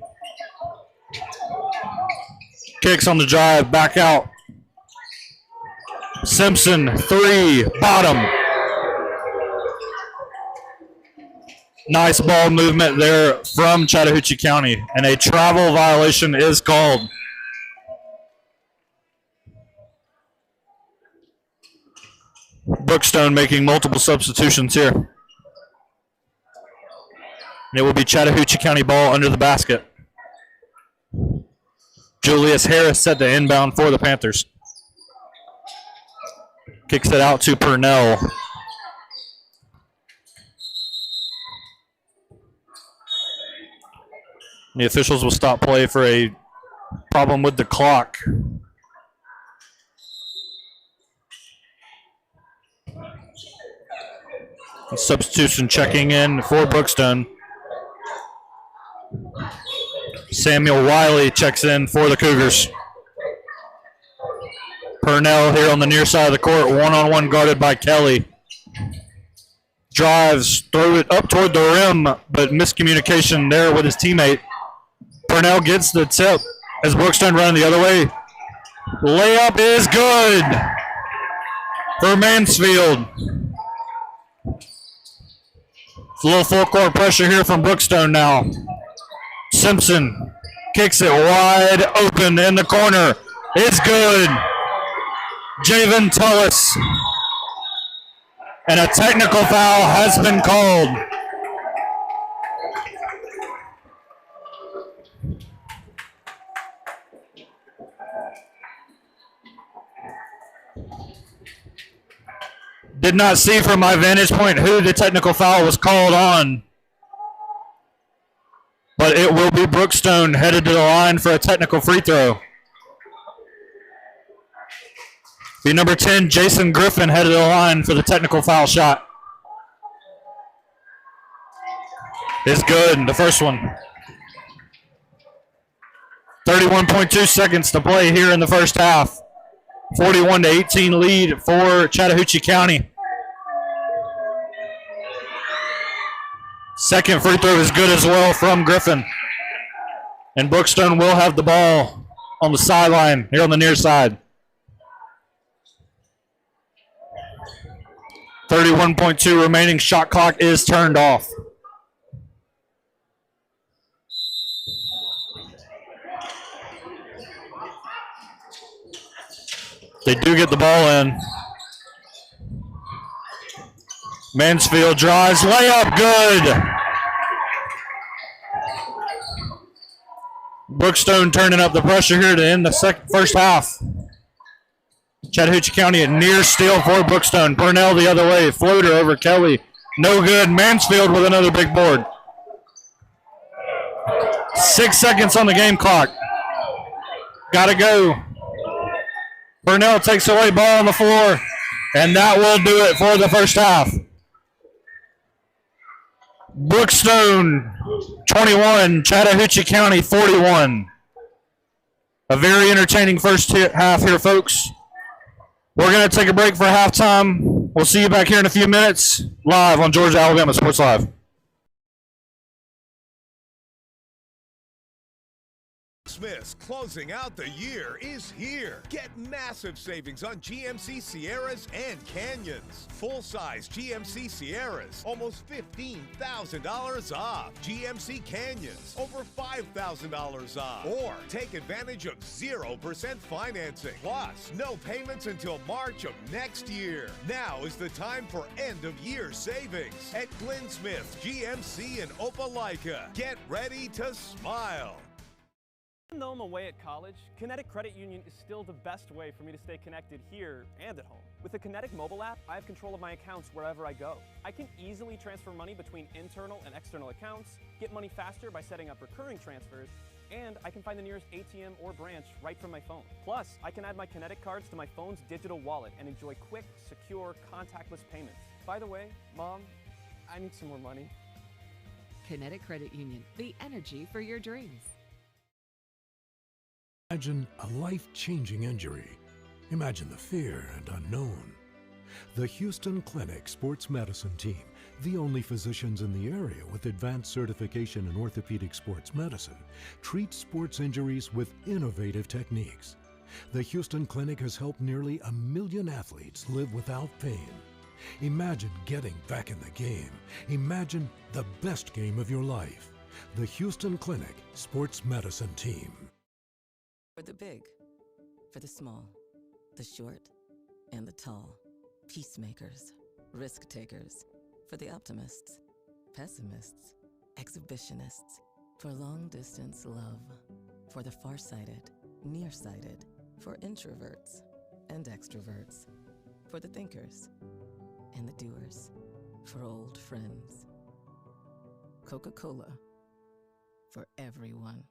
Kicks on the drive, back out. Simpson, 3, bottom. Nice ball movement there from Chattahoochee County, and a travel violation is called. Brookstone making multiple substitutions here. And it will be Chattahoochee County ball under the basket. Julius Harris set to inbound for the Panthers. Kicks it out to Purnell. The officials will stop play for a problem with the clock. Substitution checking in for Brookstone. Samuel Wiley checks in for the Cougars. Purnell here on the near side of the court, one-on-one guarded by Kelly. Drives, throw it up toward the rim, but miscommunication there with his teammate. Purnell gets the tip as Brookstone running the other way. Layup is good for Mansfield. It's a little full court pressure here from Brookstone now. Simpson kicks it wide open in the corner. It's good. Javen Tullis. And a technical foul has been called. Did not see from my vantage point who the technical foul was called on. But it will be Brookstone headed to the line for a technical free throw. Be number 10, Jason Griffin, headed to the line for the technical foul shot. Is good, the first one. 31.2 seconds to play here in the first half. 41-18 lead for Chattahoochee County. Second free throw is good as well from Griffin. And Brookstone will have the ball on the sideline here on the near side. 31.2 remaining. Shot clock is turned off. They do get the ball in. Mansfield drives, layup, good. Brookstone turning up the pressure here to end the first half. Chattahoochee County a near steal for Brookstone. Purnell the other way, floater over Kelly. No good. Mansfield with another big board. 6 seconds on the game clock. Gotta go. Purnell takes away ball on the floor, and that will do it for the first half. Brookstone 21, Chattahoochee County 41. A very entertaining first half here, folks. We're going to take a break for halftime. We'll see you back here in a few minutes, live on Georgia Alabama Sports Live. Christmas closing out the year is here. Get massive savings on GMC Sierras and Canyons. Full-size GMC Sierras, almost $15,000 off. GMC Canyons, over $5,000 off. Or take advantage of 0% financing. Plus, no payments until March of next year. Now is the time for end-of-year savings at Glenn Smith GMC in Opelika. Get ready to smile. Even though I'm away at college, Kinetic Credit Union is still the best way for me to stay connected here and at home. With the Kinetic mobile app, I have control of my accounts wherever I go. I can easily transfer money between internal and external accounts, get money faster by setting up recurring transfers, and I can find the nearest ATM or branch right from my phone. Plus, I can add my Kinetic cards to my phone's digital wallet and enjoy quick, secure, contactless payments. By the way, Mom, I need some more money. Kinetic Credit Union, the energy for your dreams. Imagine a life-changing injury. Imagine the fear and unknown. The Houston Clinic Sports Medicine Team, the only physicians in the area with advanced certification in orthopedic sports medicine, treats sports injuries with innovative techniques. The Houston Clinic has helped nearly 1 million athletes live without pain. Imagine getting back in the game. Imagine the best game of your life. The Houston Clinic Sports Medicine Team. For the big, for the small, the short, and the tall. Peacemakers, risk takers. For the optimists, pessimists, exhibitionists. For long distance love. For the farsighted, nearsighted. For introverts and extroverts. For the thinkers and the doers. For old friends. Coca-Cola. For everyone.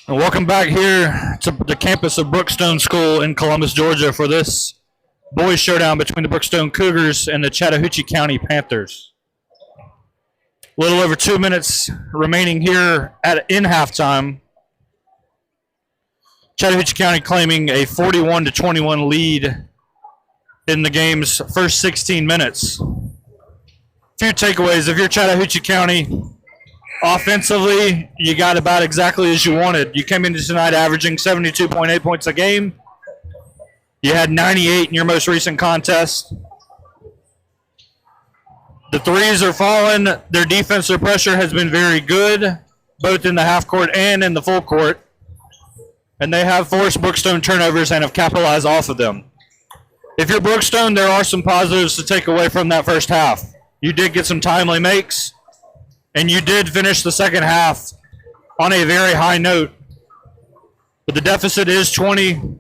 And welcome back here to the campus of Brookstone School in Columbus, Georgia for this boys showdown between the Brookstone Cougars and the Chattahoochee County Panthers. A little over 2 minutes remaining here in halftime. Chattahoochee County claiming a 41-21 lead in the game's first 16 minutes. A few takeaways. If you're Chattahoochee County, offensively, you got about exactly as you wanted. You came into tonight averaging 72.8 points a game. You had 98 in your most recent contest. The threes are falling. Their defensive pressure has been very good, both in the half court and in the full court. And they have forced Brookstone turnovers and have capitalized off of them. If you're Brookstone, there are some positives to take away from that first half. You did get some timely makes, and you did finish the second half on a very high note. But the deficit is 20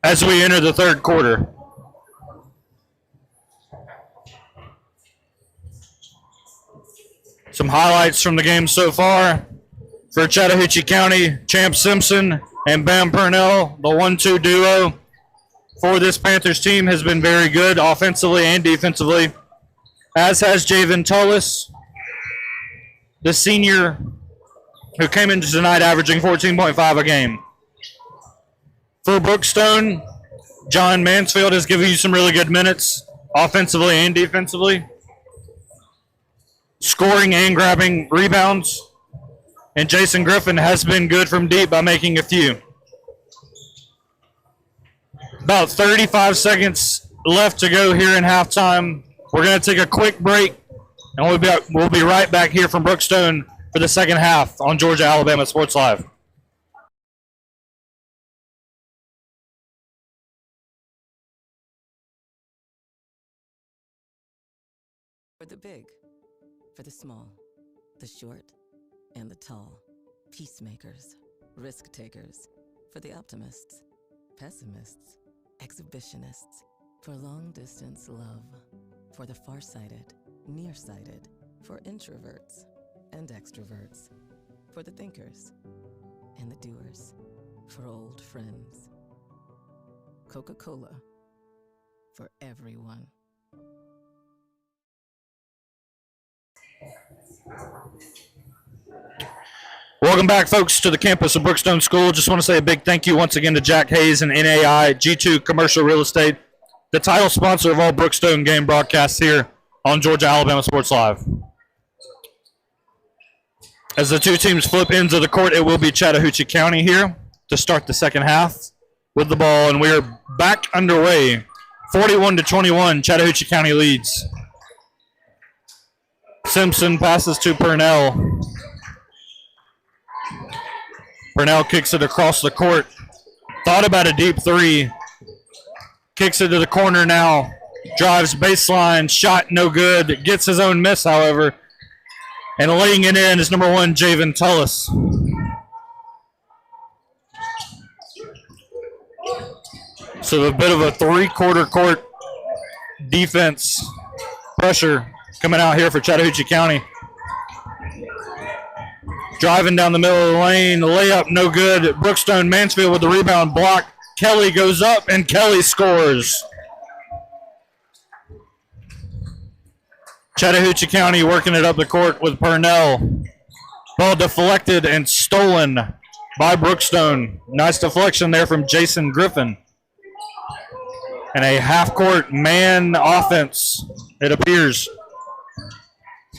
as we enter the third quarter. Some highlights from the game so far. For Chattahoochee County, Champ Simpson and Bam Purnell, the 1-2 duo for this Panthers team has been very good offensively and defensively, as has Javen Tullis, the senior who came into tonight averaging 14.5 a game. For Brookstone, John Mansfield has given you some really good minutes offensively and defensively, scoring and grabbing rebounds. And Jason Griffin has been good from deep by making a few. About 35 seconds left to go here in halftime. We're going to take a quick break, and we'll be right back here from Brookstone for the second half on Georgia Alabama Sports Live. For the big, for the small, the short, and the tall, peacemakers, risk takers, for the optimists, pessimists, exhibitionists, for long distance love, for the farsighted, nearsighted, for introverts and extroverts, for the thinkers and the doers, for old friends. Coca-Cola, for everyone. Welcome back, folks, to the campus of Brookstone School. Just want to say a big thank you once again to Jack Hayes and NAI G2 Commercial Real Estate, the title sponsor of all Brookstone game broadcasts here on Georgia Alabama Sports Live. As the two teams flip ends of the court, it will be Chattahoochee County here to start the second half with the ball, and we are back underway. 41-21, Chattahoochee County leads. Simpson passes to Purnell. Purnell kicks it across the court. Thought about a deep three. Kicks it to the corner now. Drives baseline. Shot no good. Gets his own miss, however. And laying it in is number 1, Javen Tullis. So a bit of a three-quarter court defense pressure coming out here for Chattahoochee County. Driving down the middle of the lane, the layup no good. Brookstone Mansfield with the rebound block. Kelly goes up and Kelly scores. Chattahoochee County working it up the court with Purnell. Ball deflected and stolen by Brookstone. Nice deflection there from Jason Griffin. And a half-court man offense, it appears.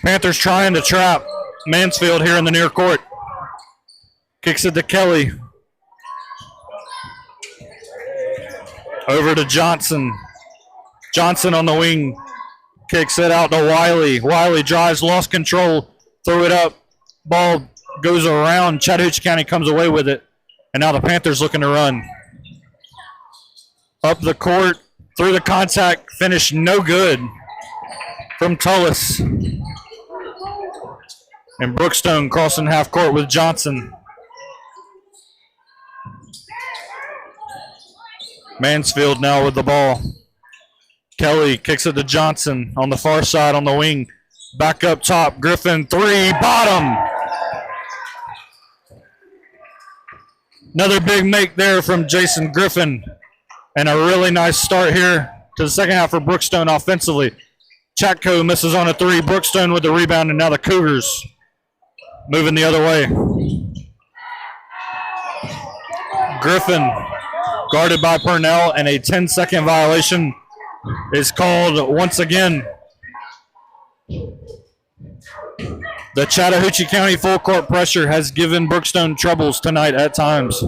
Panthers trying to trap Mansfield here in the near court. Kicks it to Kelly. Over to Johnson. Johnson on the wing. Kicks it out to Wiley. Wiley drives, lost control. Threw it up. Ball goes around. Chattahoochee County comes away with it. And now the Panthers looking to run. Up the court. Through the contact. Finish no good from Tullis. And Brookstone crossing half court with Johnson. Mansfield now with the ball. Kelly kicks it to Johnson on the far side on the wing. Back up top. Griffin, three, bottom. Another big make there from Jason Griffin. And a really nice start here to the second half for Brookstone offensively. ChattCo misses on a three. Brookstone with the rebound, and now the Cougars moving the other way. Griffin guarded by Purnell, and a 10-second violation is called once again. The Chattahoochee County full court pressure has given Brookstone troubles tonight at times.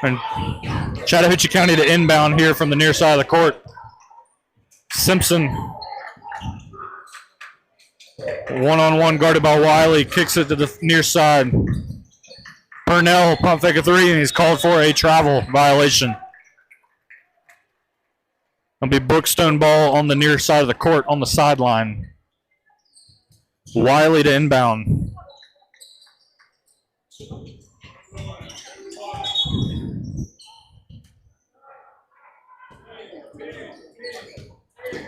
And Chattahoochee County to inbound here from the near side of the court. Simpson, one-on-one guarded by Wiley, kicks it to the near side. Purnell pump fake a three, and he's called for a travel violation. It'll be Brookstone ball on the near side of the court on the sideline. Wiley to inbound.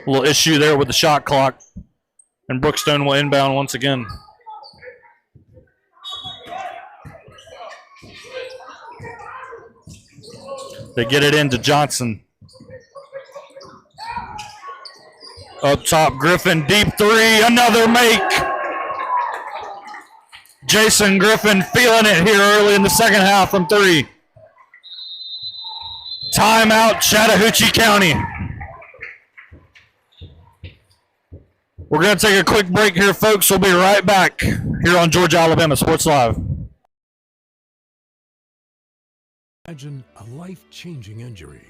A little issue there with the shot clock, and Brookstone will inbound once again. They get it into Johnson. Up top, Griffin, deep three, another make. Jason Griffin feeling it here early in the second half from three. Timeout, Chattahoochee County. We're going to take a quick break here, folks. We'll be right back here on Georgia Alabama Sports Live. Imagine a life-changing injury.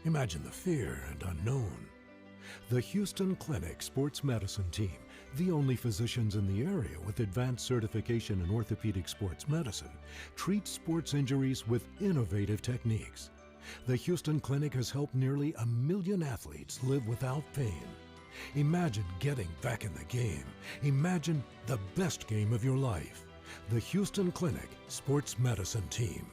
Imagine the fear and unknown. The Houston Clinic Sports Medicine Team, the only physicians in the area with advanced certification in orthopedic sports medicine, treats sports injuries with innovative techniques. The Houston Clinic has helped nearly 1 million athletes live without pain. Imagine getting back in the game. Imagine the best game of your life. The Houston Clinic Sports Medicine Team.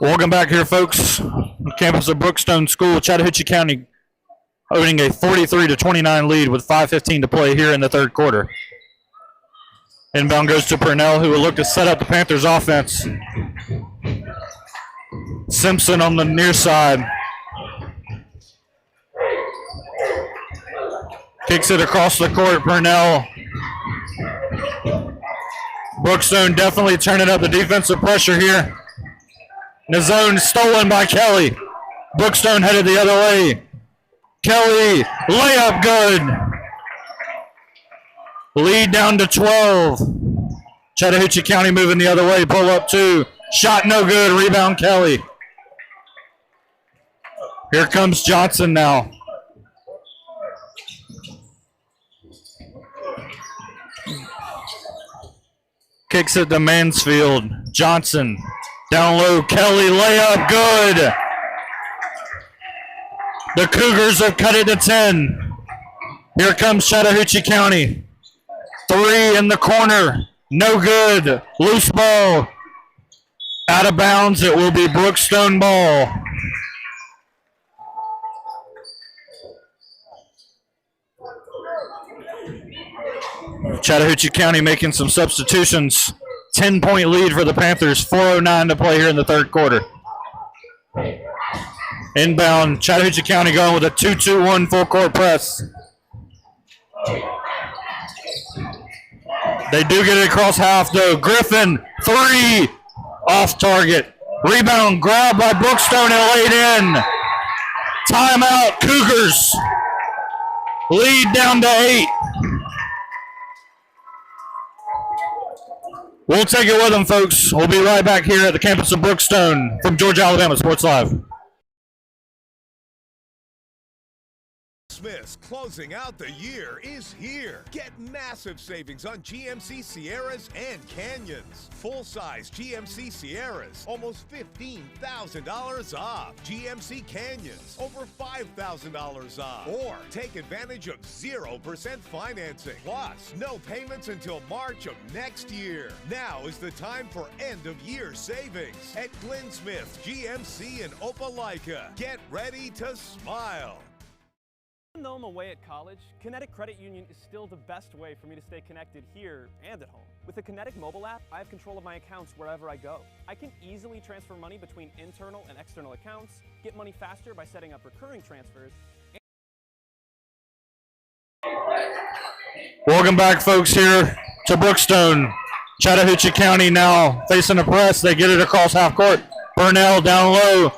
Welcome back here, folks. On the campus of Brookstone School, Chattahoochee County owning a 43-29 lead with 5:15 to play here in the third quarter. Inbound goes to Purnell, who will look to set up the Panthers' offense. Simpson on the near side. Kicks it across the court, Purnell. Brookstone definitely turning up the defensive pressure here. The zone stolen by Kelly. Brookstone headed the other way. Kelly, layup good. Lead down to 12. Chattahoochee County moving the other way. Pull up two. Shot no good. Rebound Kelly. Here comes Johnson now. Kicks it to Mansfield. Johnson. Down low, Kelly, layup, good. The Cougars have cut it to 10. Here comes Chattahoochee County. Three in the corner, no good. Loose ball, out of bounds. It will be Brookstone ball. Chattahoochee County making some substitutions. 10-point lead for the Panthers, 4:09 to play here in the third quarter. Inbound, Chattahoochee County going with a 2-2-1 full court press. They do get it across half though. Griffin, three, off target. Rebound grabbed by Brookstone and laid in. Timeout, Cougars. Lead down to 8. We'll take it with them, folks. We'll be right back here at the campus of Brookstone from Georgia Alabama Sports Live. Christmas closing out the year is here. Get massive savings on GMC Sierras and Canyons. Full-size GMC Sierras, almost $15,000 off. GMC Canyons, over $5,000 off. Or take advantage of 0% financing. Plus, no payments until March of next year. Now is the time for end-of-year savings at Glenn Smith GMC in Opelika. Get ready to smile. Even though I'm away at college, Kinetic Credit Union is still the best way for me to stay connected here and at home. With the Kinetic mobile app, I have control of my accounts wherever I go. I can easily transfer money between internal and external accounts, get money faster by setting up recurring transfers. Welcome back, folks, here to Brookstone. Chattahoochee County now facing the press. They get it across half court. Burnell down low.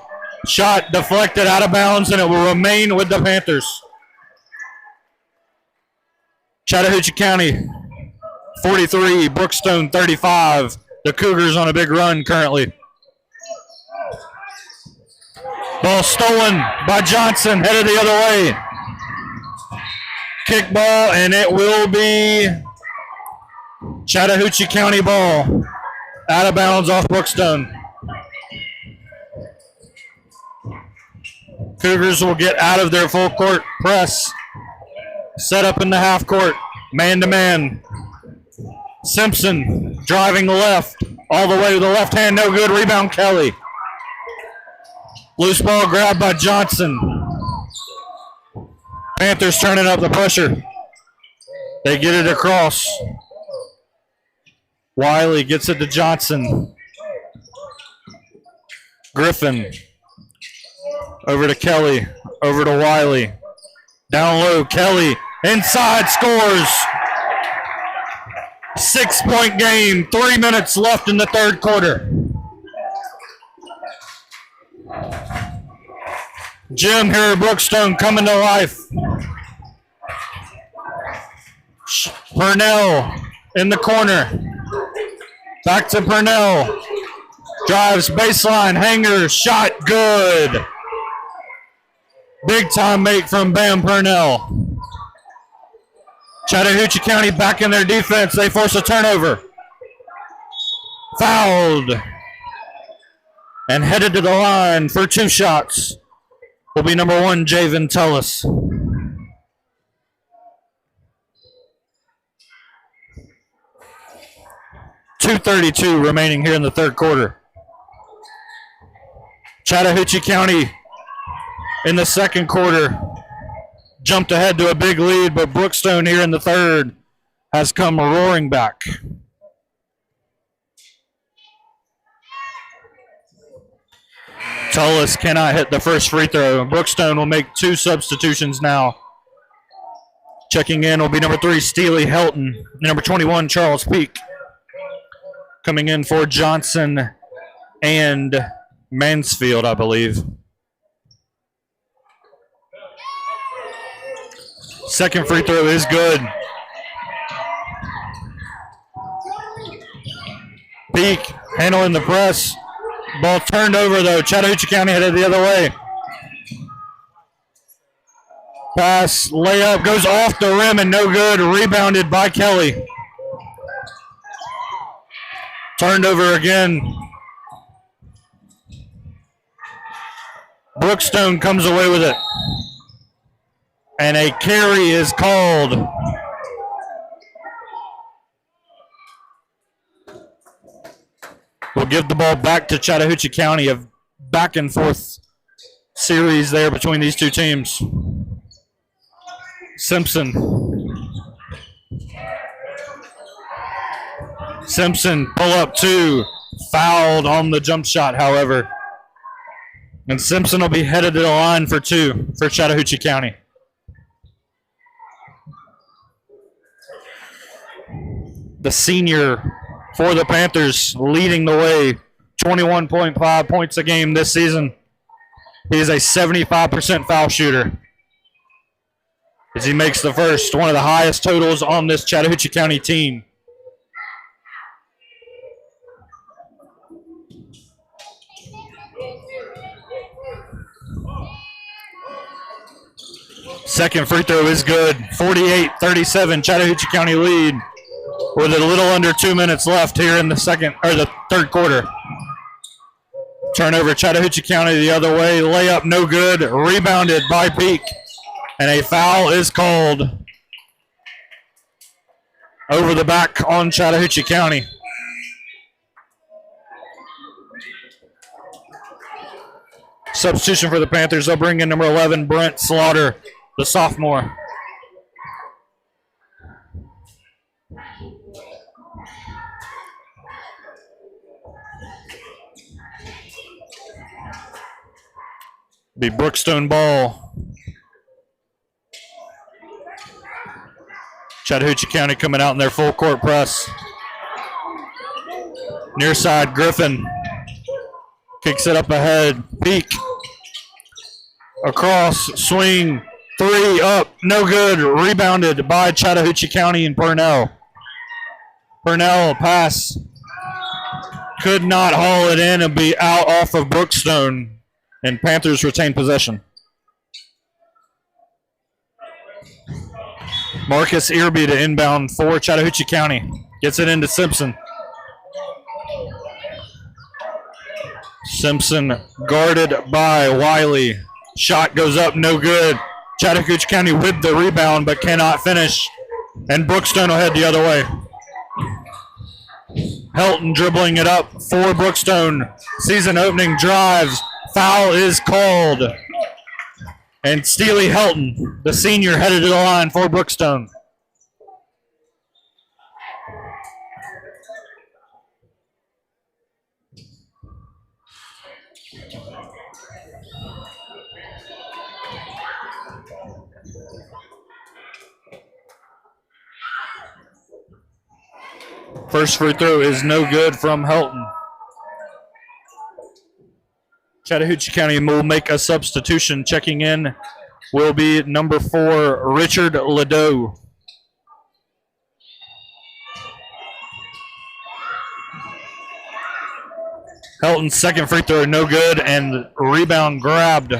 Shot deflected out of bounds, and it will remain with the Panthers. Chattahoochee County 43, Brookstone 35. The Cougars on a big run currently. Ball stolen by Johnson, headed the other way. Kick ball, and it will be Chattahoochee County ball. Out of bounds off Brookstone. Cougars will get out of their full court press. Set up in the half court. Man to man. Simpson driving left. All the way to the left hand. No good. Rebound Kelly. Loose ball grabbed by Johnson. Panthers turning up the pressure. They get it across. Wiley gets it to Johnson. Griffin. Over to Kelly. Over to Wiley. Down low, Kelly. Inside, scores. 6-point game. 3 minutes left in the third quarter. Jim here at Brookstone coming to life. Purnell in the corner. Back to Purnell. Drives baseline, hanger, shot, good. Big time make from Bam Purnell. Chattahoochee County back in their defense. They force a turnover. Fouled. And headed to the line for 2 shots will be number 1, Javen Tullis. .232 remaining here in the third quarter. Chattahoochee County in the second quarter jumped ahead to a big lead, but Brookstone here in the third has come roaring back. Tullis cannot hit the first free throw. Brookstone will make 2 substitutions now. Checking in will be number 3, Steely Helton. Number 21, Charles Peak. Coming in for Johnson and Mansfield, I believe. Second free throw is good. Peak handling the press. Ball turned over though. Chattahoochee County headed the other way. Pass, layup, goes off the rim and no good. Rebounded by Kelly. Turned over again. Brookstone comes away with it. And a carry is called. We'll give the ball back to Chattahoochee County. A back and forth series there between these two teams. Simpson. Simpson, pull up 2. Fouled on the jump shot, however. And Simpson will be headed to the line for 2 for Chattahoochee County. The senior for the Panthers leading the way. 21.5 points a game this season. He is a 75% foul shooter. As he makes the first, one of the highest totals on this Chattahoochee County team. Second free throw is good. 48-37, Chattahoochee County lead with a little under 2 minutes left here in the third quarter. Turnover, Chattahoochee County the other way. Layup no good. Rebounded by Peak. And a foul is called over the back on Chattahoochee County. Substitution for the Panthers. They'll bring in number 11, Brent Slaughter. the sophomore. Be Brookstone ball. Chattahoochee County coming out in their full court press. Near side, Griffin kicks it up ahead. Peak. Across, swing, three, up, no good. Rebounded by Chattahoochee County and Purnell. Purnell pass. Could not haul it in and be out off of Brookstone. And Panthers retain possession. Marcus Irby to inbound for Chattahoochee County. Gets it into Simpson. Simpson guarded by Wiley. Shot goes up, no good. Chattahoochee County with the rebound but cannot finish. And Brookstone will head the other way. Helton dribbling it up for Brookstone. Season opening drives. Foul is called. And Steely Helton, the senior, headed to the line for Brookstone. First free throw is no good from Helton. Chattahoochee County will make a substitution. Checking in will be number 4, Richard Ledoux. Helton's second free throw, no good, and rebound grabbed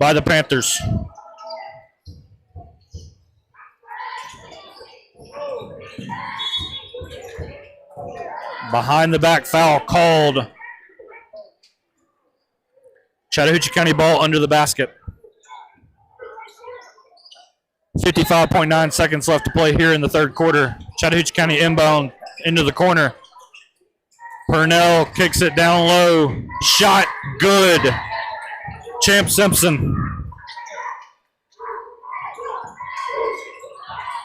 by the Panthers. Behind the back foul called. Chattahoochee County ball under the basket. 55.9 seconds left to play here in the third quarter. Chattahoochee County inbound into the corner. Purnell kicks it down low. Shot good. Champ Simpson.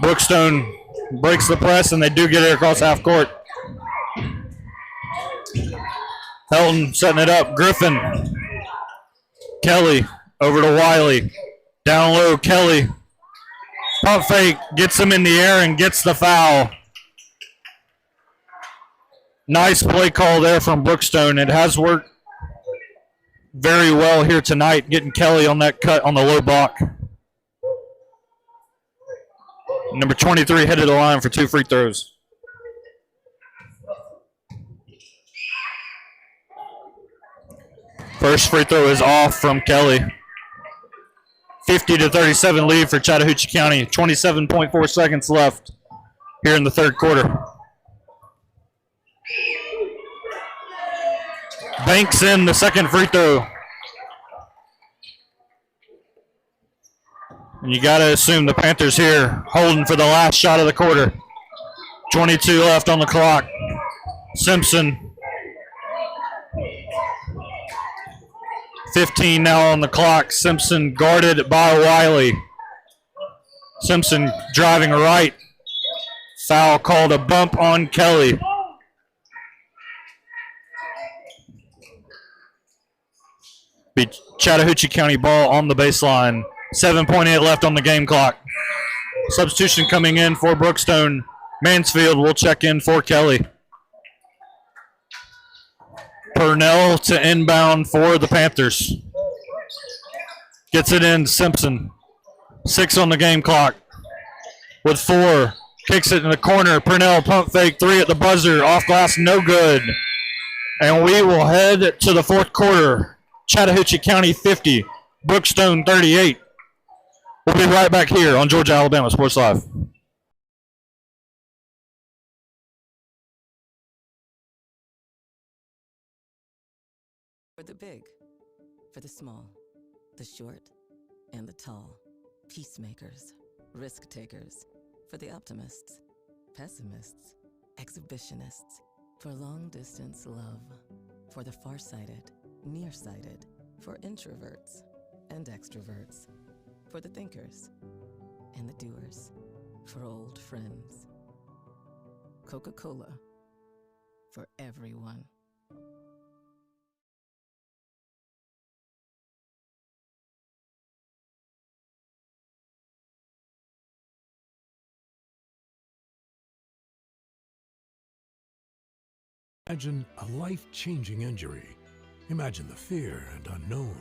Brookstone breaks the press and they do get it across half court. Helton setting it up. Griffin. Kelly over to Wiley. Down low, Kelly. Pump fake, gets him in the air and gets the foul. Nice play call there from Brookstone. It has worked very well here tonight, getting Kelly on that cut on the low block. Number 23 headed to the line for 2 free throws. First free throw is off from Kelly. 50-37 lead for Chattahoochee County. 27.4 seconds left here in the third quarter. Banks in the second free throw. And you got to assume the Panthers here holding for the last shot of the quarter. 22 left on the clock. Simpson. 15 now on the clock. Simpson guarded by Wiley. Simpson driving right. Foul called, a bump on Kelly. Be Chattahoochee County ball on the baseline. 7.8 left on the game clock. Substitution coming in for Brookstone. Mansfield will check in for Kelly. Purnell to inbound for the Panthers. Gets it in, Simpson. 6 on the game clock. With 4. Kicks it in the corner. Purnell pump fake 3 at the buzzer. Off glass, no good. And we will head to the fourth quarter. Chattahoochee County 50. Brookstone 38. We'll be right back here on Georgia Alabama Sports Live. For the big, for the small, the short, and the tall. Peacemakers, risk takers. For the optimists, pessimists, exhibitionists. For long distance love. For the farsighted, nearsighted. For introverts and extroverts. for the thinkers, and the doers, for old friends. Coca-Cola, for everyone. Imagine a life-changing injury. Imagine the fear and unknown.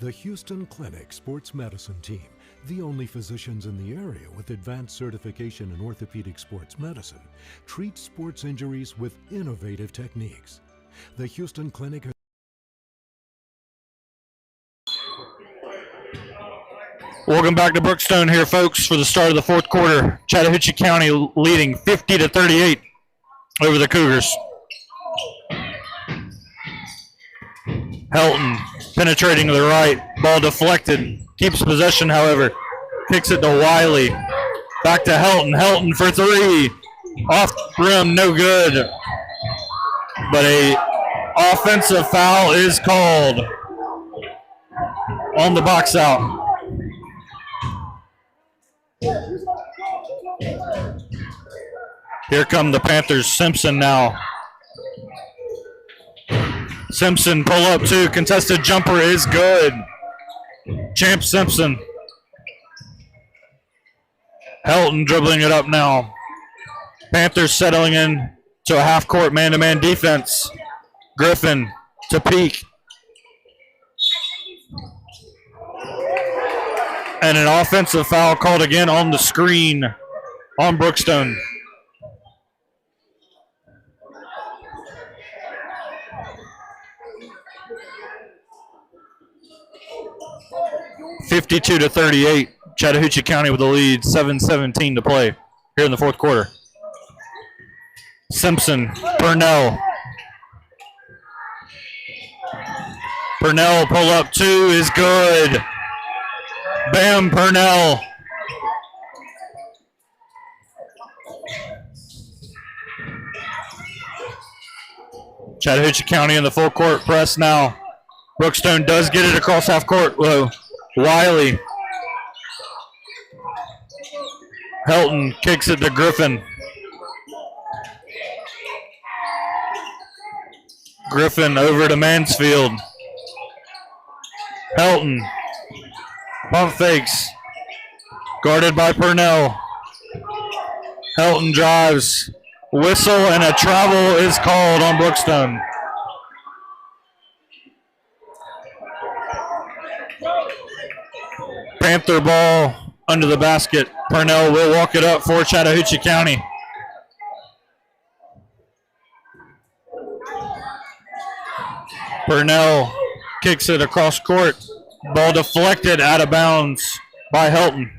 The Houston Clinic Sports Medicine Team, the only physicians in the area with advanced certification in orthopedic sports medicine, treats sports injuries with innovative techniques. The Houston Clinic has Welcome back to Brookstone here, folks, for the start of the fourth quarter. Chattahoochee County leading 50-38 over the Cougars. Helton penetrating to the right, ball deflected, keeps possession, however, kicks it to Wiley. Back to Helton. Helton for three, off rim, no good. But a offensive foul is called on the box out. Here come the Panthers. Simpson now. Simpson pull up two. Contested jumper is good. Champ Simpson. Helton dribbling it up now. Panthers settling in to a half-court man-to-man defense. Griffin to Peak. And an offensive foul called again on the screen on Brookstone. (52-38). Chattahoochee County with the lead. 7:17 to play here in the fourth quarter. Simpson, Purnell. Purnell pull up two is good. Bam, Purnell. Chattahoochee County in the full court press now. Brookstone does get it across half court. Whoa. Wiley. Helton kicks it to Griffin. Griffin over to Mansfield. Helton. Pump fakes. Guarded by Purnell. Helton drives. Whistle and a travel is called on Brookstone. Panther ball under the basket. Purnell will walk it up for Chattahoochee County. Purnell kicks it across court. Ball deflected out of bounds by Helton.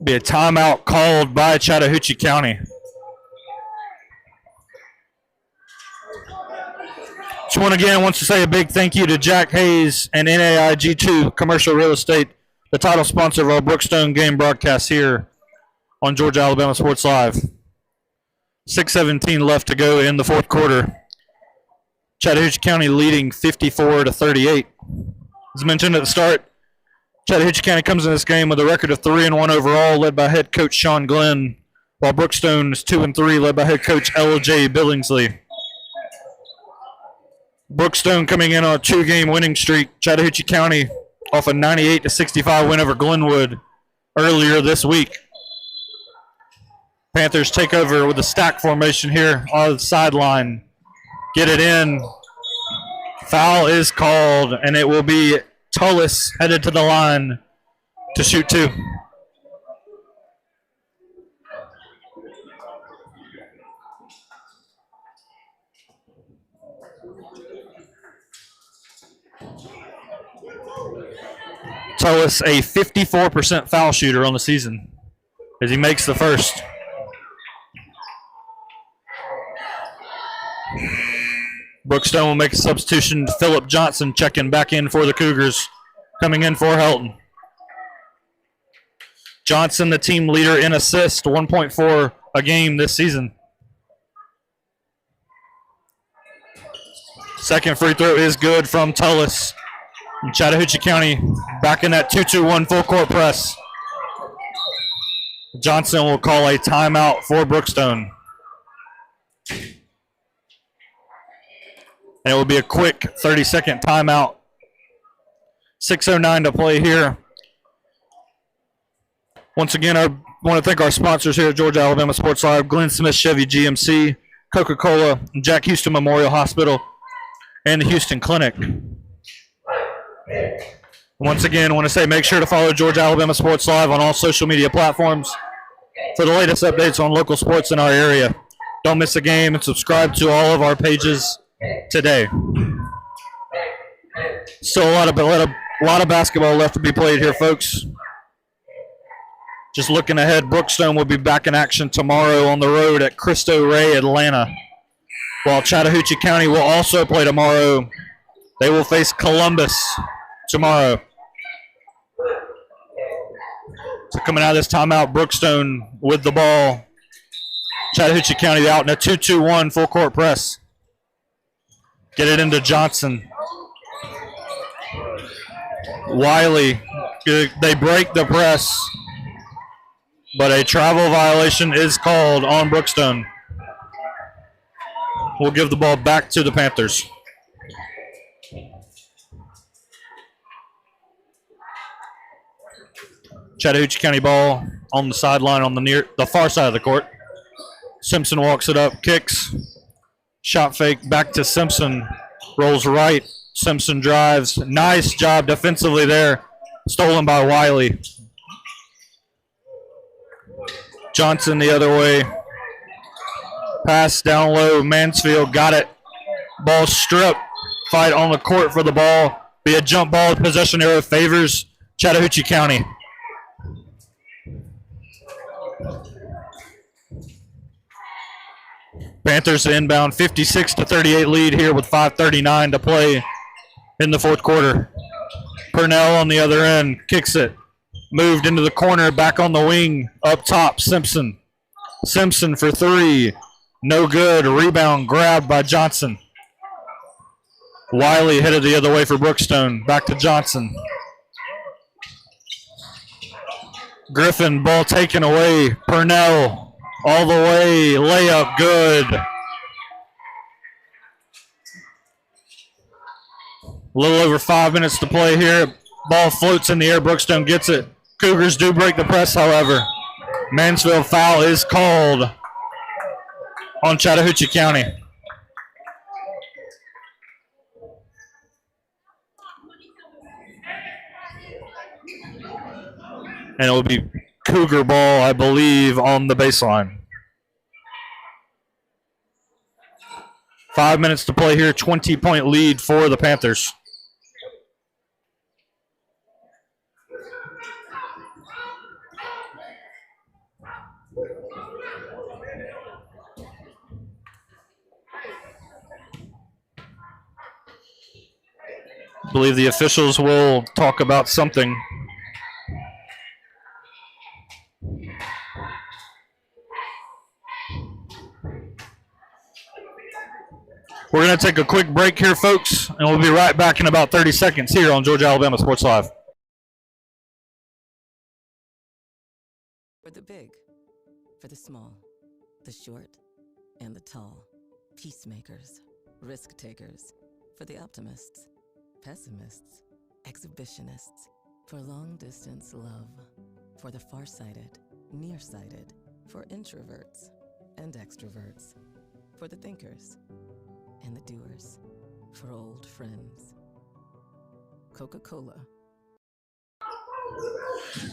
Be a timeout called by Chattahoochee County. Just one again wants to say a big thank you to Jack Hayes and NAIG2 Commercial Real Estate, the title sponsor of our Brookstone game broadcast here on Georgia Alabama Sports Live. 6:17 left to go in the fourth quarter. Chattahoochee County leading 54-38. As mentioned at the start, Chattahoochee County comes in this game with a record of 3-1 overall, led by head coach Sean Glenn, while Brookstone is 2-3, led by head coach L.J. Billingsley. Brookstone coming in on a two-game winning streak. Chattahoochee County off a 98-65 win over Glenwood earlier this week. Panthers take over with a stack formation here on the sideline. Get it in. Foul is called, and it will be Tullis headed to the line to shoot two. Tullis, a 54% foul shooter on the season, as he makes the first. Brookstone will make a substitution. Phillip Johnson checking back in for the Cougars, coming in for Helton. Johnson, the team leader in assists, 1.4 a game this season. Second free throw is good from Tullis. And Chattahoochee County back in that 2-2-1 full court press. Johnson will call a timeout for Brookstone. And it will be a quick 30-second timeout. 6:09 to play here. Once again, I want to thank our sponsors here at Georgia Alabama Sports Live, Glenn Smith Chevy GMC, Coca-Cola, Jack Houston Memorial Hospital, and the Houston Clinic. Once again, I want to say make sure to follow Georgia Alabama Sports Live on all social media platforms for the latest updates on local sports in our area. Don't miss a game and subscribe to all of our pages today. Still a lot of basketball left to be played here, folks. Just looking ahead, Brookstone will be back in action tomorrow on the road at Cristo Rey, Atlanta. While Chattahoochee County will also play tomorrow. They will face Columbus tomorrow. So coming out of this timeout, Brookstone with the ball. Chattahoochee County out in a 2-2-1 full court press. Get it into Johnson. Wiley, they break the press, but a travel violation is called on Brookstone. We'll give the ball back to the Panthers. Chattahoochee County ball on the sideline on the far side of the court. Simpson walks it up, kicks, shot fake back to Simpson, rolls right. Simpson drives. Nice job defensively there. Stolen by Wiley. Johnson the other way. Pass down low. Mansfield got it. Ball stripped. Fight on the court for the ball. Be a jump ball. Possession arrow favors Chattahoochee County. Panthers inbound 56-38 lead here with 5:39 to play in the fourth quarter. Purnell on the other end kicks it. Moved into the corner, back on the wing, up top, Simpson. Simpson for three. No good. Rebound grabbed by Johnson. Wiley headed the other way for Brookstone. Back to Johnson. Griffin, ball taken away. Purnell all the way. Layup good. A little over 5 minutes to play here. Ball floats in the air. Brookstone gets it. Cougars do break the press, however. Mansfield foul is called on Chattahoochee County. And it will be Cougar ball, I believe, on the baseline. 5 minutes to play here. 20-point lead for the Panthers. I believe the officials will talk about something. We're going to take a quick break here, folks, and we'll be right back in about 30 seconds here on Georgia Alabama Sports Live. For the big, for the small, the short, and the tall. Peacemakers, risk takers, for the optimists, pessimists, exhibitionists, for long distance love, for the farsighted, nearsighted, for introverts and extroverts, for the thinkers and the doers, for old friends. Coca-Cola.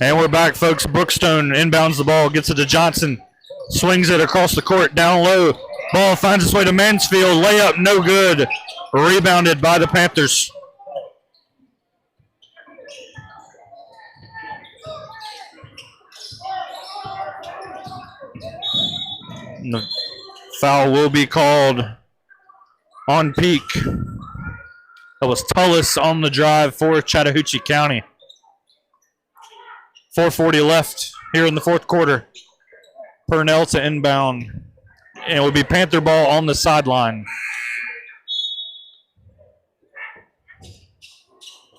And we're back, folks. Brookstone inbounds the ball, gets it to Johnson, swings it across the court, down low. Ball finds its way to Mansfield. Layup, no good. Rebounded by the Panthers. The foul will be called on Peak. That was Tullis on the drive for Chattahoochee County. 4:40 left here in the fourth quarter. Purnell to inbound. And it will be Panther ball on the sideline.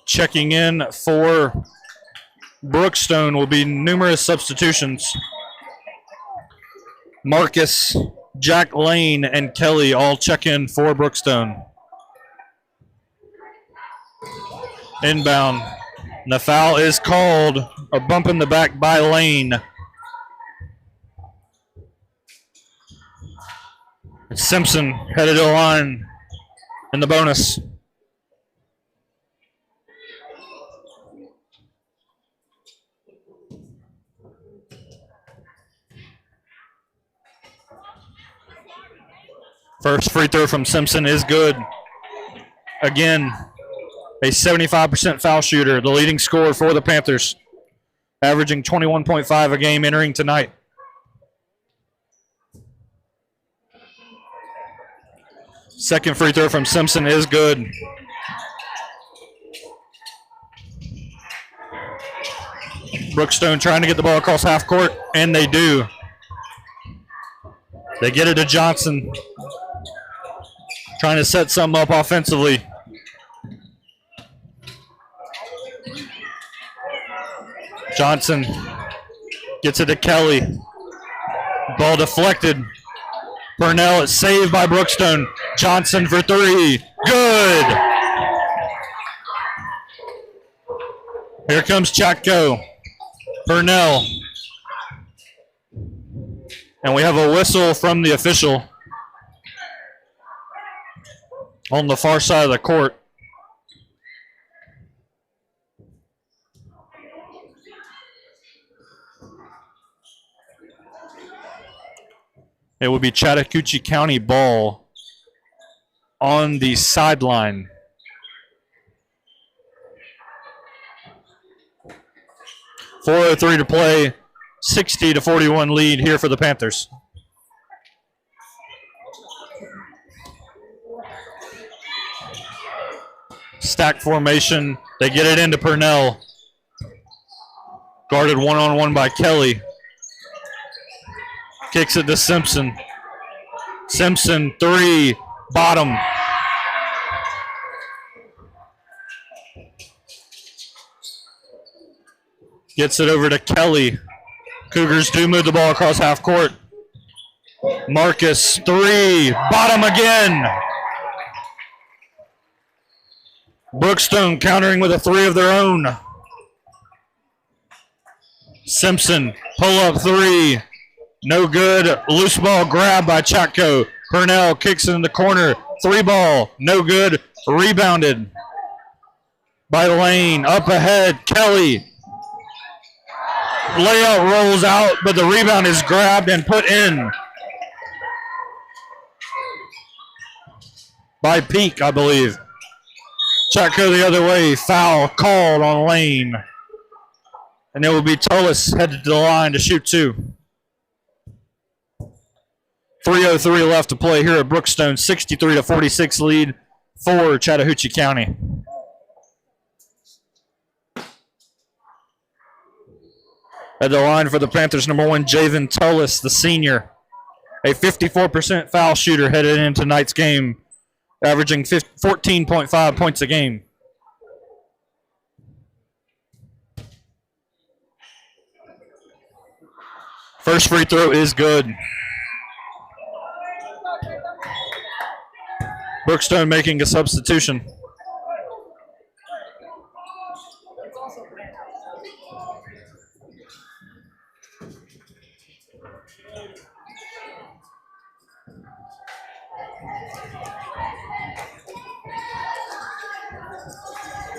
Checking in for Brookstone will be numerous substitutions. Marcus, Jack Lane, and Kelly all check in for Brookstone. Inbound. The foul is called. A bump in the back by Lane. Simpson headed to the line in the bonus. First free throw from Simpson is good. Again, a 75% foul shooter, the leading scorer for the Panthers, averaging 21.5 a game entering tonight. Second free throw from Simpson is good. Brookstone trying to get the ball across half court, and they do. They get it to Johnson, trying to set something up offensively. Johnson gets it to Kelly. Ball deflected. Purnell is saved by Brookstone. Johnson for three. Good. Here comes ChattCo. Purnell. And we have a whistle from the official on the far side of the court. It will be Chattahoochee County ball on the sideline. .403 to play, 60-41 lead here for the Panthers. Stack formation, they get it into Purnell. Guarded one-on-one by Kelly. Kicks it to Simpson. Simpson, three, bottom. Gets it over to Kelly. Cougars do move the ball across half court. Marcus, three, bottom again. Brookstone countering with a three of their own. Simpson, pull up three. No good. Loose ball grab by ChattCo. Purnell kicks it in the corner. Three ball. No good. Rebounded by Lane. Up ahead. Kelly. Layout rolls out, but the rebound is grabbed and put in by Peak, I believe. ChattCo the other way. Foul called on Lane. And it will be Tullis headed to the line to shoot two. 3:03 left to play here at Brookstone. 63-46 lead for Chattahoochee County. At the line for the Panthers, number one, Javen Tullis, the senior. A 54% foul shooter headed into tonight's game, averaging 14.5 points a game. First free throw is good. Brookstone making a substitution.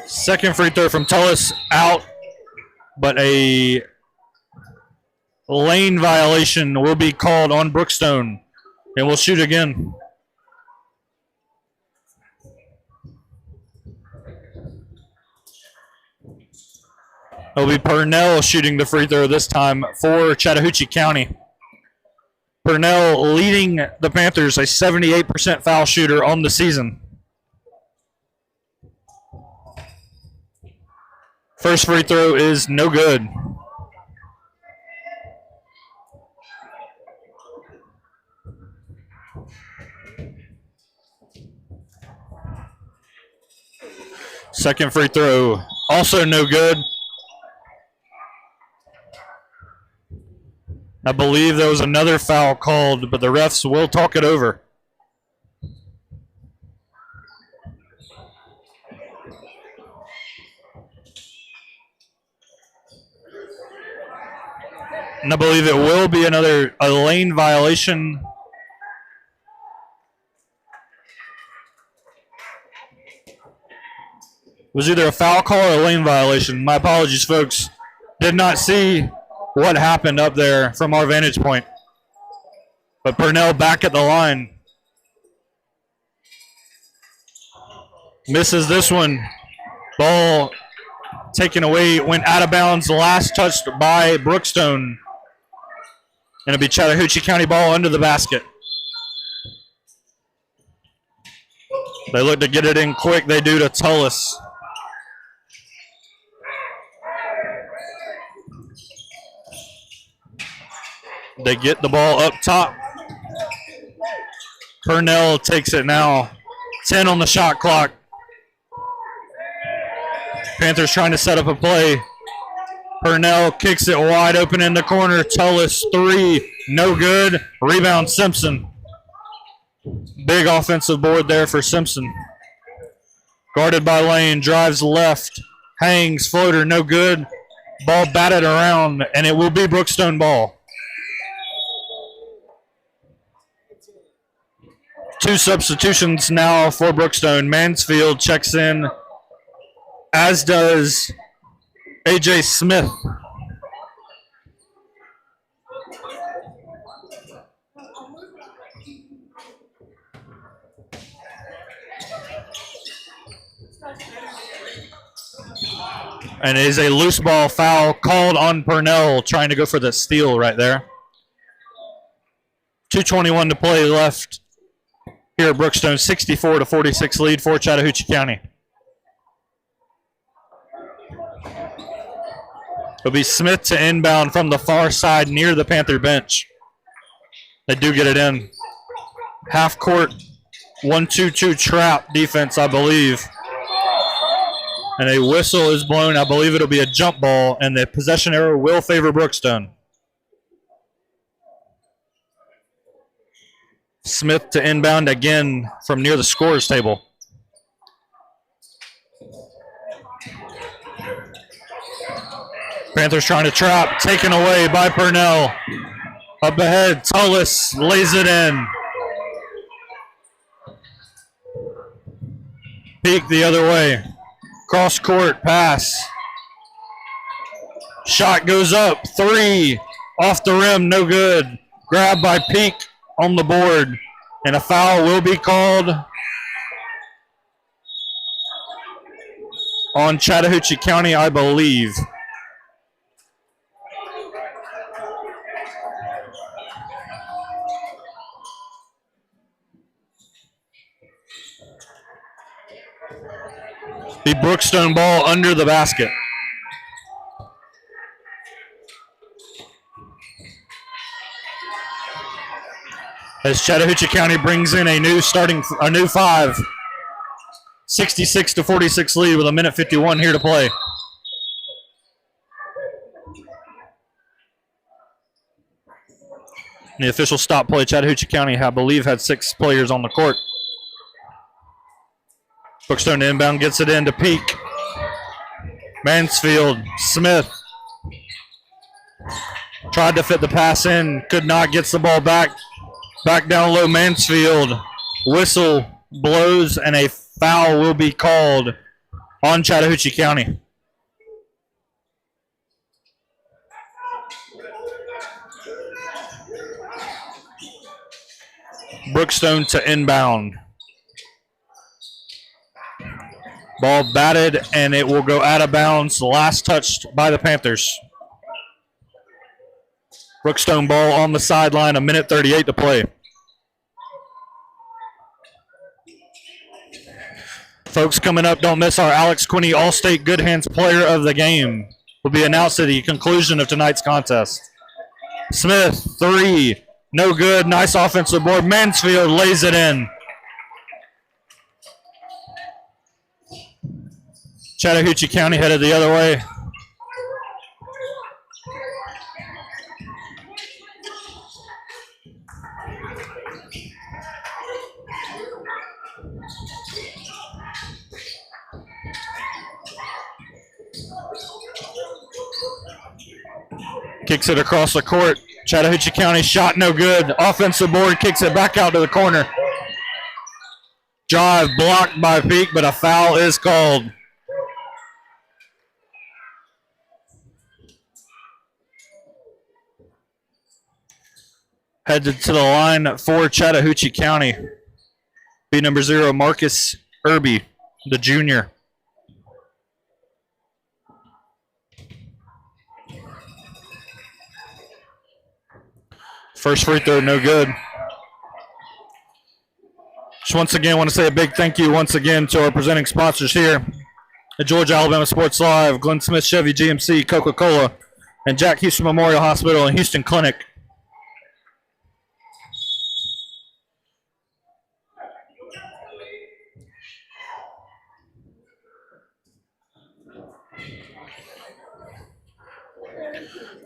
Second free throw from Tullis out, but a lane violation will be called on Brookstone, and we'll shoot again. It'll be Purnell shooting the free throw this time for Chattahoochee County. Purnell leading the Panthers, a 78% foul shooter on the season. First free throw is no good. Second free throw, also no good. I believe there was another foul called, but the refs will talk it over. And I believe it will be a lane violation. It was either a foul call or a lane violation. My apologies, folks. Did not see what happened up there from our vantage point. But Purnell back at the line. Misses this one. Ball taken away, went out of bounds, last touched by Brookstone. And it'll be Chattahoochee County ball under the basket. They look to get it in quick. They do to Tullis. They get the ball up top. Purnell takes it now. 10 on the shot clock. Panthers trying to set up a play. Purnell kicks it wide open in the corner. Tullis, three, no good. Rebound, Simpson. Big offensive board there for Simpson. Guarded by Lane, drives left, hangs, floater, no good. Ball batted around, and it will be Brookstone ball. Two substitutions now for Brookstone. Mansfield checks in, as does A.J. Smith. And it is a loose ball foul called on Purnell, trying to go for the steal right there. 2:21 to play left here at Brookstone. 64-46 lead for Chattahoochee County. It'll be Smith to inbound from the far side near the Panther bench. They do get it in. Half court 1-2-2 trap defense, I believe. And a whistle is blown. I believe it'll be a jump ball, and the possession error will favor Brookstone. Smith to inbound again from near the scorer's table. Panthers trying to trap, taken away by Purnell. Up ahead, Tullis lays it in. Peek the other way. Cross court pass. Shot goes up, three. Off the rim, no good. Grabbed by Peek on the board. And a foul will be called on Chattahoochee County, I believe. The Brookstone ball under the basket. As Chattahoochee County brings in a new five. 66-46 lead with 1:51 here to play. The official stop play, Chattahoochee County, I believe, had 6 players on the court. Brookstone inbound, gets it in to Peak. Mansfield, Smith. Tried to fit the pass in, could not, gets the ball back. Back down low, Mansfield. Whistle blows, and a foul will be called on Chattahoochee County. Brookstone to inbound. Ball batted, and it will go out of bounds. Last touched by the Panthers. Brookstone ball on the sideline, 1:38 to play. Folks, coming up, don't miss our Alex Quinney All-State Good Hands Player of the Game. Will be announced at the conclusion of tonight's contest. Smith, three, no good. Nice offensive board. Mansfield lays it in. Chattahoochee County headed the other way. Kicks it across the court. Chattahoochee County shot no good. Offensive board kicks it back out to the corner. Drive blocked by Peak, but a foul is called. Headed to the line for Chattahoochee County. Be number 0, Marcus Irby, the junior. First free throw, no good. Just once again, want to say a big thank you once again to our presenting sponsors here at Georgia Alabama Sports Live, Glenn Smith Chevy GMC, Coca-Cola, and Jack Houston Memorial Hospital and Houston Clinic.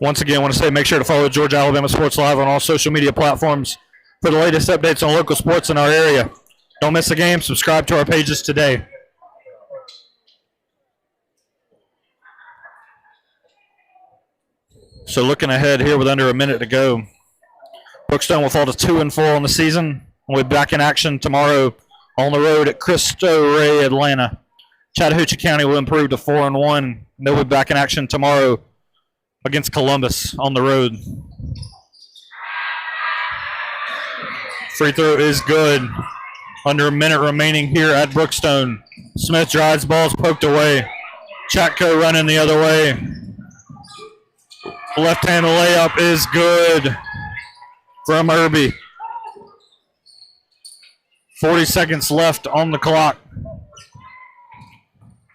Once again, I want to say make sure to follow Georgia Alabama Sports Live on all social media platforms for the latest updates on local sports in our area. Don't miss a game. Subscribe to our pages today. So looking ahead here with under a minute to go, Brookstone will fall to 2-4 on the season. We'll be back in action tomorrow on the road at Cristo Rey, Atlanta. Chattahoochee County will improve to 4-1. They'll be back in action tomorrow against Columbus on the road. Free throw is good. Under a minute remaining here at Brookstone. Smith drives, ball's poked away. ChattCo running the other way. Left-hand layup is good from Irby. 40 seconds left on the clock.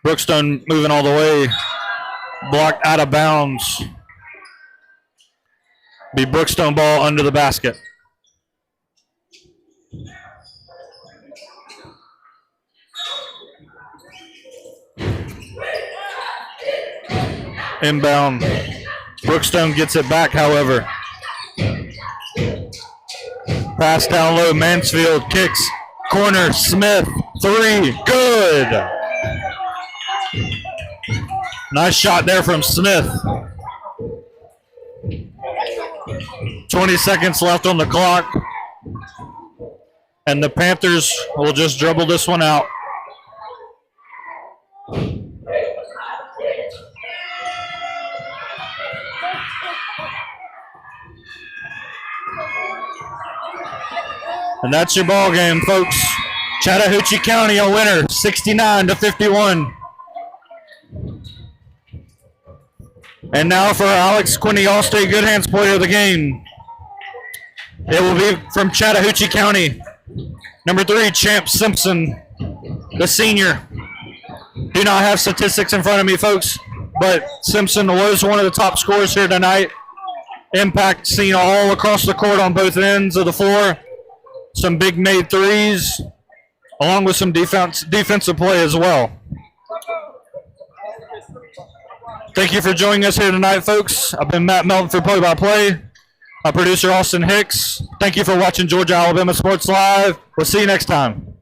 Brookstone moving all the way. Blocked out of bounds. Be Brookstone ball under the basket. Inbound. Brookstone gets it back, however. Pass down low. Mansfield kicks. Corner. Smith. 3. Good. Nice shot there from Smith. 20 seconds left on the clock. And the Panthers will just dribble this one out. And that's your ball game, folks. Chattahoochee County a winner, 69-51. And now for Alex Quinney All-State Good Hands Player of the Game. It will be from Chattahoochee County. Number 3, Champ Simpson, the senior. Do not have statistics in front of me, folks, but Simpson was one of the top scorers here tonight. Impact seen all across the court on both ends of the floor. Some big made threes, along with some defensive play as well. Thank you for joining us here tonight, folks. I've been Matt Melton for Play-by-Play. Our producer, Austin Hicks. Thank you for watching Georgia Alabama Sports Live. We'll see you next time.